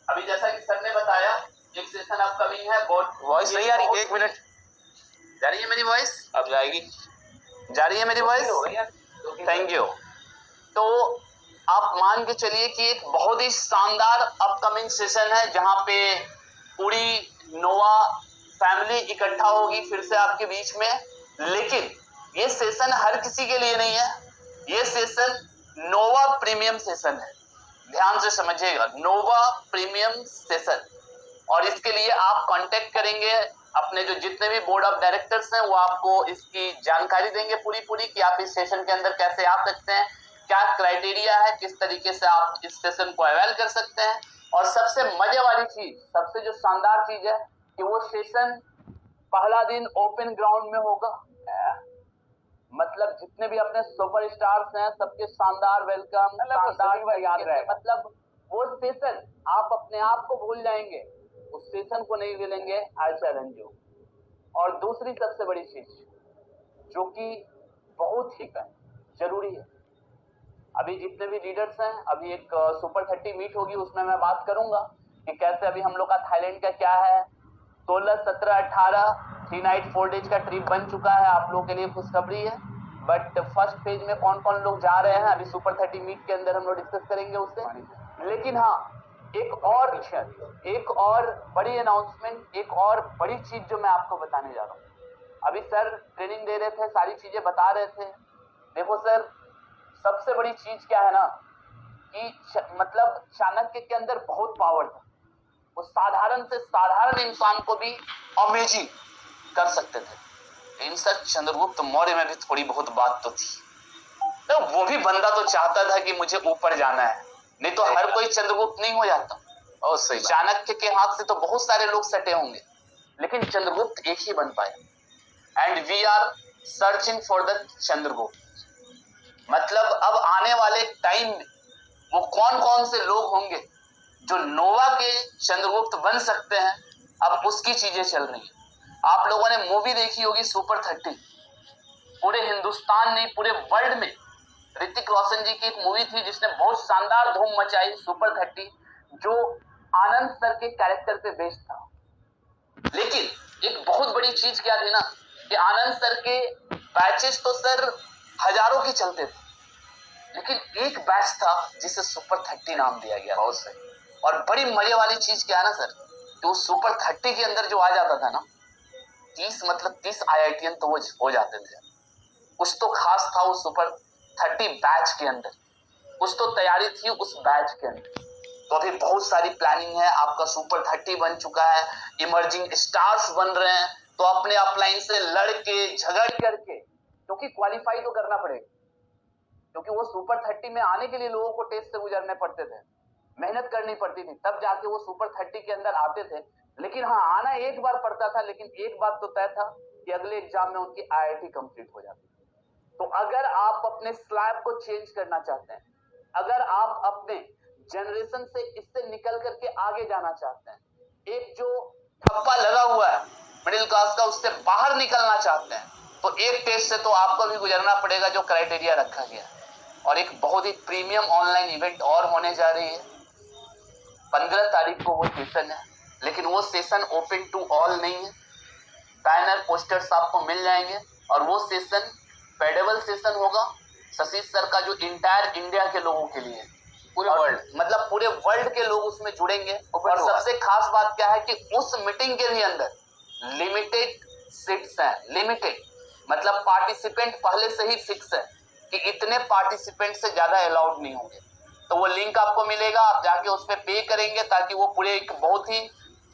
अभी जैसा कि सर ने बताया एक सेशन अपकमिंग है। वॉइस नहीं आ रही, 1 मिनट। जा रही है मेरी वॉइस? अब जाएगी। जा रही है मेरी वॉइस? Thank you. तो आप मान के चलिए कि एक बहुत ही शानदार अपकमिंग सेशन है जहां पे पूरी नोवा फैमिली इकट्ठा होगी फिर से आपके बीच में। लेकिन ये सेशन हर किसी के लिए नहीं है, ये सेशन नोवा प्रीमियम सेशन है। ध्यान से समझिएगा, नोवा प्रीमियम सेशन। और इसके लिए आप कांटेक्ट करेंगे अपने जो जितने भी बोर्ड ऑफ डायरेक्टर्स हैं, वो आपको इसकी जानकारी देंगे पूरी कि आप इस सेशन के अंदर कैसे आ सकते हैं, क्या क्राइटेरिया है, किस तरीके से आप इस सेशन को अवेल कर सकते हैं। और सबसे मजे वाली चीज, सबसे जो शानदार चीज है कि वो सेशन पहला दिन ओपन ग्राउंड में होगा। मतलब जितने भी अपने सुपर स्टार्स हैं सबके शानदार वेलकम, शानदार याद रहे। मतलब वो सेशन आप अपने आप को भूल जाएंगे, उस सेशन को नहीं मिलेंगे। I challenge you. और दूसरी सबसे बड़ी चीज जो कि बहुत ही जरूरी है, अभी जितने भी लीडर्स हैं, अभी एक सुपर 30 मीट होगी, उसमें मैं बात करूंगा कि कैसे अभी हम लोग का थाईलैंड का क्या है। 16, 17, 18 3 नाइट 4 डेज का ट्रिप बन चुका है, आप लोगों के लिए खुशखबरी है। बट फर्स्ट फेज में कौन कौन लोग जा रहे हैं अभी सुपर 30 मीट के अंदर हम लोग डिस्कस करेंगे उससे। लेकिन हाँ, एक और बड़ी अनाउंसमेंट, एक और बड़ी चीज जो मैं आपको बताने जा रहा हूँ। अभी सर ट्रेनिंग दे रहे थे, सारी चीजें बता रहे थे। देखो सर, सबसे बड़ी चीज क्या है ना कि मतलब चाणक्य के अंदर बहुत पावर था, वो साधारण से साधारण इंसान को भी अमेजिंग कर सकते थे। इन सर चंद्रगुप्त मौर्य में भी थोड़ी बहुत बात तो थी, तो वो भी बंदा तो चाहता था कि मुझे ऊपर जाना है, नहीं तो हर कोई चंद्रगुप्त नहीं हो जाता। और सही, चाणक्य के हाथ से तो बहुत सारे लोग सटे होंगे, लेकिन चंद्रगुप्त एक ही बन पाया। And we are searching for the Chandragupta. मतलब अब आने वाले टाइम में वो कौन कौन से लोग होंगे जो नोवा के चंद्रगुप्त बन सकते हैं, अब उसकी चीजें चल रही हैं। आप लोगों ने मूवी देखी होगी सुपर 30, पूरे हिंदुस्तान नहीं पूरे वर्ल्ड में ऋतिक रोशन जी की एक मूवी थी जिसने बहुत शानदार धूम मचाई, सुपर 30, जो आनंद सर के कैरेक्टर पे बेस्ड था। लेकिन एक बहुत बड़ी चीज क्या थी ना कि आनंद सर के बैचेस तो सर हजारों के चलते थे, लेकिन एक बैच था जिसे सुपर 30 नाम दिया गया। बहुत सही। और बड़ी मजे वाली चीज क्या है ना सर, कि उस सुपर 30 के अंदर जो आ जाता था ना 30 IITian तो वो हो जाते थे। कुछ तो खास था उस सुपर 30 बैच के अंदर, कुछ तो तैयारी थी उस बैच के अंदर। तो अभी बहुत सारी प्लानिंग है, आपका सुपर 30 बन चुका है, इमर्जिंग स्टार्स बन रहे हैं, तो अपने अपलाइन से लड़ के झगड़ करके, क्योंकि क्वालिफाई तो करना पड़ेगा, क्योंकि वो सुपर 30 में आने के लिए लोगों को टेस्ट से गुजरने पड़ते थे, मेहनत करनी पड़ती थी, तब जाके वो सुपर 30 के अंदर आते थे। लेकिन हाँ, आना एक बार पड़ता था, लेकिन एक बात तो तय था कि अगले एग्जाम में उनकी IIT कंप्लीट हो जाती। तो अगर आप अपने स्लैब को चेंज करना चाहते हैं, अगर आप अपने जनरेशन से इससे निकल करके आगे जाना चाहते हैं, एक जो ठप्पा लगा हुआ है मिडिल क्लास का, उससे बाहर निकलना चाहते हैं, तो एक टेस्ट से तो आपको भी गुजरना पड़ेगा जो क्राइटेरिया रखा गया है। और एक बहुत ही प्रीमियम ऑनलाइन इवेंट और होने जा रही है, 15 तारीख को वो सेशन है, लेकिन वो सेशन ओपन टू ऑल नहीं है। बैनर पोस्टर्स आपको मिल जाएंगे और वो सेशन पेडेबल सेशन होगा शशि सर का, जो इंटायर इंडिया के लोगों के लिए, पूरे वर्ल्ड, मतलब पूरे वर्ल्ड के लोग उसमें जुड़ेंगे। और सबसे खास बात क्या है कि उस मीटिंग के भी अंदर लिमिटेड सीट्स हैं, लिमिटेड, मतलब पार्टिसिपेंट पहले से ही फिक्स है कि इतने पार्टिसिपेंट से ज्यादा अलाउड नहीं होंगे। तो वो लिंक आपको मिलेगा, आप जाके उस पर पे करेंगे ताकि वो पूरे एक बहुत ही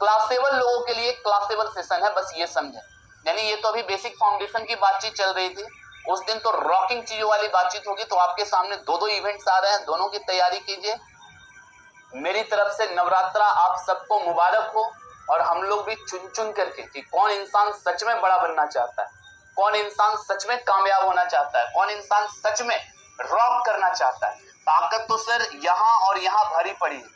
क्लासेबल लोगों के लिए क्लासेबल सेशन है, बस ये समझे। यानी ये तो अभी बेसिक फाउंडेशन की बातचीत चल रही थी, उस दिन तो रॉकिंग चीजों वाली बातचीत होगी। तो आपके सामने दो इवेंट्स आ रहे हैं, दोनों की तैयारी कीजिए। मेरी तरफ से नवरात्रा आप सबको मुबारक हो। और हम लोग भी चुन चुन करके कि कौन इंसान सच में बड़ा बनना चाहता है, कौन इंसान सच में कामयाब होना चाहता है, कौन इंसान सच में रॉक करना चाहता है। ताकत तो सर यहाँ और यहाँ भरी पड़ी है,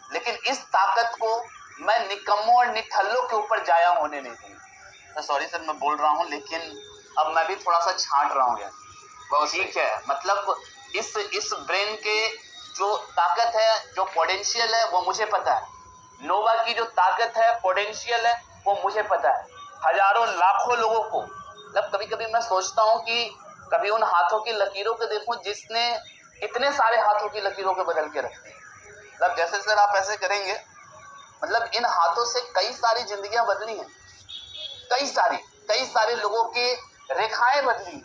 लेकिन इस ताकत को मैं निकम्मों और निठल्लों के ऊपर जाया होने नहीं दूंगा। सॉरी सर मैं बोल रहा हूँ, लेकिन अब मैं भी थोड़ा सा छांट रहा हूँ यार, ठीक है, मतलब इस ब्रेन के जो ताकत है, जो पोटेंशियल है, वो मुझे पता है। नोवा की जो ताकत है, पोटेंशियल है, वो मुझे पता है। हजारों लाखों लोगों को, मतलब कभी कभी मैं सोचता हूँ कि कभी उन हाथों की लकीरों को देखूं जिसने इतने सारे हाथों की लकीरों को बदल के रख दी। मतलब जैसे सर आप ऐसे करेंगे, मतलब इन हाथों से कई सारी जिंदगियां बदली हैं, कई सारे लोगों की रेखाएं बदली।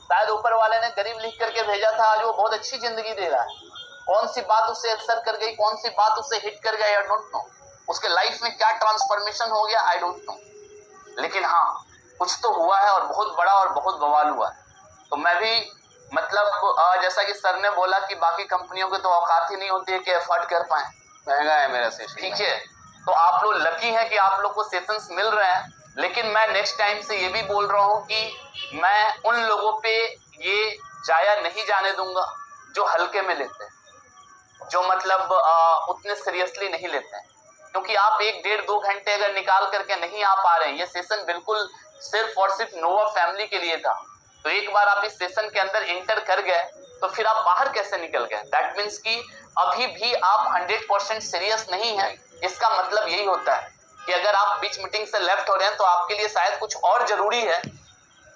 शायद ऊपर वाले ने गरीब लिख करके भेजा था, आज वो बहुत अच्छी जिंदगी दे रहा है। कौन सी बात उससे असर कर गई, कौन सी बात उससे हिट कर गई, आई डोंट नो। उसके लाइफ में क्या ट्रांसफॉर्मेशन हो गया, आई डोंट नो। लेकिन हाँ, कुछ तो हुआ है और बहुत बड़ा और बहुत बवाल हुआ है। तो मैं भी मतलब जैसा कि सर ने बोला कि बाकी कंपनियों की तो औकात ही नहीं होती है कि एफर्ट कर पाए, महंगा है मेरा सेशन। ठीक है, तो आप लोग लकी हैं कि आप लोग को सेशंस मिल रहे हैं। लेकिन मैं नेक्स्ट टाइम से ये भी बोल रहा हूँ कि मैं उन लोगों पे ये जाया नहीं जाने दूंगा जो हल्के में लेते हैं, जो मतलब उतने सीरियसली नहीं लेते हैं। क्योंकि आप 1-1.5-2 घंटे अगर निकाल करके नहीं आ पा रहे हैं, ये सेशन बिल्कुल सिर्फ और सिर्फ नोवा फैमिली के लिए था। तो एक बार आप इस सेशन के अंदर इंटर कर गए तो फिर आप बाहर कैसे निकल गए? दैट मीन्स कि अभी भी आप 100% सीरियस नहीं है। इसका मतलब यही होता है कि अगर आप बीच मीटिंग से लेफ्ट हो रहे हैं तो आपके लिए शायद कुछ और जरूरी है,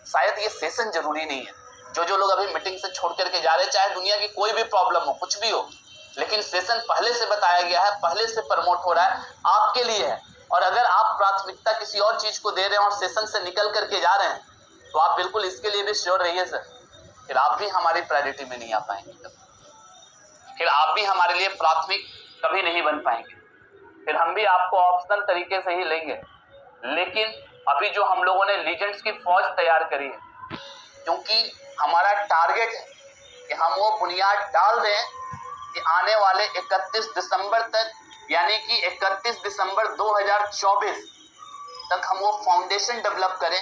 शायद ये सेशन जरूरी नहीं है। जो लोग अभी मीटिंग से छोड़ करके जा रहे हैं, चाहे दुनिया की कोई भी प्रॉब्लम हो, कुछ भी हो, लेकिन सेशन पहले से बताया गया है, पहले से प्रमोट हो रहा है, आपके लिए है। और अगर आप प्राथमिकता किसी और चीज को दे रहे हैं और सेशन से निकल करके जा रहे हैं, तो आप बिल्कुल इसके लिए भी श्योर रहिए सर, फिर आप भी हमारी प्रायोरिटी में नहीं आ पाएंगे, फिर आप भी हमारे लिए प्राथमिक कभी नहीं बन पाएंगे, फिर हम भी आपको ऑप्शनल तरीके से ही लेंगे। लेकिन अभी जो हम लोगों ने लीजेंड्स की फौज तैयार करी है, क्योंकि हमारा टारगेट है कि हम वो बुनियाद डाल दें कि आने वाले 31 दिसंबर तक, यानी कि 31 दिसंबर 2024 तक हम वो फाउंडेशन डेवलप करें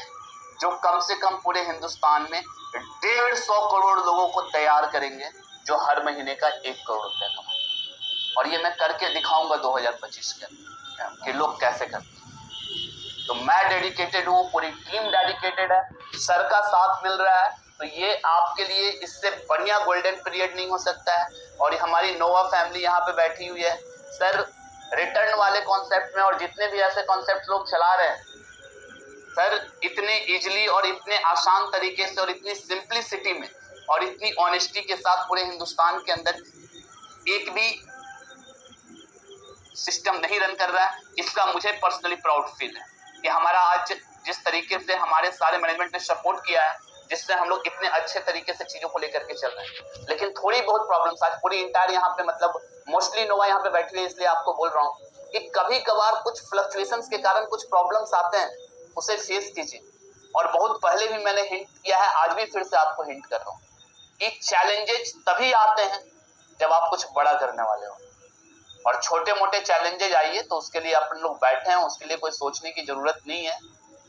जो कम से कम पूरे हिंदुस्तान में 150 करोड़ लोगों को तैयार करेंगे जो हर महीने का 1 करोड़ रुपया कमाएंगे। और ये मैं करके दिखाऊंगा 2025 के अंदर कि लोग कैसे करते हैं। तो मैं डेडिकेटेड हूँ, पूरी टीम डेडिकेटेड है, सर का साथ मिल रहा है, तो ये आपके लिए इससे बढ़िया गोल्डन पीरियड नहीं हो सकता है। और हमारी नोवा फैमिली यहाँ पे बैठी हुई है सर, रिटर्न वाले कॉन्सेप्ट में और जितने भी ऐसे कॉन्सेप्ट लोग चला रहे हैं सर, इतने इजीली और इतने आसान तरीके से और इतनी सिंप्लिसिटी में और इतनी ऑनेस्टी के साथ पूरे हिंदुस्तान के अंदर एक भी सिस्टम नहीं रन कर रहा है। इसका मुझे पर्सनली प्राउड फील है कि हमारा आज जिस तरीके से हमारे सारे मैनेजमेंट ने सपोर्ट किया है, जिससे हम लोग इतने अच्छे तरीके से चीजों को लेकर के चल रहे हैं। लेकिन थोड़ी बहुत प्रॉब्लम्स आज पूरी इंटायर यहाँ पे मतलब मोस्टली नोवा यहाँ पे बैठी है, इसलिए आपको बोल रहा हूँ कि कभी कभार कुछ फ्लक्चुएशंस के कारण कुछ प्रॉब्लम्स आते हैं, उसे फेस कीजिए। और बहुत पहले भी मैंने हिंट किया है, आज भी फिर से आपको हिंट कर रहा हूँ कि चैलेंजेस तभी आते हैं जब आप कुछ बड़ा करने वाले हो। और छोटे मोटे चैलेंजेस आइए तो उसके लिए अपन लोग बैठे हैं, उसके लिए कोई सोचने की जरूरत नहीं है।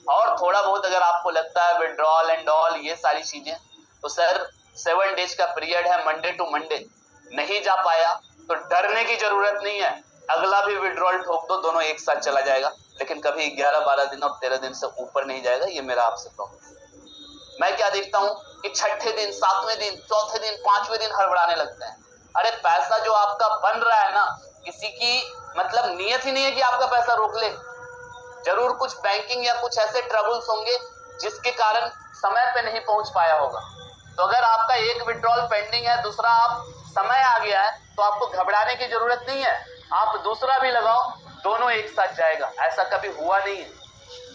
और थोड़ा बहुत अगर आपको लगता है विड्रॉल एंड ऑल ये सारी चीजें, तो सर 7 डेज का पीरियड है, मंडे टू मंडे नहीं जा पाया तो डरने की जरूरत नहीं है, अगला भी विड्रॉल ठोक दो, दोनों एक साथ चला जाएगा। लेकिन कभी 11-12 दिन और 13 दिन से ऊपर नहीं जाएगा, ये मेरा आपसे प्रॉमिस। मैं क्या देखता हूँ कि 6ठे दिन, 7वें दिन, 4थे दिन, 5वें दिन हड़बड़ाने लगते हैं। अरे पैसा जो आपका बन रहा है ना, किसी की मतलब नियत ही नहीं है कि आपका पैसा रोक ले। जरूर कुछ बैंकिंग या कुछ ऐसे ट्रबल्स होंगे जिसके कारण समय पे नहीं पहुंच पाया होगा। तो अगर आपका एक विड्रॉल पेंडिंग है, दूसरा आप समय आ गया है, तो आपको घबराने की जरूरत नहीं है, आप दूसरा भी लगाओ, दोनों एक साथ जाएगा। ऐसा कभी हुआ नहीं है,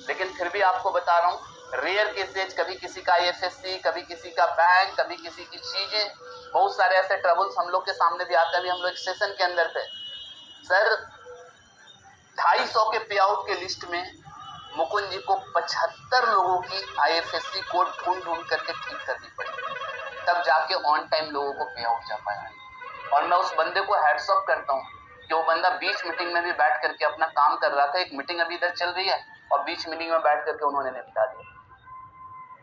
लेकिन फिर भी आपको बता रहा हूँ, रेयर केसेज, कभी किसी का IFSC, कभी किसी का बैंक, कभी किसी की चीजें, बहुत सारे ऐसे ट्रबल्स हम लोग के सामने भी आते हैं। अभी हम लोग सेशन के अंदर थे सर, 250 के पे आउट के लिस्ट में मुकुंद जी को 75 लोगों की IFSC कोड ढूंढ करके ठीक करनी पड़ी, तब जाके ऑन टाइम लोगों को पे आउट जा पाया। और मैं उस बंदे को हैट्स ऑफ करता हूँ कि वो बंदा बीच मीटिंग में भी बैठ करके अपना काम कर रहा था। एक मीटिंग अभी इधर चल रही है और बीच मीटिंग में बैठ करके उन्होंने निपटा दिया।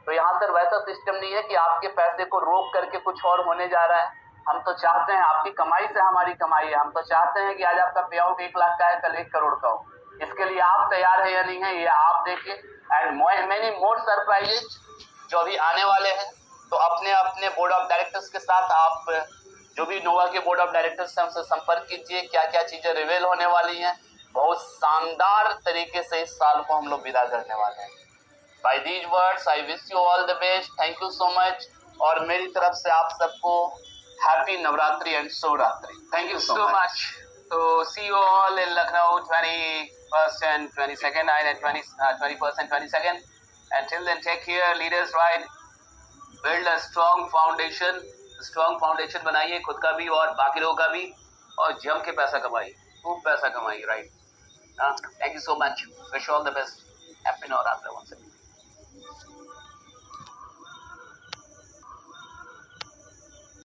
तो यहाँ सर वैसा सिस्टम नहीं है कि आपके पैसे को रोक करके कुछ और होने जा रहा है। हम तो चाहते हैं, आपकी कमाई से हमारी कमाई है, हम तो चाहते हैं कि आज आपका पे आउट 1 लाख का है, कल 1 करोड़ का हो। इसके लिए आप तैयार है या नहीं है, ये आप देखिए। एंड मेनी मोर सरप्राइजेज जो अभी आने वाले हैं, तो अपने अपने बोर्ड ऑफ डायरेक्टर्स के साथ आप जो भी नोवा के बोर्ड ऑफ डायरेक्टर्स हैं उनसे संपर्क कीजिए, क्या क्या चीज़ें रिवील होने वाली हैं। बहुत शानदार तरीके से इस साल को हम लोग विदा करने वाले हैं। By these words I wish you all the best, thank you so much, और मेरी तरफ से आप सबको happy Navratri and Shivratri. Thank you so much. तो see you all in Lucknow 21st and 22nd and 21st and 22nd. Until then, take care, leaders right, build a strong foundation बनाइए खुद का भी और बाकी लोगों का भी, और जम के पैसा कमाइए, खूब पैसा कमाइए, right. Thank you so much, wish all the best, happy Navratra once again.